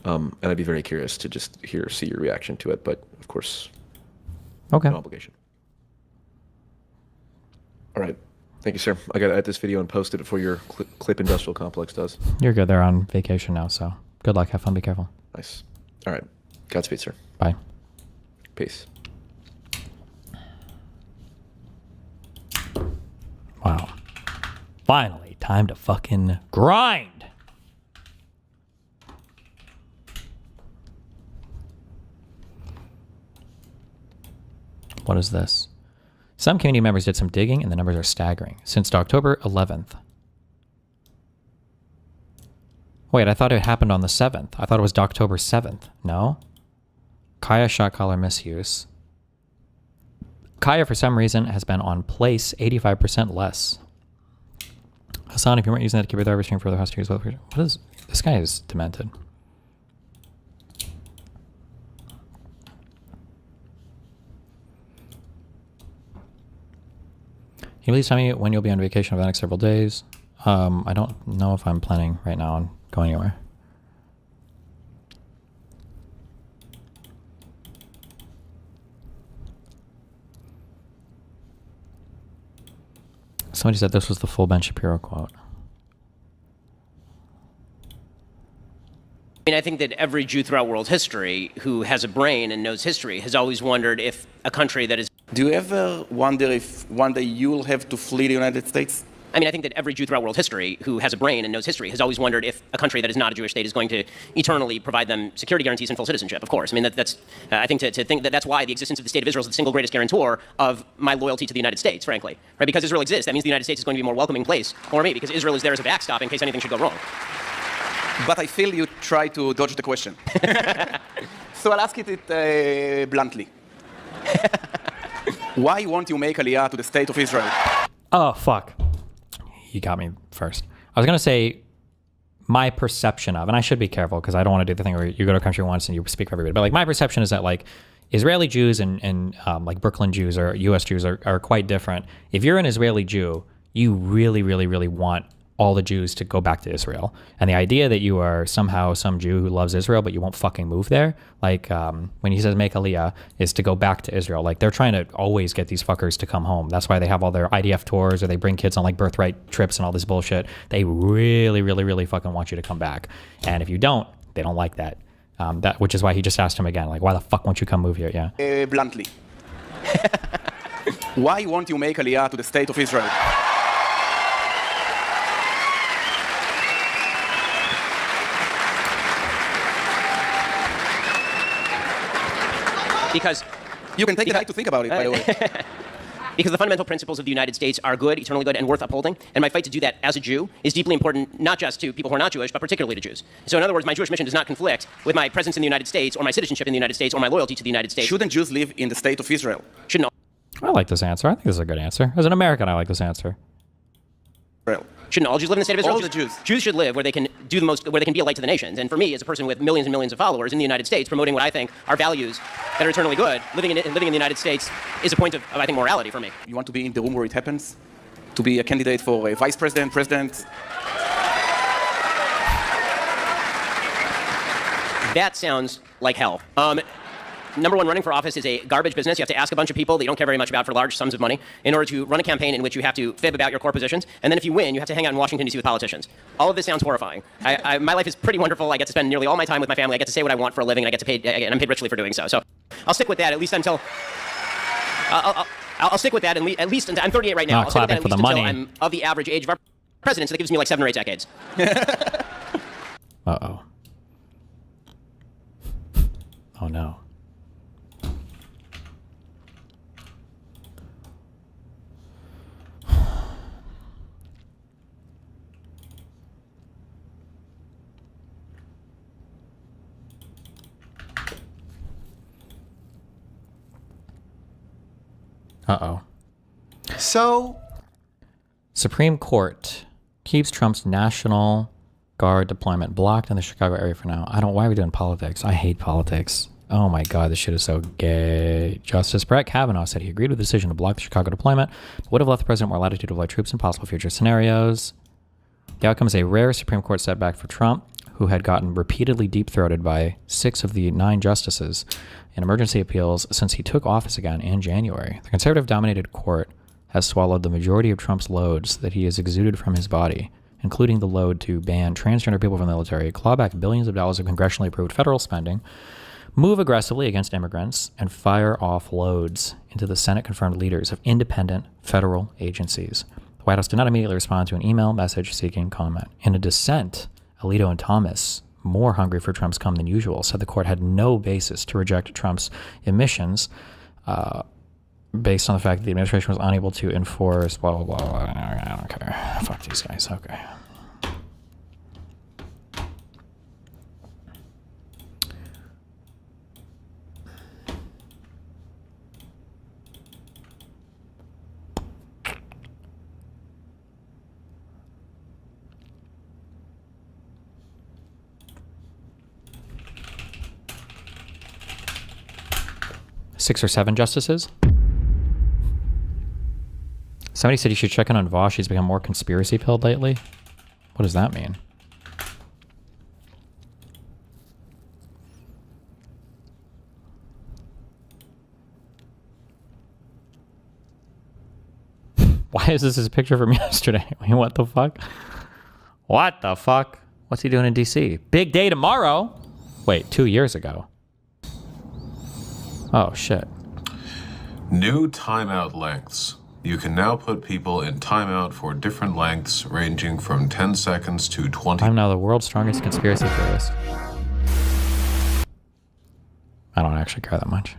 And I'd be very curious to just see your reaction to it. But of course, Okay. no obligation. All right. Thank you, sir. I got to edit this video and post it before your clip industrial complex does. You're good. They're on vacation now, so good luck. Have fun. Be careful. Nice. All right. Godspeed, sir. Bye. Peace. Wow. Finally, time to fucking grind. What is this? Some community members did some digging and the numbers are staggering. Since October 11th. Wait, I thought it happened on the 7th. I thought it was October 7th. No? Kaya shot caller misuse. Kaya, for some reason, has been on place 85% less. Hassan, if you weren't using that to keep your therapy stream for the house to use, what is this guy is demented. Can you please tell me when you'll be on vacation over the next several days? I don't know if I'm planning right now on going anywhere. Somebody said this was the full Ben Shapiro quote. I mean, I think that every Jew throughout world history who has a brain and knows history has always wondered if a country that is... Do you ever wonder if one day you'll have to flee the United States? I mean, I think that every Jew throughout world history who has a brain and knows history has always wondered if a country that is not a Jewish state is going to eternally provide them security guarantees and full citizenship, of course. I mean, that's I think to think that that's why the existence of the state of Israel is the single greatest guarantor of my loyalty to the United States, frankly. Right? Because Israel exists, that means the United States is going to be a more welcoming place for me, because Israel is there as a backstop in case anything should go wrong. But I feel you try to dodge the question. So I'll ask it bluntly. Why won't you make Aliyah to the state of Israel? Oh, fuck. You got me first. I was going to say my perception of, and I should be careful because I don't want to do the thing where you go to a country once and you speak for everybody, but like my perception is that like Israeli Jews and like Brooklyn Jews or U.S. Jews are quite different. If you're an Israeli Jew, you really, really, really want all the Jews to go back to Israel. And the idea that you are somehow some Jew who loves Israel, but you won't fucking move there, like when he says make aliyah, is to go back to Israel. Like they're trying to always get these fuckers to come home. That's why they have all their IDF tours, or they bring kids on like birthright trips and all this bullshit. They really, really, really fucking want you to come back. And if you don't, they don't like that. Which is why he just asked him again, like, why the fuck won't you come move here? Yeah. Bluntly. Why won't you make aliyah to the state of Israel? Because you can take the night to think about it, by the way. Because the fundamental principles of the United States are good, eternally good, and worth upholding. And my fight to do that as a Jew is deeply important, not just to people who are not Jewish, but particularly to Jews. So in other words, my Jewish mission does not conflict with my presence in the United States, or my citizenship in the United States, or my loyalty to the United States. Shouldn't Jews live in the state of Israel? Shouldn't I like this answer. I think this is a good answer. As an American, I like this answer. Shouldn't all Jews live in the state of Israel? All the Jews. Jews should live where they can do the most, where they can be a light to the nations. And for me, as a person with millions and millions of followers in the United States, promoting what I think are values that are eternally good, living in the United States is a point of I think, morality for me. You want to be in the room where it happens? To be a candidate for a vice president, president? That sounds like hell. Number one, running for office is a garbage business. You have to ask a bunch of people that you don't care very much about for large sums of money in order to run a campaign in which you have to fib about your core positions. And then if you win, you have to hang out in Washington, D.C. with politicians. All of this sounds horrifying. My life is pretty wonderful. I get to spend nearly all my time with my family. I get to say what I want for a living, and I get to pay, and I'm paid richly for doing so. So I'll stick with that at least until... I'll stick with that at least until... I'm 38 right now. I'll stick with that at least until I'm of the average age of our president, so that gives me like 7 or 8 decades. Uh-oh. Oh, no. Uh-oh. So, Supreme Court keeps Trump's National Guard deployment blocked in the Chicago area for now. Why are we doing politics? I hate politics. Oh my God, this shit is so gay. Justice Brett Kavanaugh said he agreed with the decision to block the Chicago deployment, but would have left the president more latitude to deploy troops in possible future scenarios. The outcome is a rare Supreme Court setback for Trump, who had gotten repeatedly deep-throated by 6 of the 9 justices in emergency appeals since he took office again in January. The conservative-dominated court has swallowed the majority of Trump's loads that he has exuded from his body, including the load to ban transgender people from the military, claw back billions of dollars of congressionally approved federal spending, move aggressively against immigrants, and fire off loads into the Senate-confirmed leaders of independent federal agencies. The White House did not immediately respond to an email message seeking comment. In a dissent, Alito and Thomas, more hungry for Trump's come than usual, said the court had no basis to reject Trump's emissions based on the fact that the administration was unable to enforce blah, blah, blah, blah. I don't care. Fuck these guys. Okay. Six or 7 justices. Somebody said you should check in on Vosh. He's become more conspiracy pilled lately. What does that mean? Why is this his picture from yesterday? I mean, what the fuck? What the fuck? What's he doing in DC? Big day tomorrow. Wait, 2 years ago. Oh, shit. New timeout lengths. You can now put people in timeout for different lengths, ranging from 10 seconds to 20. I'm now the world's strongest conspiracy theorist. I don't actually care that much.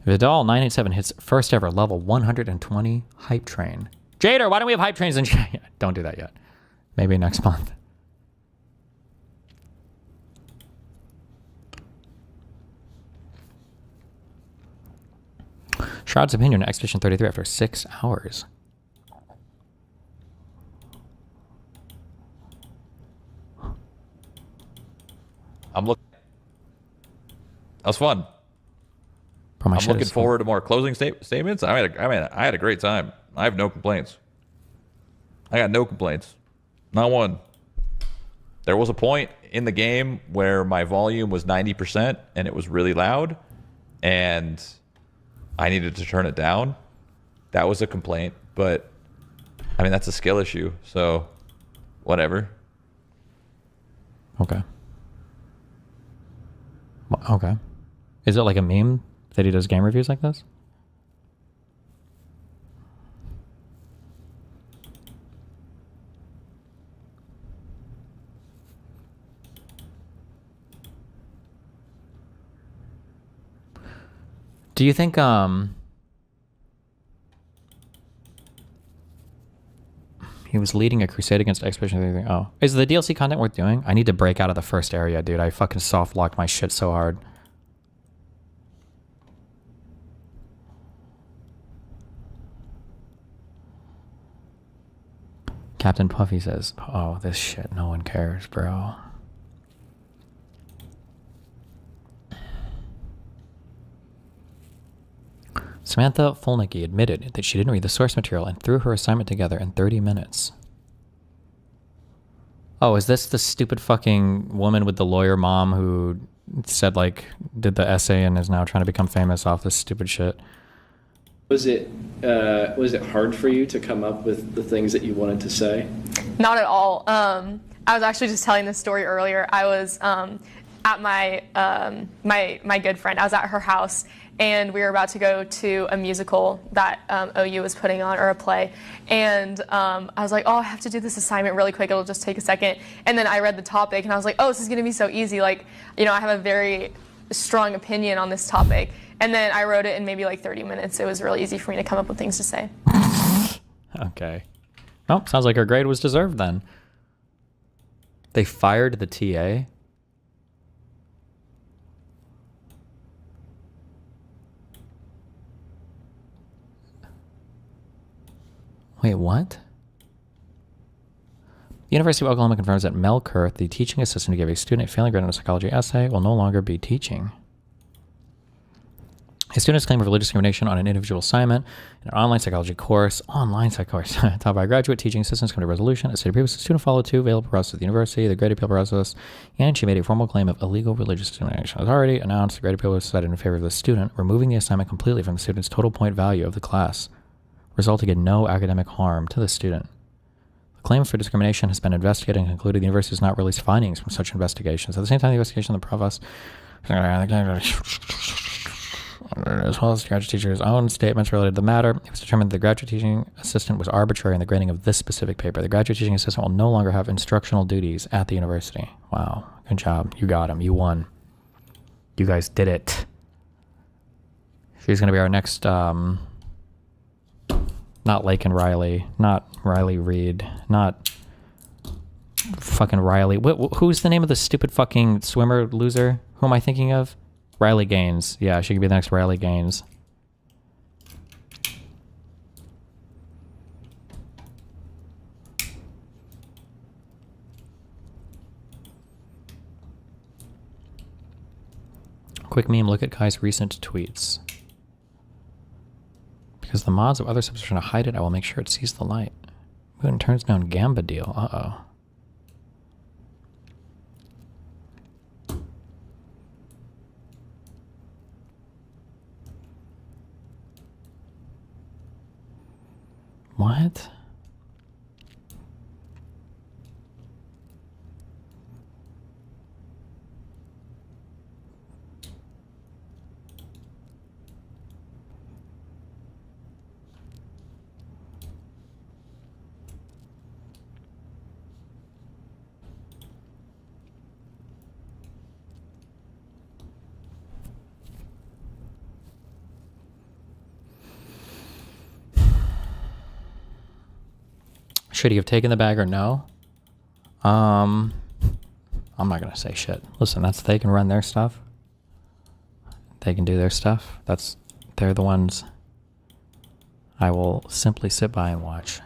Vidal 987 hits first ever level 120 hype train. Jader, why don't we have hype trains in China? Don't do that yet. Maybe next month. Shroud's opinion on Expedition 33 after 6 hours. I'm looking. That was fun. Bro, my I'm shit looking is so- forward to more closing statements. I had a great time. I have no complaints. I got no complaints. Not one. There was a point in the game where my volume was 90% and it was really loud and I needed to turn it down. That was a complaint, but I mean, that's a skill issue. So whatever. Okay. Okay. Is it like a meme that he does game reviews like this? Do you think he was leading a crusade against Expedition? Oh, is the DLC content worth doing? I need to break out of the first area, dude. I fucking soft locked my shit so hard. Captain Puffy says, "Oh, this shit, no one cares, bro." Samantha Fulnicki admitted that she didn't read the source material and threw her assignment together in 30 minutes. Oh, is this the stupid fucking woman with the lawyer mom who said, like, did the essay and is now trying to become famous off this stupid shit? Was it hard for you to come up with the things that you wanted to say? Not at all. I was actually just telling this story earlier. I was at my my good friend. I was at her house, and we were about to go to a musical that OU was putting on, or a play. And I was like, oh, I have to do this assignment really quick. It'll just take a second. And then I read the topic, and I was like, oh, this is going to be so easy. Like, you know, I have a very strong opinion on this topic. And then I wrote it in maybe like 30 minutes. It was really easy for me to come up with things to say. Okay. Well, sounds like her grade was deserved then. They fired the TA? Wait, what? The University of Oklahoma confirms that Mel Kurth, the teaching assistant who gave a student a failing grade on a psychology essay, will no longer be teaching. A student's claim of religious discrimination on an individual assignment in an online psychology course, taught by a graduate teaching assistant's committee resolution. A previous student followed two available process at the university, the grade appeal process, and she made a formal claim of illegal religious discrimination. As already announced, the grade appeal was decided in favor of the student, removing the assignment completely from the student's total point value of the class, resulting in no academic harm to the student. The claim for discrimination has been investigated and concluded the university has not released findings from such investigations. At the same time, the investigation of the provost, as well as the graduate teacher's own statements related to the matter, it was determined that the graduate teaching assistant was arbitrary in the grading of this specific paper. The graduate teaching assistant will no longer have instructional duties at the university. Wow. Good job. You got him. You won. You guys did it. She's going to be our next, not Lake and Riley, not Riley Reed, not fucking Riley. Who's the name of the stupid fucking swimmer loser? Who am I thinking of? Riley Gaines. Yeah, she could be the next Riley Gaines. Quick meme, look at Kai's recent tweets. Because the mods of other subs are trying to hide it, I will make sure it sees the light. Moon turns down Gamba deal. Uh-oh. What? Should he have taken the bag or no? I'm not gonna say shit. Listen, they can run their stuff. They can do their stuff. They're the ones I will simply sit by and watch.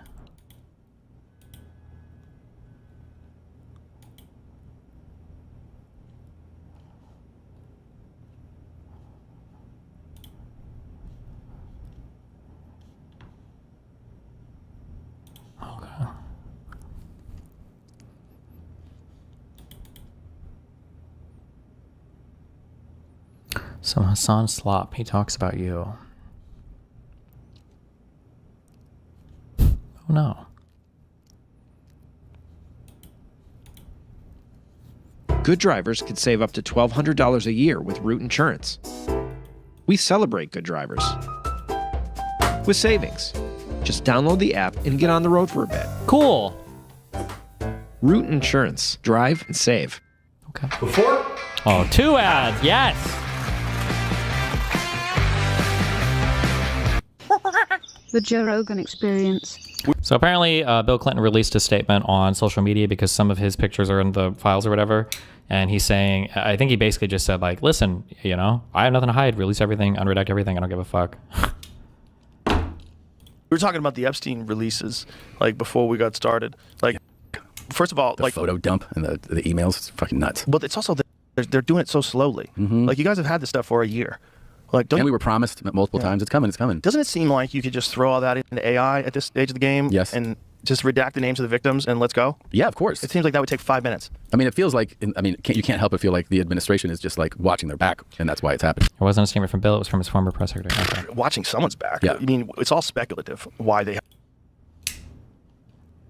So Hassan Slop, he talks about you. Oh no. Good drivers could save up to $1,200 a year with Root Insurance. We celebrate good drivers with savings. Just download the app and get on the road for a bit. Cool. Root Insurance. Drive and save. Okay. Oh, 2 ads. Yes. The Joe Rogan Experience. So apparently, Bill Clinton released a statement on social media because some of his pictures are in the files or whatever. And he's saying, I think he basically just said, like, listen, you know, I have nothing to hide. Release everything, unredact everything. I don't give a fuck. We were talking about the Epstein releases, like, before we got started. Like, first of all, the photo dump and the emails, it's fucking nuts. But it's also they're doing it so slowly. Like, you guys have had this stuff for a year. Like, and we were promised multiple times, it's coming, it's coming. Doesn't it seem like you could just throw all that into AI at this stage of the game? Yes. And just redact the names of the victims and let's go? Yeah, of course. It seems like that would take 5 minutes. I mean, it feels like, you can't help but feel like the administration is just like watching their back, and that's why it's happening. It wasn't a statement from Bill, it was from his former press secretary. Okay. Watching someone's back. Yeah. I mean, it's all speculative why they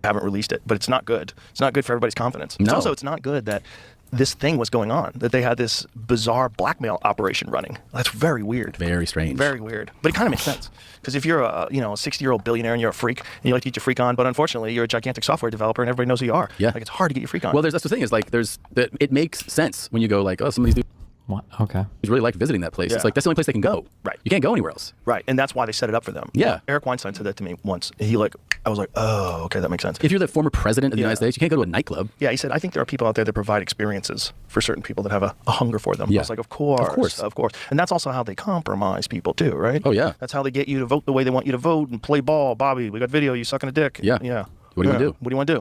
haven't released it, but it's not good. It's not good for everybody's confidence. No. It's not good that this thing was going on, that they had this bizarre blackmail operation running. That's very weird. Very strange. Very weird. But it kind of makes sense. Because if you're a 60-year-old billionaire and you're a freak, and you like to get your freak on, but unfortunately you're a gigantic software developer and everybody knows who you are. Yeah. Like, it's hard to get your freak on. Well, that's the thing is, like, it makes sense when you go like, oh, some of these dudes What? Okay. really like visiting that place. Yeah. It's like, that's the only place they can go. Right. You can't go anywhere else. Right. And that's why they set it up for them. Yeah. Eric Weinstein said that to me once. I was like, oh, okay, that makes sense. If you're the former president of the United States, you can't go to a nightclub. Yeah, he said, I think there are people out there that provide experiences for certain people that have a hunger for them. Yeah. I was like, of course. And that's also how they compromise people too, right? Oh, yeah. That's how they get you to vote the way they want you to vote and play ball. Bobby, we got video, you sucking a dick. Yeah. Yeah. What do you want to do? What do you want to do?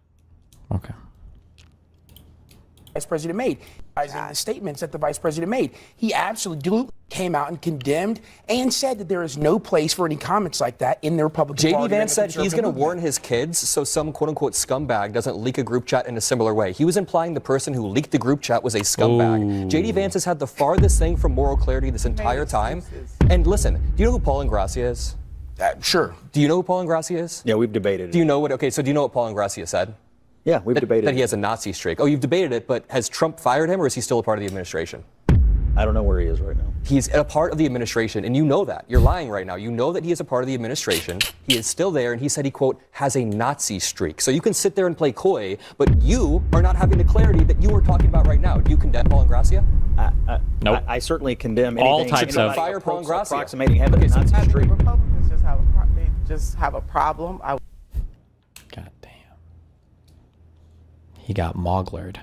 Okay. Vice President made. The statements that the Vice President made. He absolutely came out and condemned and said that there is no place for any comments like that in the Republican Party. JD Vance said he's going to warn his kids so some quote-unquote scumbag doesn't leak a group chat in a similar way. He was implying the person who leaked the group chat was a scumbag. Ooh. JD Vance has had the farthest thing from moral clarity this entire time. And listen, do you know who Paul Ingrassia is? Sure. Do you know who Paul Ingrassia is? Yeah, we've debated it. Do you know what? Okay, so do you know what Paul Ingrassia said? Yeah, we've debated that he has a Nazi streak. Oh, you've debated it, but has Trump fired him, or is he still a part of the administration? I don't know where he is right now. He's a part of the administration, and you know that. You're lying right now. You know that he is a part of the administration. He is still there, and he said he, quote, has a Nazi streak. So you can sit there and play coy, but you are not having the clarity that you are talking about right now. Do you condemn Paul Ingrassia? Nope. I certainly condemn all anything. types of fire Paul Ingrassia. Approximating heaven Okay, so Nazi streak. Republicans just have a problem. God damn. He got moglered.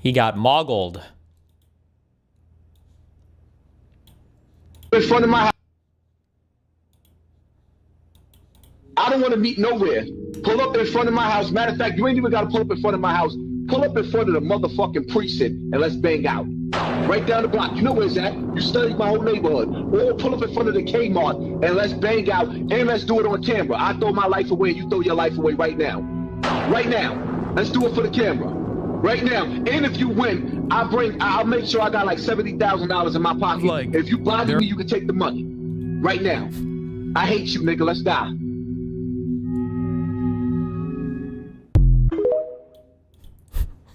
He got moggled. In front of my house. I don't want to meet nowhere. Pull up in front of my house. Matter of fact, you ain't even got to pull up in front of my house. Pull up in front of the motherfucking precinct and let's bang out. Right down the block. You know where it's at. You studied my whole neighborhood. Or pull up in front of the Kmart and let's bang out and let's do it on camera. I throw my life away and you throw your life away right now. Right now. Let's do it for the camera. Right now. And if you win, I'll make sure I got like $70,000 in my pocket. Like, if you bother me, you can take the money. Right now. I hate you, nigga. Let's die.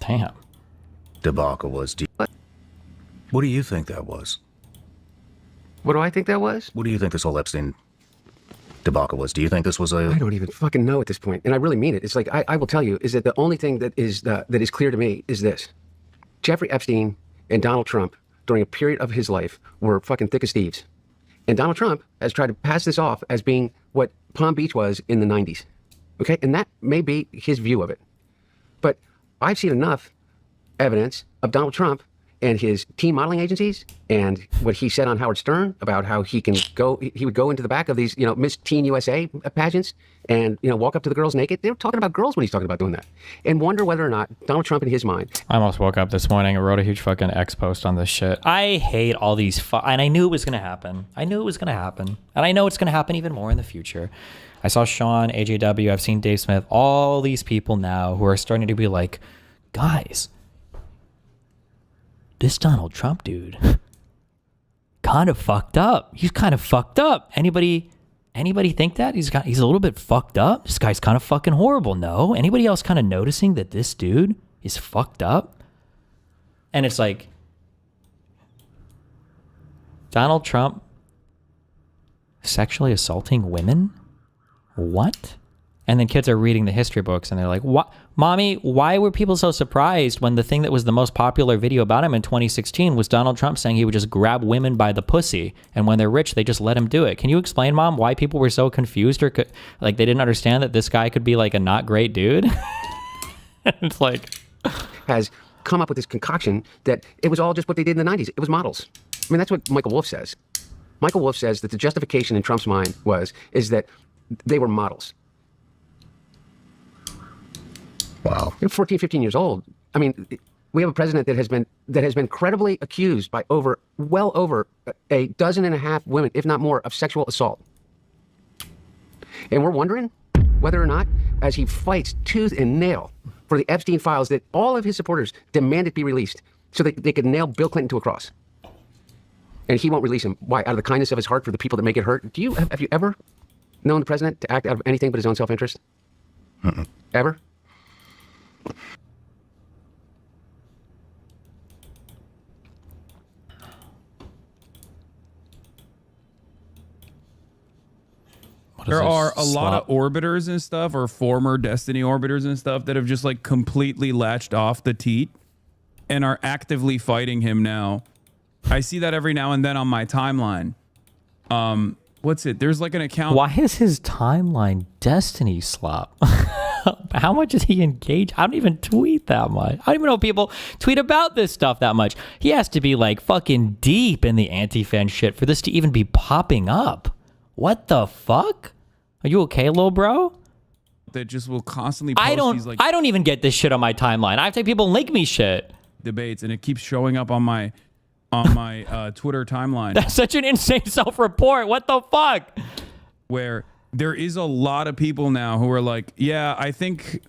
Damn. Debacle was. What do you think that was? What do I think that was? What do you think this whole Epstein debacle was? Do you think this was I don't even fucking know at this point, and I really mean it. It's like I will tell you is that the only thing that is clear to me is this: Jeffrey Epstein and Donald Trump during a period of his life were fucking thick as thieves, and Donald Trump has tried to pass this off as being what Palm Beach was in the '90s. Okay, and that may be his view of it, but I've seen enough evidence of Donald Trump and his teen modeling agencies and what he said on Howard Stern about how he would go into the back of these, Miss Teen USA pageants and, walk up to the girls naked. They were talking about girls when he's talking about doing that, and wonder whether or not Donald Trump in his mind. I almost woke up this morning and wrote a huge fucking X post on this shit. I hate all these, and I knew it was going to happen. And I know it's going to happen even more in the future. I saw Sean, AJW, I've seen Dave Smith, all these people now who are starting to be like, guys, this Donald Trump dude, kind of fucked up. He's kind of fucked up. Anybody think that? He's a little bit fucked up? This guy's kind of fucking horrible. No? Anybody else kind of noticing that this dude is fucked up? And it's like, Donald Trump sexually assaulting women? What? And then kids are reading the history books and they're like, "What, Mommy, why were people so surprised when the thing that was the most popular video about him in 2016 was Donald Trump saying he would just grab women by the pussy, and when they're rich, they just let him do it?" Can you explain, Mom, why people were so confused or like they didn't understand that this guy could be like a not great dude? It's like, has come up with this concoction that it was all just what they did in the 90s. It was models. I mean, that's what Michael Wolff says. Michael Wolff says that the justification in Trump's mind is that they were models. Wow. They're 14, 15 years old. I mean, we have a president that has been credibly accused by well over a dozen and a half women, if not more, of sexual assault. And we're wondering whether or not, as he fights tooth and nail for the Epstein files that all of his supporters demanded be released so that they could nail Bill Clinton to a cross. And he won't release him. Why? Out of the kindness of his heart for the people that make it hurt? Have you ever known the president to act out of anything but his own self-interest? Ever? There are a lot of orbiters and stuff, or former Destiny orbiters and stuff, that have just like completely latched off the teat and are actively fighting him now. I see that every now and then on my timeline. What's it? There's like an account. why is his timeline Destiny slop? How much is he engaged? I don't even tweet that much. I don't even know people tweet about this stuff that much. He has to be like fucking deep in the anti-fan shit for this to even be popping up. What the fuck? Are you okay, little bro? That just will constantly post these like I don't even get this shit on my timeline. I have to have people link me shit. Debates, and it keeps showing up on my Twitter timeline. That's such an insane self-report. What the fuck? Where there is a lot of people now who are like, yeah, I think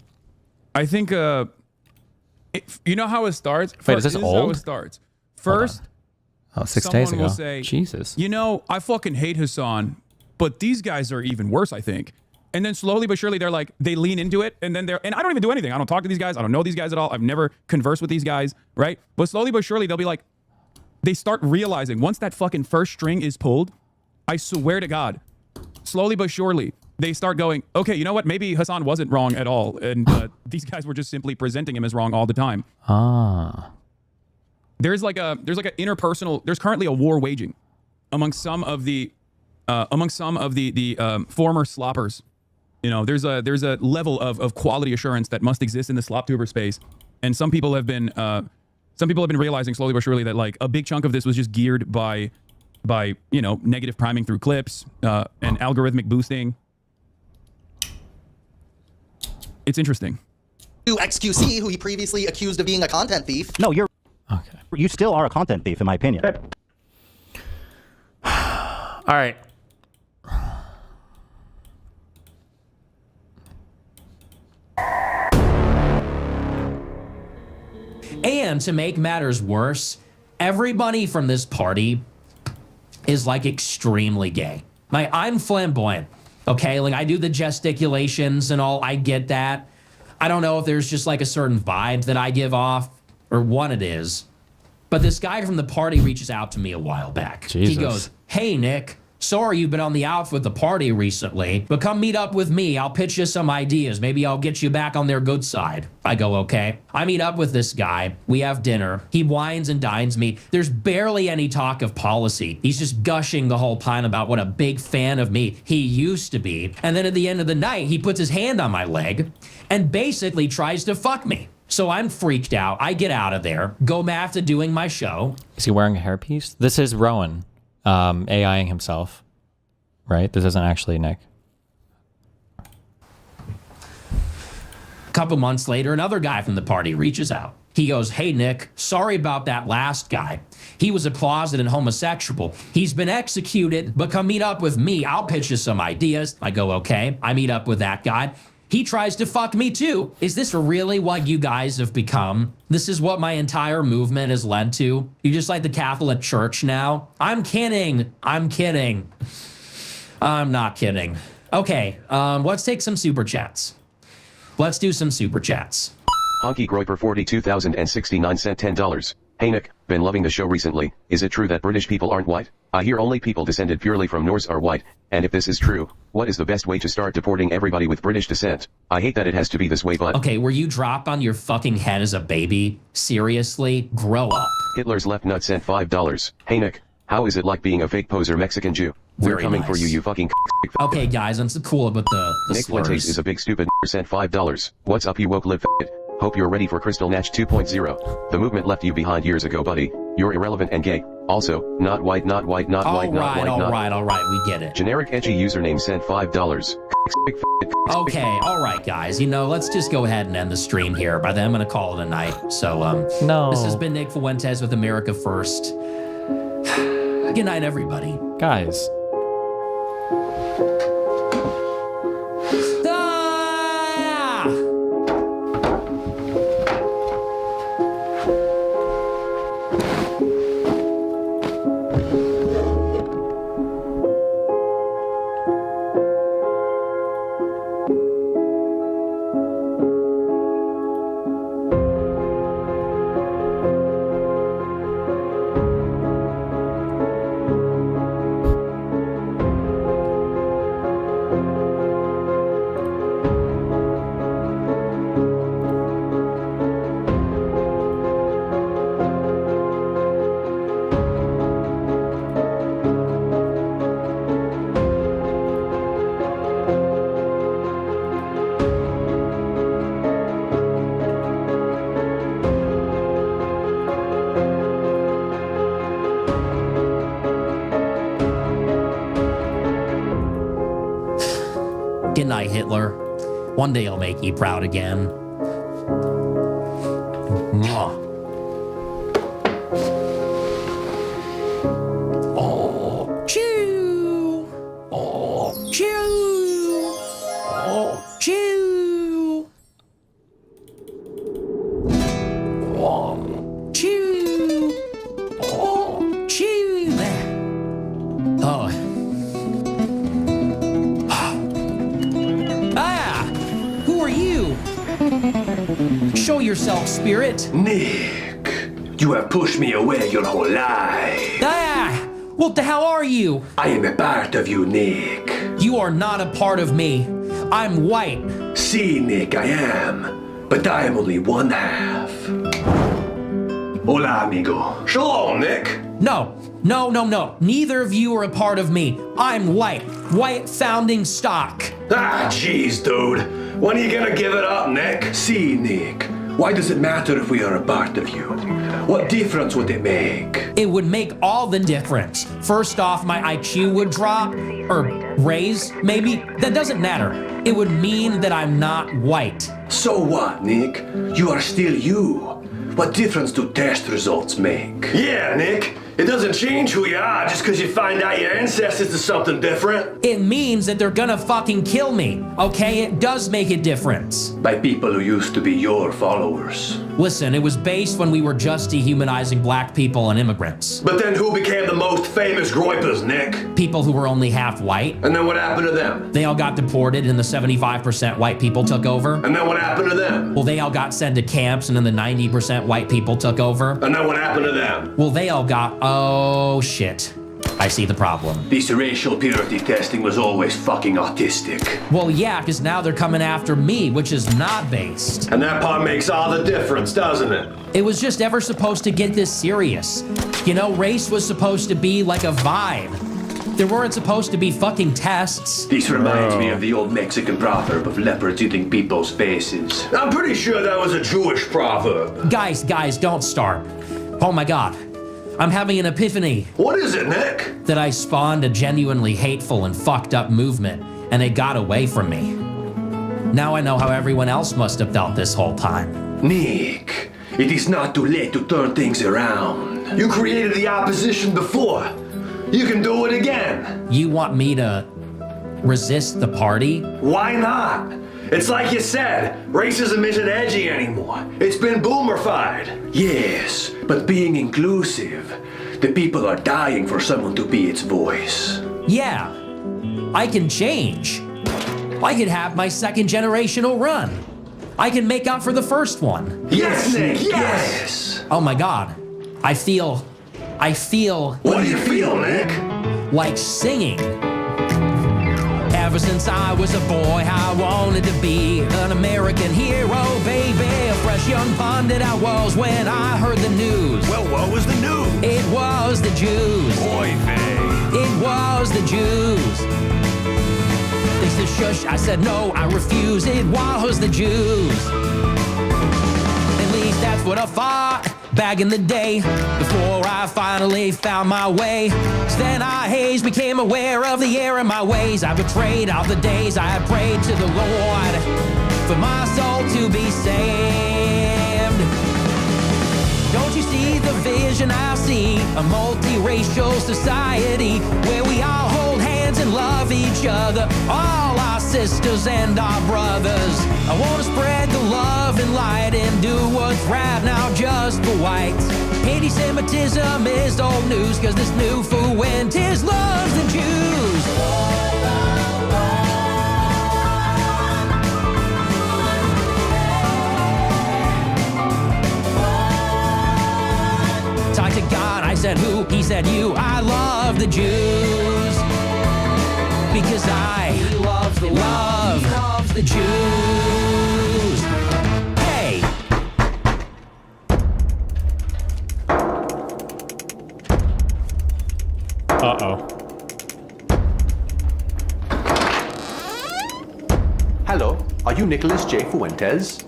you know how it starts? Wait, is this How old? it starts. First, 6 someone days ago. will say, Jesus. You know, I fucking hate Hassan, but these guys are even worse, I think. And then slowly but surely they're like, they lean into it, and then and I don't even do anything. I don't talk to these guys. I don't know these guys at all. I've never conversed with these guys, right? But slowly but surely they'll be like, they start realizing once that fucking first string is pulled, I swear to God, slowly but surely, they start going, okay, you know what? Maybe Hassan wasn't wrong at all. And these guys were just simply presenting him as wrong all the time. There's like an interpersonal, there's currently a war waging among some of the former sloppers. You know, there's a level of quality assurance that must exist in the slop tuber space. And some people have been realizing slowly but surely that like a big chunk of this was just geared by you know, negative priming through clips and algorithmic boosting. It's interesting. To XQC, who he previously accused of being a content thief. No, you still are a content thief, in my opinion. All right. And to make matters worse, everybody from this party is like extremely gay. Like, I'm flamboyant, okay? Like, I do the gesticulations and all, I get that. I don't know if there's just like a certain vibe that I give off or what it is. But this guy from the party reaches out to me a while back. Jesus. He goes, "Hey, Nick, sorry you've been on the outs with the party recently, but come meet up with me. I'll pitch you some ideas. Maybe I'll get you back on their good side." I go, okay. I meet up with this guy. We have dinner. He wines and dines me. There's barely any talk of policy. He's just gushing the whole time about what a big fan of me he used to be. And then at the end of the night, he puts his hand on my leg and basically tries to fuck me. So I'm freaked out. I get out of there, go back to doing my show. Is he wearing a hairpiece? This is Rowan, AIing himself, right? This isn't actually Nick. A couple months later, another guy from the party reaches out. He goes, "Hey, Nick, sorry about that last guy. He was a closeted homosexual. He's been executed, but come meet up with me. I'll pitch you some ideas." I go, okay. I meet up with that guy. He tries to fuck me too. Is this really what you guys have become? This is what my entire movement has led to? You just like the Catholic Church now? I'm kidding. I'm kidding. I'm not kidding. Okay, let's take some super chats. Let's do some super chats. Honky Groiper 42,069 sent $10. Hey Nick, been loving the show recently. Is it true that British people aren't white? I hear only people descended purely from Norse are white. And if this is true, what is the best way to start deporting everybody with British descent? I hate that it has to be this way, but... Okay, were you dropped on your fucking head as a baby? Seriously? Grow up. Hitler's left nut sent $5. Hey Nick, how is it like being a fake poser Mexican Jew? We're Very coming nice. for you, you fucking Okay, guys, I'm so cool with the Nick Fuentes slurs. is a big stupid sent $5. What's up, you woke live f***it? Hope you're ready for Crystal Natch 2.0. The movement left you behind years ago, buddy. You're irrelevant and gay. Also, not white, not white, not white, not white, not... All right, we get it. Generic edgy username sent $5. Okay, all right, guys. You know, let's just go ahead and end the stream here. By then, I'm going to call it a night. So, No. This has been Nick Fuentes with America First. Good night, everybody. Guys. Ah! Good night, Hitler. One day I'll make you proud again. Mwah. Oh, chew. Oh, chew. Oh, chew. Oh, chew. Oh, chew. Oh. Who are you? Show yourself, spirit. Nick, you have pushed me away your whole life. What the hell are you? I am a part of you, Nick. You are not a part of me. I'm white. See, Nick, I am. But I am only one half. Hola, amigo. Shalom, Nick. No. Neither of you are a part of me. I'm white. White founding stock. Jeez, dude. When are you gonna give it up, Nick? See, Nick, why does it matter if we are a part of you? What difference would it make? It would make all the difference. First off, my IQ would drop, or raise, maybe. That doesn't matter. It would mean that I'm not white. So what, Nick? You are still you. What difference do test results make? Yeah, Nick. It doesn't change who you are just because you find out your ancestors are something different. It means that they're gonna fucking kill me, okay? It does make a difference. By people who used to be your followers. Listen, it was based when we were just dehumanizing black people and immigrants. But then who became the most famous groypers, Nick? People who were only half white. And then what happened to them? They all got deported and the 75% white people took over. And then what happened to them? Well, they all got sent to camps and then the 90% white people took over. And then what happened to them? Well, they all got, oh shit. I see the problem. This racial purity testing was always fucking autistic. Well, yeah, because now they're coming after me, which is not based. And that part makes all the difference, doesn't it? It was just ever supposed to get this serious. You know, race was supposed to be like a vibe. There weren't supposed to be fucking tests. This reminds me of the old Mexican proverb of leopards eating people's faces. I'm pretty sure that was a Jewish proverb. Guys, don't start. Oh my god. I'm having an epiphany. What is it, Nick? That I spawned a genuinely hateful and fucked up movement, and it got away from me. Now I know how everyone else must have felt this whole time. Nick, it is not too late to turn things around. You created the opposition before. You can do it again. You want me to resist the party? Why not? It's like you said, racism isn't edgy anymore. It's been boomerfied. Yes, but being inclusive, the people are dying for someone to be its voice. Yeah, I can change. I could have my second generational run. I can make up for the first one. Yes, Nick, yes! Oh my God, I feel. What do you feel, Nick? Like singing. Ever since I was a boy, I wanted to be an American hero, baby. A fresh young pundit I was when I heard the news. Well, what was the news? It was the Jews. Oy vey. It was the Jews. They said shush, I said no, I refuse. It was the Jews. At least that's what I thought back in the day, before I finally found my way. So then I hazed, became aware of the error in my ways. I betrayed all the days I had prayed to the Lord for my soul to be saved. Don't you see the vision I see? A multiracial society where we all hold hands and love each other, all our sisters and our brothers. I want to spread the love and light and do what's right now just for whites. Anti-Semitism is old news, cause this new fool went his loves the Jews. Talked to God, I said who, he said you. I love the Jews because I love the Jews. Hey! Uh-oh. Hello, are you Nicholas J. Fuentes?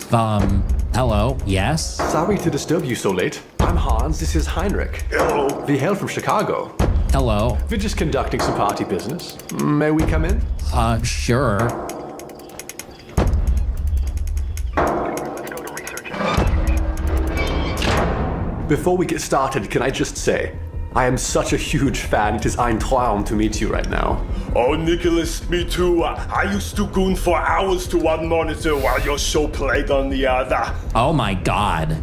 Hello, yes? Sorry to disturb you so late. I'm Hans, this is Heinrich. Hello. We hail from Chicago. Hello. We're just conducting some party business. May we come in? Sure. Before we get started, can I just say, I am such a huge fan, it is ein Traum to meet you right now. Oh, Nicholas, me too. I used to goon for hours to one monitor while your show played on the other. Oh my God.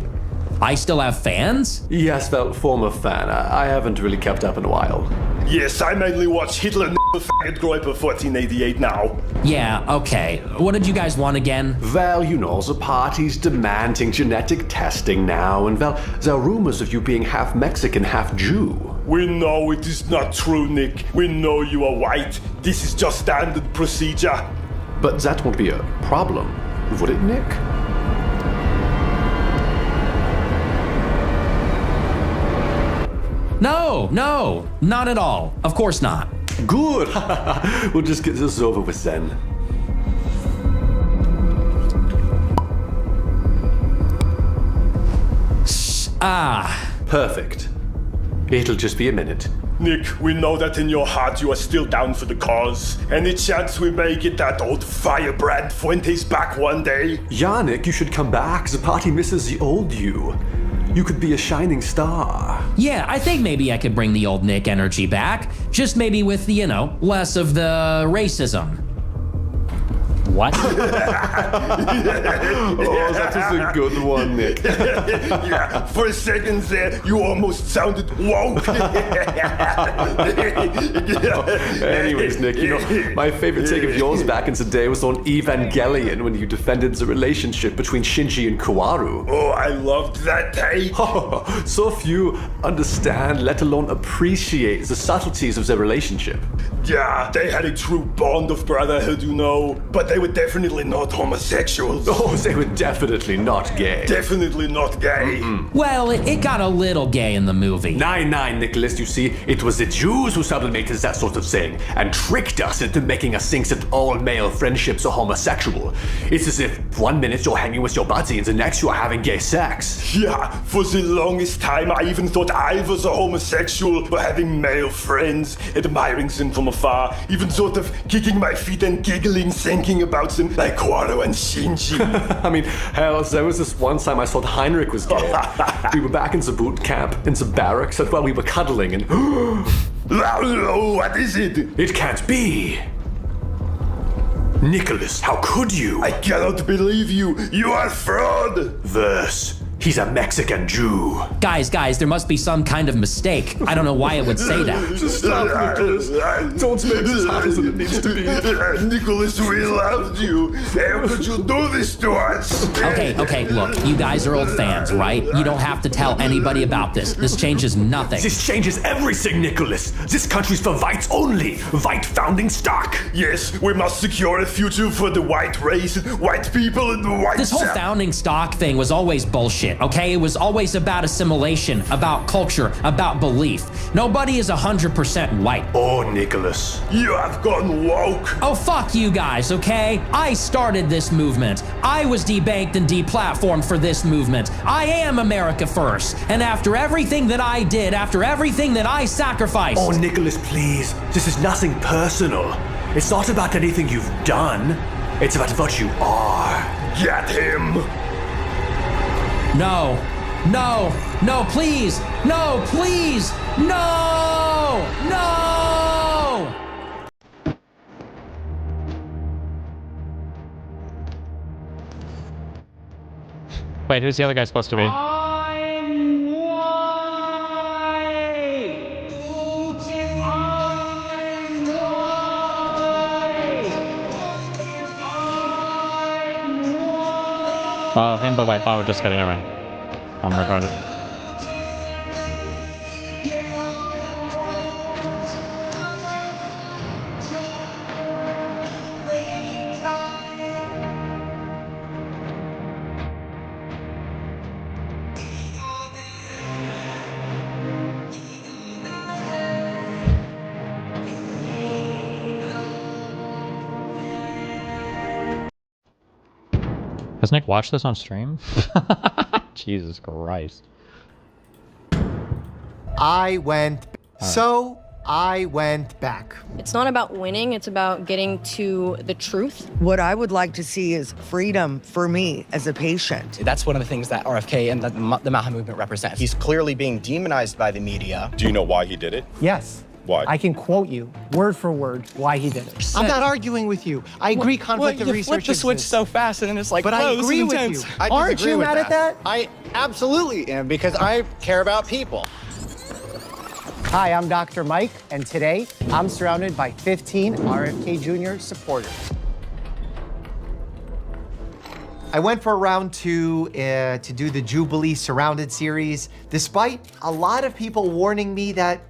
I still have fans? Yes, well, former fan. I haven't really kept up in a while. Yes, I mainly watch Hitler faggot Groiper 1488 now. Yeah, okay. What did you guys want again? Well, you know, the party's demanding genetic testing now, and well, there are rumors of you being half Mexican, half Jew. We know it is not true, Nick. We know you are white. This is just standard procedure. But that won't be a problem, would it, Nick? No, not at all. Of course not. Good. We'll just get this over with then. Perfect. It'll just be a minute. Nick, we know that in your heart you are still down for the cause. Any chance we may get that old firebrand Fuentes back one day? Yeah, Nick, you should come back. The party misses the old you. You could be a shining star. Yeah, I think maybe I could bring the old Nick energy back. Just maybe with, less of the racism. What? Oh, that is a good one, Nick. Yeah, for a second there, you almost sounded woke. Anyways, Nick, my favorite take of yours back in the day was on Evangelion when you defended the relationship between Shinji and Kaworu. Oh, I loved that take. Oh, so few understand, let alone appreciate the subtleties of their relationship. Yeah, they had a true bond of brotherhood, but they were definitely not homosexuals. Oh, they were definitely not gay. Definitely not gay. Well, it got a little gay in the movie. Nine, Nicholas, you see, it was the Jews who sublimated that sort of thing and tricked us into making us think that all male friendships are homosexual. It's as if 1 minute you're hanging with your buddy and the next you're having gay sex. Yeah, for the longest time I even thought I was a homosexual for having male friends, admiring them from afar, even sort of kicking my feet and giggling, thinking about them like Kaworu and Shinji. I mean, hell, there was this one time I thought Heinrich was gay. We were back in the boot camp, in the barracks, and while we were cuddling and... What is it? It can't be. Nicholas, how could you? I cannot believe you. You are fraud. Verse. He's a Mexican Jew. Guys, there must be some kind of mistake. I don't know why it would say that. Just stop, Nicholas. Don't make this harder than it needs to be. Nicholas, we loved you. How could you do this to us? Okay, look, you guys are old fans, right? You don't have to tell anybody about this. This changes nothing. This changes everything, Nicholas. This country's for whites only. White founding stock. Yes, we must secure a future for the white race, white people, and the white This whole South. founding stock thing was always bullshit. Okay, it was always about assimilation, about culture, about belief. Nobody is 100% white. Oh, Nicholas. You have gone woke. Oh, fuck you guys, okay? I started this movement. I was debanked and deplatformed for this movement. I am America first. And after everything that I did, after everything that I sacrificed... Oh, Nicholas, please. This is nothing personal. It's not about anything you've done. It's about what you are. Get him. No, please, no, please, no. Wait, who's the other guy supposed to be? Him, but wait, oh, just kidding, never mind. I'm recorded. Has Nick watched this on stream? Jesus Christ. I went back. It's not about winning, it's about getting to the truth. What I would like to see is freedom for me as a patient. That's one of the things that RFK and the Maha movement represents. He's clearly being demonized by the media. Do you know why he did it? Yes. Why? I can quote you word for word why he did it. I'm not arguing with you. I agree conflict of you research flip the switch exists. so fast and then it's like, But I whoa, agree this is with intense. you. I Aren't disagree you with mad at that? I absolutely am, because I care about people. Hi, I'm Dr. Mike, and today I'm surrounded by 15 RFK Jr. supporters. I went for round 2 to do the Jubilee Surrounded series, despite a lot of people warning me that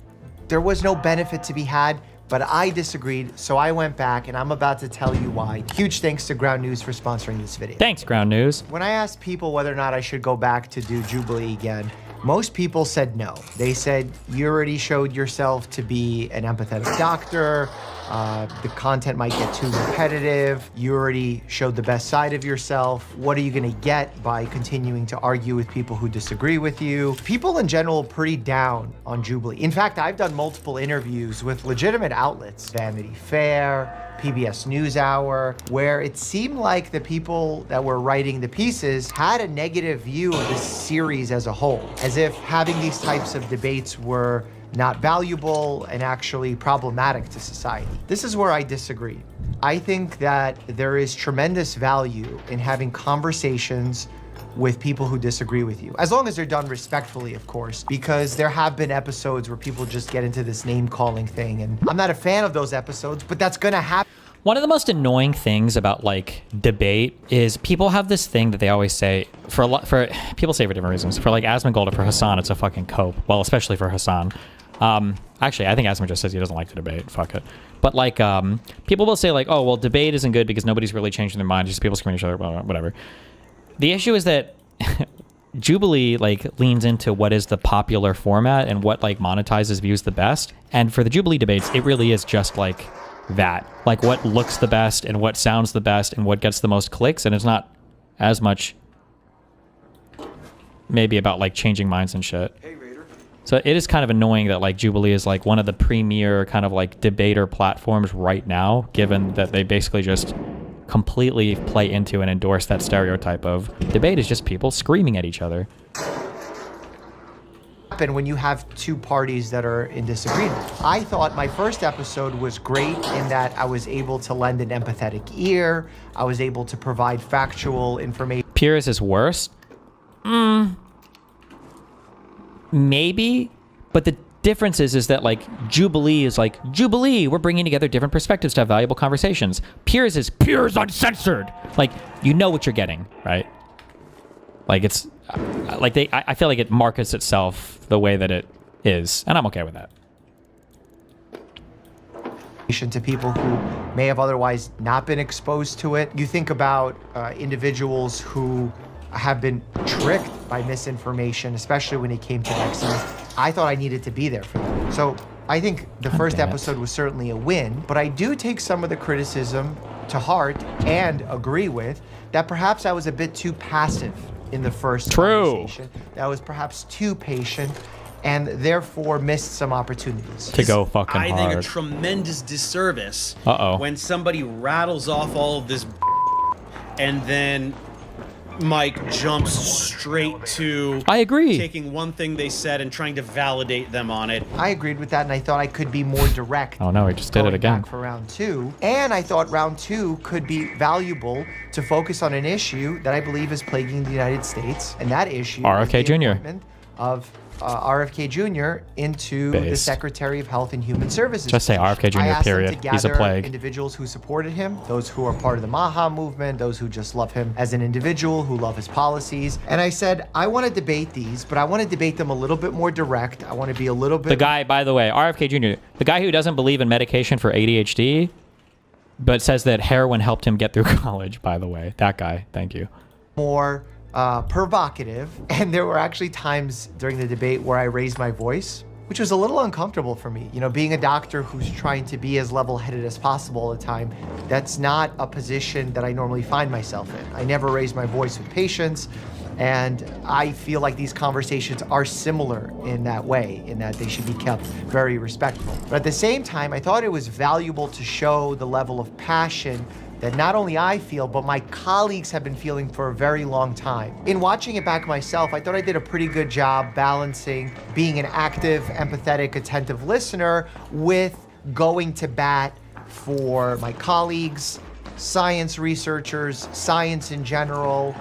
there was no benefit to be had, but I disagreed, so I went back, and I'm about to tell you why. Huge thanks to Ground News for sponsoring this video. Thanks, Ground News. When I asked people whether or not I should go back to do Jubilee again, most people said no. They said, you already showed yourself to be an empathetic doctor. The content might get too repetitive. You already showed the best side of yourself. What are you gonna get by continuing to argue with people who disagree with you? People in general are pretty down on Jubilee. In fact, I've done multiple interviews with legitimate outlets, Vanity Fair, PBS NewsHour, where it seemed like the people that were writing the pieces had a negative view of the series as a whole, as if having these types of debates were not valuable and actually problematic to society. This is where I disagree. I think that there is tremendous value in having conversations with people who disagree with you, as long as they're done respectfully, of course, because there have been episodes where people just get into this name-calling thing, and I'm not a fan of those episodes, but that's gonna happen. One of the most annoying things about like debate is people have this thing that they always say for people say for different reasons. For like Asmongold or for Hassan, it's a fucking cope. Well, especially for Hassan. Actually, I think Asma just says he doesn't like to debate. Fuck it. But like, people will say like, oh, well, debate isn't good because nobody's really changing their mind. Just people screaming at each other, blah, blah, whatever. The issue is that Jubilee like leans into what is the popular format and what like monetizes views the best. And for the Jubilee debates, it really is just like that, like what looks the best and what sounds the best and what gets the most clicks. And it's not as much maybe about like changing minds and shit. So it is kind of annoying that like Jubilee is like one of the premier kind of like debater platforms right now, given that they basically just completely play into and endorse that stereotype of debate is just people screaming at each other. happen when you have two parties that are in disagreement. I thought my first episode was great in that I was able to lend an empathetic ear. I was able to provide factual information. Piers is worse? Maybe, but the difference is that like Jubilee is like, Jubilee, we're bringing together different perspectives to have valuable conversations. Piers is Piers uncensored. Like, you know what you're getting, right? Like it's like I feel like it markets itself the way that it is, and I'm okay with that. To people who may have otherwise not been exposed to it. You think about individuals who have been tricked by misinformation, especially when it came to vaccines. I thought I needed to be there for them. So I think the first episode was certainly a win, but I do take some of the criticism to heart and agree with that perhaps I was a bit too passive in the first conversation. That I was perhaps too patient and therefore missed some opportunities. To go fucking I hard. think a tremendous disservice Uh-oh. when somebody rattles off all of this and then Mike jumps straight to I agree. Taking one thing they said and trying to validate them on it. I agreed with that, and I thought I could be more direct. Oh no, he just did it again. For round two. And I thought round two could be valuable to focus on an issue that I believe is plaguing the United States, and that issue RFK is the Jr. appointment of RFK Jr. into the Based. Secretary of Health and Human Services. Just say RFK Jr. I asked period. him to He's a gather plague. individuals who supported him, those who are part of the Maha movement, those who just love him as an individual, who love his policies. And I said, I want to debate these, but I want to debate them a little bit more direct. I want to be a little bit... The guy, by the way, RFK Jr., the guy who doesn't believe in medication for ADHD, but says that heroin helped him get through college, by the way. That guy, thank you. More provocative, and there were actually times during the debate where I raised my voice, which was a little uncomfortable for me. You know, being a doctor who's trying to be as level-headed as possible all the time, that's not a position that I normally find myself in. I never raise my voice with patients, and I feel like these conversations are similar in that way, in that they should be kept very respectful. But at the same time, I thought it was valuable to show the level of passion that not only I feel, but my colleagues have been feeling for a very long time. In watching it back myself, I thought I did a pretty good job balancing being an active, empathetic, attentive listener with going to bat for my colleagues, science researchers, science in general,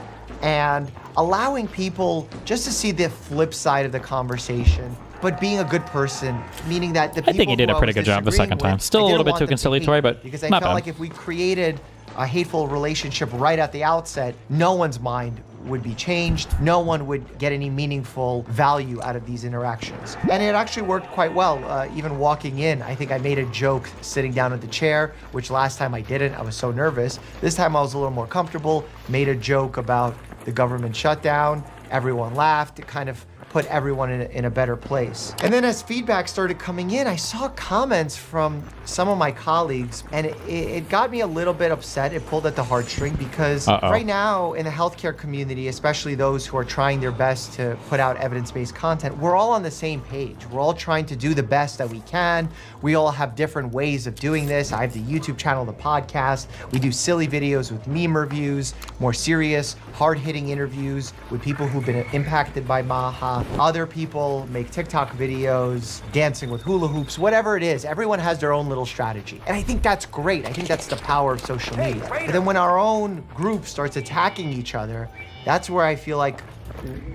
and allowing people just to see the flip side of the conversation, but being a good person, meaning that the people I think he did who a pretty was good job the disagreeing second time. with, Still I a little didn't bit want too them to conciliatory, hate, but because I not felt bad. like if we created a hateful relationship right at the outset, no one's mind would be changed. No one would get any meaningful value out of these interactions. And it actually worked quite well. Even walking in, I think I made a joke sitting down at the chair, which last time I didn't. I was so nervous. This time I was a little more comfortable, made a joke about the government shutdown. Everyone laughed. It kind of put everyone in a better place. And then as feedback started coming in, I saw comments from some of my colleagues, and it got me a little bit upset. It pulled at the heartstring because right now in the healthcare community, especially those who are trying their best to put out evidence-based content, we're all on the same page. We're all trying to do the best that we can. We all have different ways of doing this. I have the YouTube channel, the podcast. We do silly videos with meme reviews, more serious, hard-hitting interviews with people who've been impacted by Maha. Other people make TikTok videos, dancing with hula hoops, whatever it is. Everyone has their own little strategy. And I think that's great. I think that's the power of social media. But then when our own group starts attacking each other, that's where I feel like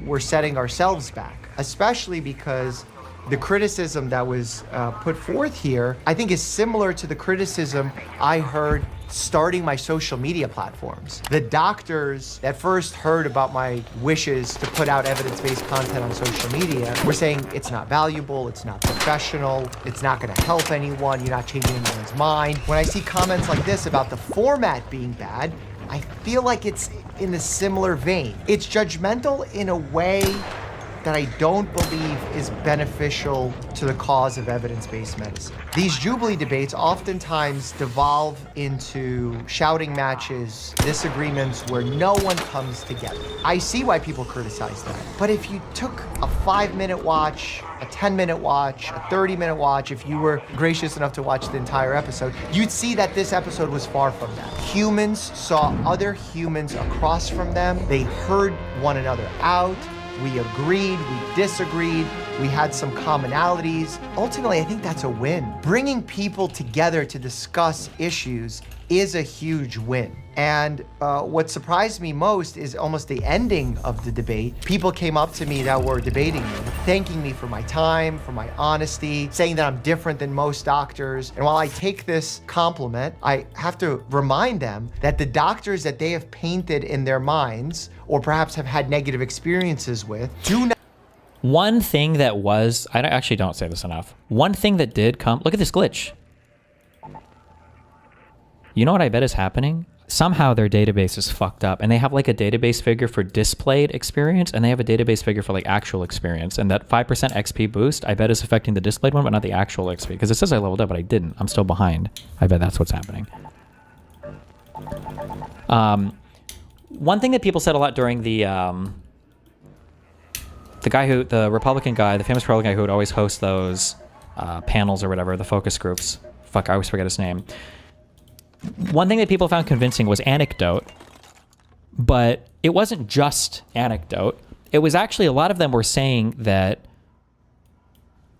we're setting ourselves back, especially because the criticism that was put forth here, I think is similar to the criticism I heard starting my social media platforms. The doctors that first heard about my wishes to put out evidence-based content on social media were saying it's not valuable, it's not professional, it's not gonna help anyone, you're not changing anyone's mind. When I see comments like this about the format being bad, I feel like it's in a similar vein. It's judgmental in a way that I don't believe is beneficial to the cause of evidence-based medicine. These Jubilee debates oftentimes devolve into shouting matches, disagreements where no one comes together. I see why people criticize that. But if you took a 5-minute watch, a 10-minute watch, a 30-minute watch, if you were gracious enough to watch the entire episode, you'd see that this episode was far from that. Humans saw other humans across from them. They heard one another out. We agreed, we disagreed, we had some commonalities. Ultimately, I think that's a win. Bringing people together to discuss issues is a huge win. And what surprised me most is almost the ending of the debate. People came up to me that were debating me, thanking me for my time, for my honesty, saying that I'm different than most doctors. And while I take this compliment, I have to remind them that the doctors that they have painted in their minds, or perhaps have had negative experiences with, do not. One thing that was, I actually don't say this enough. One thing that did come, look at this glitch. You know what I bet is happening? Somehow their database is fucked up, and they have like a database figure for displayed experience, and they have a database figure for like actual experience. And that 5% XP boost, I bet is affecting the displayed one, but not the actual XP. Because it says I leveled up, but I didn't. I'm still behind. I bet that's what's happening. One thing that people said a lot during the Republican guy, the famous Republican guy who would always host those panels or whatever, the focus groups. Fuck, I always forget his name. One thing that people found convincing was anecdote, but it wasn't just anecdote. It was actually a lot of them were saying that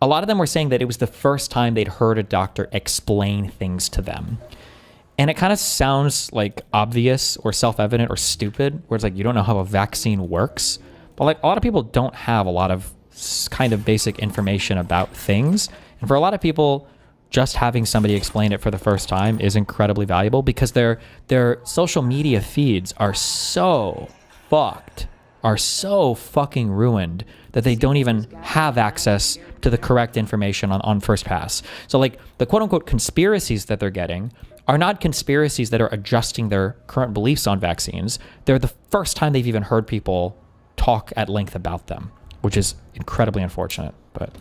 it was the first time they'd heard a doctor explain things to them. And it kind of sounds like obvious or self-evident or stupid, where it's like you don't know how a vaccine works. But like a lot of people don't have a lot of kind of basic information about things. And for a lot of people, just having somebody explain it for the first time is incredibly valuable, because their social media feeds are so fucked, are so fucking ruined, that they don't even have access to the correct information on first pass. So like the quote unquote conspiracies that they're getting are not conspiracies that are adjusting their current beliefs on vaccines. They're the first time they've even heard people talk at length about them, which is incredibly unfortunate, but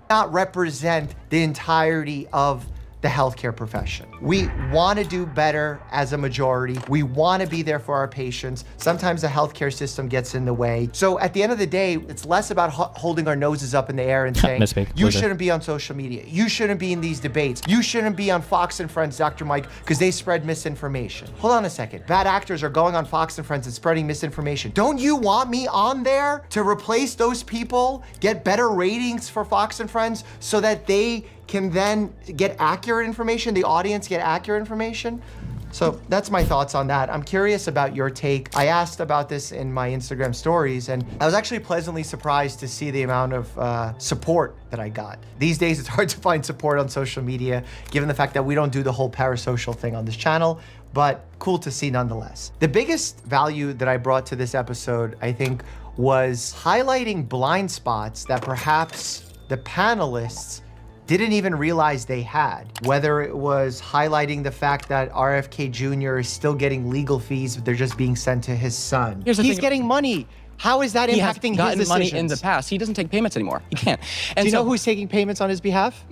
not represent the entirety of the healthcare profession. We want to do better as a majority. We want to be there for our patients. Sometimes the healthcare system gets in the way. So at the end of the day, it's less about holding our noses up in the air and saying, you shouldn't be on social media. You shouldn't be in these debates. You shouldn't be on Fox and Friends, Dr. Mike, because they spread misinformation. Hold on a second. Bad actors are going on Fox and Friends and spreading misinformation. Don't you want me on there to replace those people, get better ratings for Fox and Friends so that they can then get accurate information, the audience get accurate information? So that's my thoughts on that. I'm curious about your take. I asked about this in my Instagram stories, and I was actually pleasantly surprised to see the amount of support that I got. These days, it's hard to find support on social media, given the fact that we don't do the whole parasocial thing on this channel, but cool to see nonetheless. The biggest value that I brought to this episode, I think, was highlighting blind spots that perhaps the panelists didn't even realize they had. Whether it was highlighting the fact that RFK Jr. is still getting legal fees, but they're just being sent to his son. He's getting money. How is that impacting his decisions? Money in the past. He doesn't take payments anymore. He can't. And do you know who's taking payments on his behalf?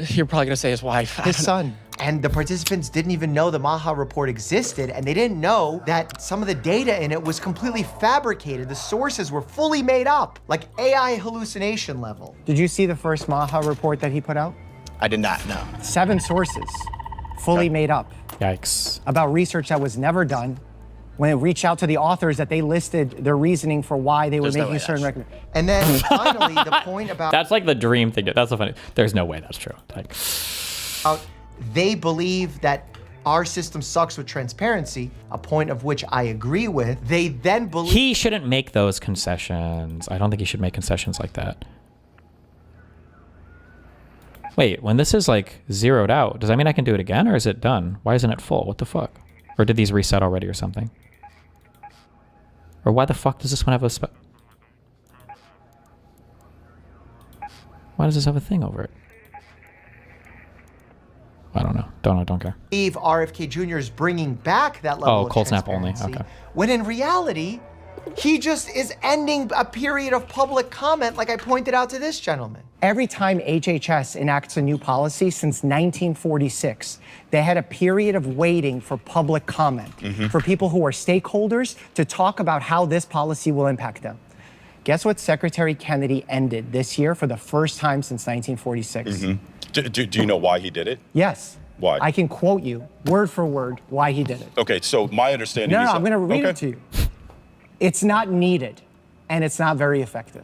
You're probably gonna say his wife. His son. And the participants didn't even know the Maha report existed, and they didn't know that some of the data in it was completely fabricated. The sources were fully made up, like AI hallucination level. Did you see the first Maha report that he put out? I did not, no. 7 sources, fully made up. Yikes. About research that was never done. When it reached out to the authors, that they listed their reasoning for why they were making certain recommendations. And then finally, the point about— That's like the dream thing. That's so funny. There's no way that's true. Like, they believe that our system sucks with transparency, a point of which I agree with. They then believe— he shouldn't make those concessions. I don't think he should make concessions like that. Wait, when this is like zeroed out, does that mean I can do it again, or is it done? Why isn't it full? What the fuck? Or did these reset already or something? Or why the fuck does this one have a why does this have a thing over it? I don't know. Don't care. Believe RFK Jr. is bringing back that level of cold snap only. transparency, Okay. when in reality, he just is ending a period of public comment, like I pointed out to this gentleman. Every time HHS enacts a new policy since 1946, they had a period of waiting for public comment, for people who are stakeholders to talk about how this policy will impact them. Guess what Secretary Kennedy ended this year for the first time since 1946? Do you know why he did it? Yes. Why? I can quote you word for word why he did it. Okay, so my understanding is I'm going to read it to you. It's not needed. and it's not very effective.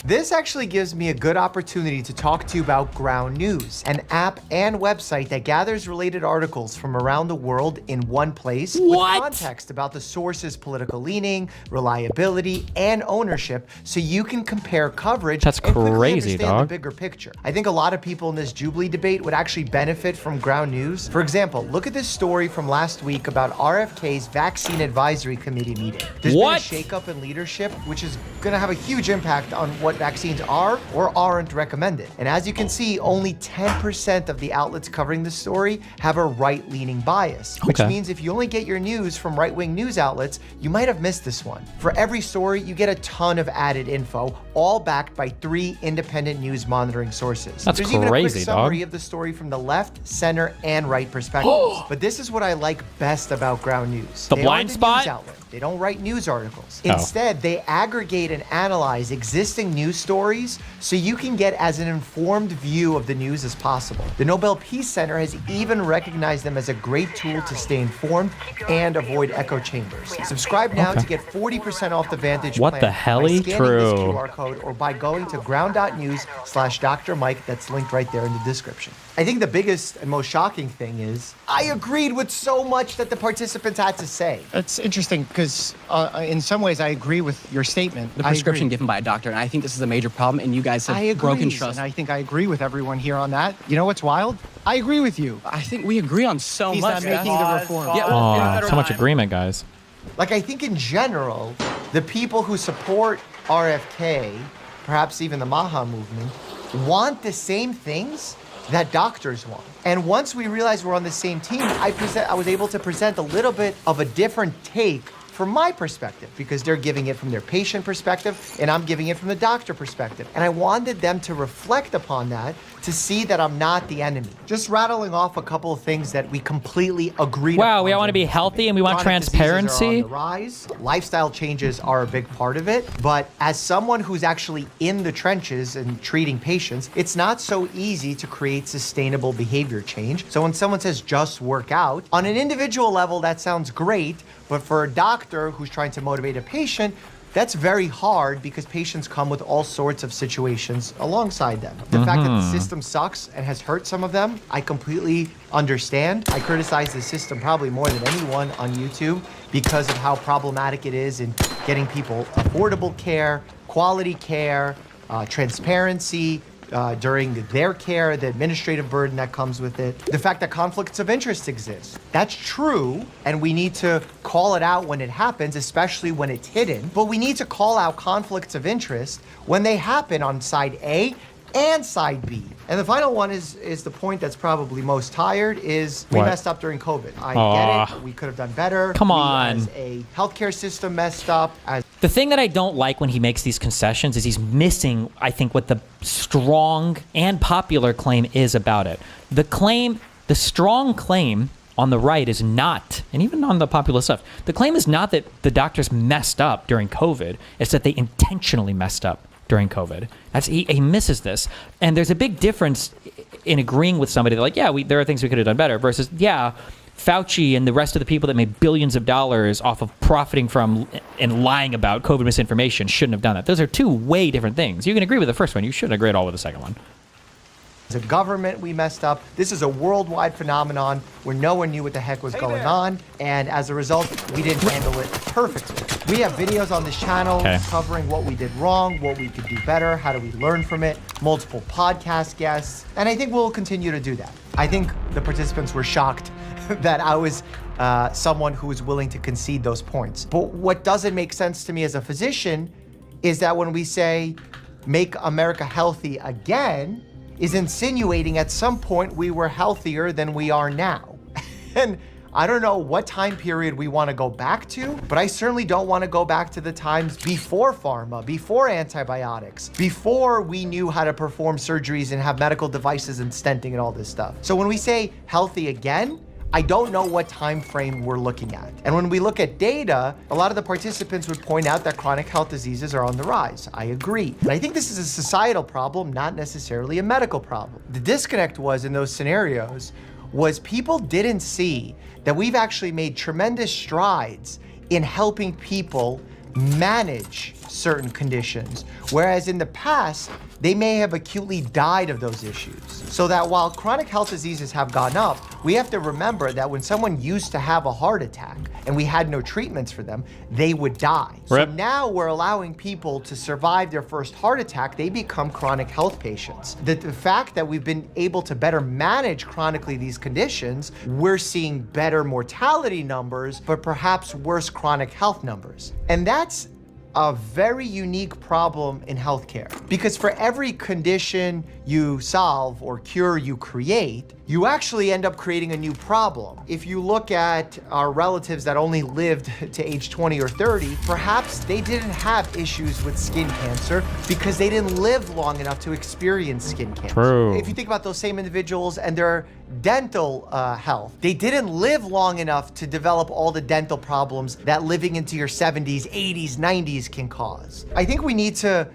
This actually gives me a good opportunity to talk to you about Ground News, an app and website that gathers related articles from around the world in one place with context about the source's political leaning, reliability, and ownership, so you can compare coverage That's and quickly crazy, understand dog. the bigger picture. I think a lot of people in this Jubilee debate would actually benefit from Ground News. For example, look at this story from last week about RFK's Vaccine Advisory Committee meeting. There's been a shakeup in leadership, which is going to have a huge impact on what vaccines are or aren't recommended. And as you can see, only 10% of the outlets covering the story have a right-leaning bias, which means if you only get your news from right-wing news outlets, you might have missed this one. For every story, you get a ton of added info, all backed by 3 independent news monitoring sources. That's There's even a quick crazy, summary dog. of the story from the left, center, and right perspectives. But this is what I like best about Ground News. The They blind aren't a spot? news outlet. They don't write news articles. Oh. Instead, they aggregate and analyze existing news stories so you can get as an informed view of the news as possible. The Nobel Peace Center has even recognized them as a great tool to stay informed and avoid echo chambers. Subscribe now to get 40% off the Vantage What plan the by helly? scanning True. this QR code or by going to ground.news/Dr. Mike. That's linked right there in the description. I think the biggest and most shocking thing is I agreed with so much that the participants had to say. It's interesting because in some ways I agree with your statement. The prescription given by a doctor, and I think this is a major problem, and you guys have I agree, broken trust. and I think I agree with everyone here on that. You know what's wild? I agree with you. I think we agree on so He's much. not making the reform. Yeah, well, Oh, so much agreement, guys. Like, I think in general, the people who support RFK, perhaps even the Maha movement, want the same things that doctors want. And once we realized we're on the same team, I was able to present a little bit of a different take from my perspective, because they're giving it from their patient perspective and I'm giving it from the doctor perspective. And I wanted them to reflect upon that to see that I'm not the enemy. Just rattling off a couple of things that we completely agreed Wow, upon. we all want to be healthy and we want Chronic diseases are on transparency. the rise. Lifestyle changes are a big part of it, but as someone who's actually in the trenches and treating patients, it's not so easy to create sustainable behavior change. So when someone says just work out, on an individual level, that sounds great, but for a doctor who's trying to motivate a patient, that's very hard because patients come with all sorts of situations alongside them. The fact that the system sucks and has hurt some of them, I completely understand. I criticize the system probably more than anyone on YouTube because of how problematic it is in getting people affordable care, quality care, transparency, during their care, the administrative burden that comes with it, the fact that conflicts of interest exist. That's true, and we need to call it out when it happens, especially when it's hidden, but we need to call out conflicts of interest when they happen on side A and side B. And the final one is the point that's probably most tired is we What? messed up during COVID. I Aw. get it, we could have done better. Come We, on. as a healthcare system messed up, as The thing that I don't like when he makes these concessions is he's missing, I think, what the strong and popular claim is about it. The strong claim on the right is not, and even on the populist left, the claim is not that the doctors messed up during COVID, it's that they intentionally messed up during COVID. He misses this. And there's a big difference in agreeing with somebody that, like, yeah, there are things we could have done better, versus, yeah, Fauci and the rest of the people that made billions of dollars off of profiting from and lying about COVID misinformation shouldn't have done that. Those are two way different things. You can agree with the first one. You shouldn't agree at all with the second one. As a government, we messed up. This is a worldwide phenomenon where no one knew what the heck was going on. And as a result, we didn't handle it perfectly. We have videos on this channel covering what we did wrong, what we could do better, how do we learn from it, multiple podcast guests. And I think we'll continue to do that. I think the participants were shocked that I was someone who was willing to concede those points. But what doesn't make sense to me as a physician is that when we say, make America healthy again, is insinuating at some point we were healthier than we are now. And I don't know what time period we want to go back to, but I certainly don't want to go back to the times before pharma, before antibiotics, before we knew how to perform surgeries and have medical devices and stenting and all this stuff. So when we say healthy again, I don't know what time frame we're looking at. And when we look at data, a lot of the participants would point out that chronic health diseases are on the rise. I agree. But I think this is a societal problem, not necessarily a medical problem. The disconnect was in those scenarios was people didn't see that we've actually made tremendous strides in helping people manage certain conditions, whereas in the past, they may have acutely died of those issues. So that while chronic health diseases have gone up, we have to remember that when someone used to have a heart attack and we had no treatments for them, they would die. Rip. So now we're allowing people to survive their first heart attack, they become chronic health patients. The fact that we've been able to better manage chronically these conditions, we're seeing better mortality numbers, but perhaps worse chronic health numbers. And that's a very unique problem in healthcare, because for every condition you solve or cure you create, you actually end up creating a new problem. If you look at our relatives that only lived to age 20 or 30, perhaps they didn't have issues with skin cancer because they didn't live long enough to experience skin cancer. True. If you think about those same individuals and their dental health, they didn't live long enough to develop all the dental problems that living into your 70s, 80s, 90s can cause. I think we need to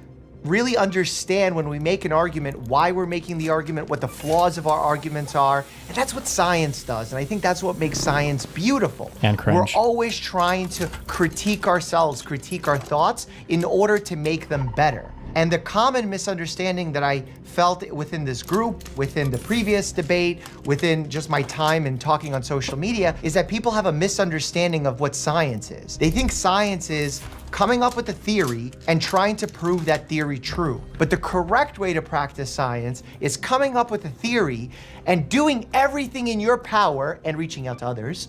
really understand when we make an argument why we're making the argument, what the flaws of our arguments are, and that's what science does. And I think that's what makes science beautiful. And cringe. We're always trying to critique ourselves, critique our thoughts in order to make them better. And the common misunderstanding that I felt within this group, within the previous debate, within just my time and talking on social media, is that people have a misunderstanding of what science is. They think science is coming up with a theory and trying to prove that theory true. But the correct way to practice science is coming up with a theory and doing everything in your power and reaching out to others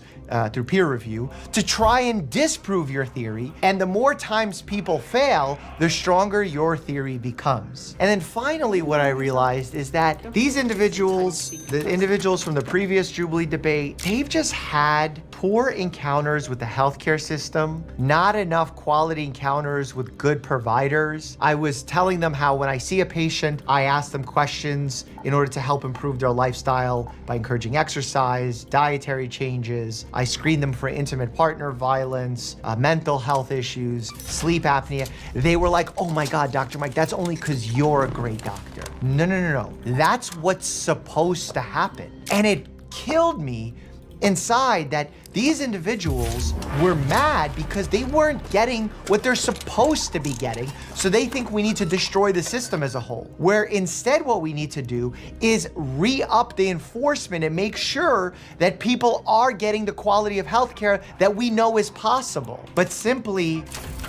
through peer review to try and disprove your theory. And the more times people fail, the stronger your theory becomes. And then finally, what I realized is that these individuals, the individuals from the previous Jubilee debate, they've just had poor encounters with the healthcare system, not enough quality encounters with good providers. I was telling them how when I see a patient, I ask them questions in order to help improve their lifestyle by encouraging exercise, dietary changes. I screen them for intimate partner violence, mental health issues, sleep apnea. They were like, oh my God, Dr. Mike, that's only because you're a great doctor. No, no, no, no. That's what's supposed to happen. And it killed me inside that these individuals were mad because they weren't getting what they're supposed to be getting, so they think we need to destroy the system as a whole. Where instead what we need to do is re-up the enforcement and make sure that people are getting the quality of healthcare that we know is possible. But simply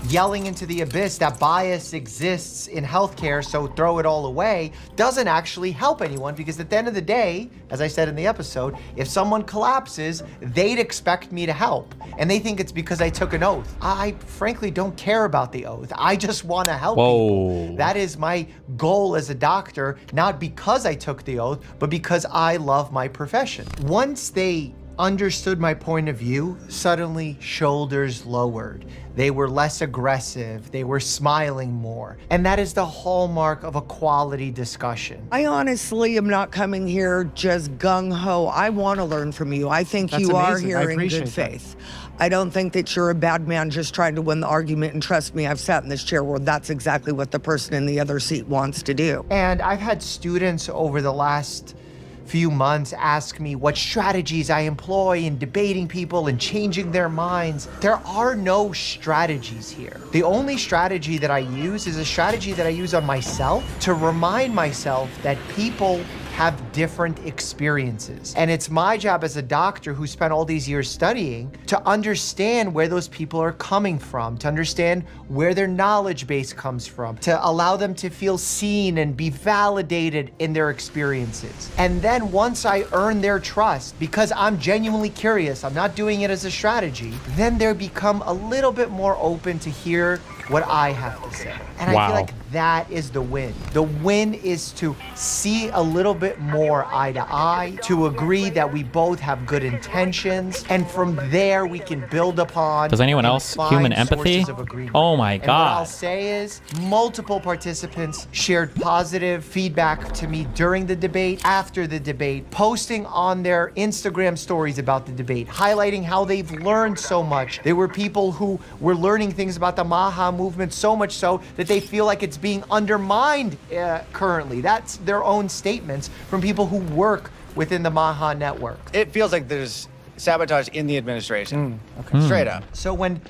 yelling into the abyss that bias exists in healthcare, so throw it all away, doesn't actually help anyone, because at the end of the day, as I said in the episode, if someone collapses, they'd expect me to help. And they think it's because I took an oath. I frankly don't care about the oath. I just want to help people. That is my goal as a doctor, not because I took the oath, but because I love my profession. Once they understood my point of view, suddenly shoulders lowered. They were less aggressive. They were smiling more. And that is the hallmark of a quality discussion. I honestly am not coming here just gung-ho. I want to learn from you. I think That's you are amazing. here I in appreciate good that. faith. I don't think that you're a bad man just trying to win the argument. And trust me, I've sat in this chair where that's exactly what the person in the other seat wants to do. And I've had students over the last few months ask me what strategies I employ in debating people and changing their minds. There are no strategies here. The only strategy that I use is a strategy that I use on myself to remind myself that people have different experiences. And it's my job as a doctor who spent all these years studying to understand where those people are coming from, to understand where their knowledge base comes from, to allow them to feel seen and be validated in their experiences. And then once I earn their trust, because I'm genuinely curious, I'm not doing it as a strategy, then they become a little bit more open to hear what I have to say. And I feel like that is the win. The win is to see a little bit more eye to eye, to agree that we both have good intentions, and from there we can build upon. Does anyone else human empathy? Oh my And what I'll God. say is multiple participants shared positive feedback to me during the debate, after the debate, posting on their Instagram stories about the debate, highlighting how they've learned so much. There were people who were learning things about the Maha movement, so much so that they feel like it's being undermined currently. That's their own statements from people who work within the Maha network. It feels like there's sabotage in the administration. Okay. Straight up. So when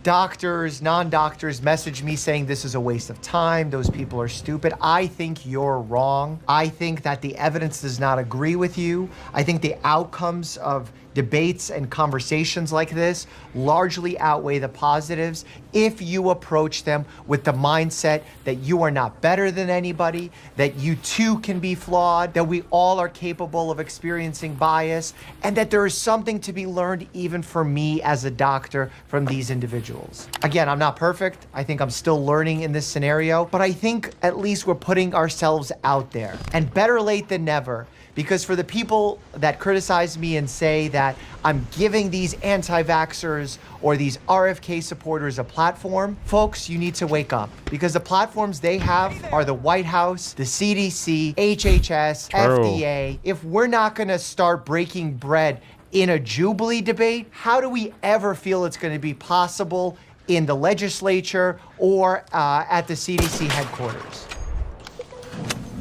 doctors, non-doctors message me saying this is a waste of time, those people are stupid. I think you're wrong. I think that the evidence does not agree with you. I think the outcomes of debates and conversations like this largely outweigh the positives if you approach them with the mindset that you are not better than anybody, that you too can be flawed, that we all are capable of experiencing bias, and that there is something to be learned even for me as a doctor from these individuals. Again, I'm not perfect. I think I'm still learning in this scenario, but I think at least we're putting ourselves out there. And better late than never. Because for the people that criticize me and say that I'm giving these anti-vaxxers or these RFK supporters a platform, folks, you need to wake up. Because the platforms they have are the White House, the CDC, HHS, FDA. If we're not gonna start breaking bread in a Jubilee debate, how do we ever feel it's gonna be possible in the legislature or at the CDC headquarters?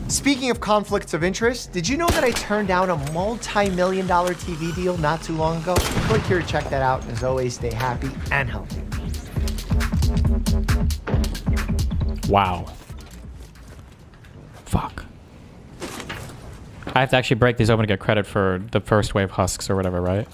Speaking of conflicts of interest, did you know that I turned down a multi-million-dollar TV deal not too long ago? Click here to check that out, and as always, stay happy and healthy. Wow. Fuck. I have to actually break these open to get credit for the first wave husks or whatever, right?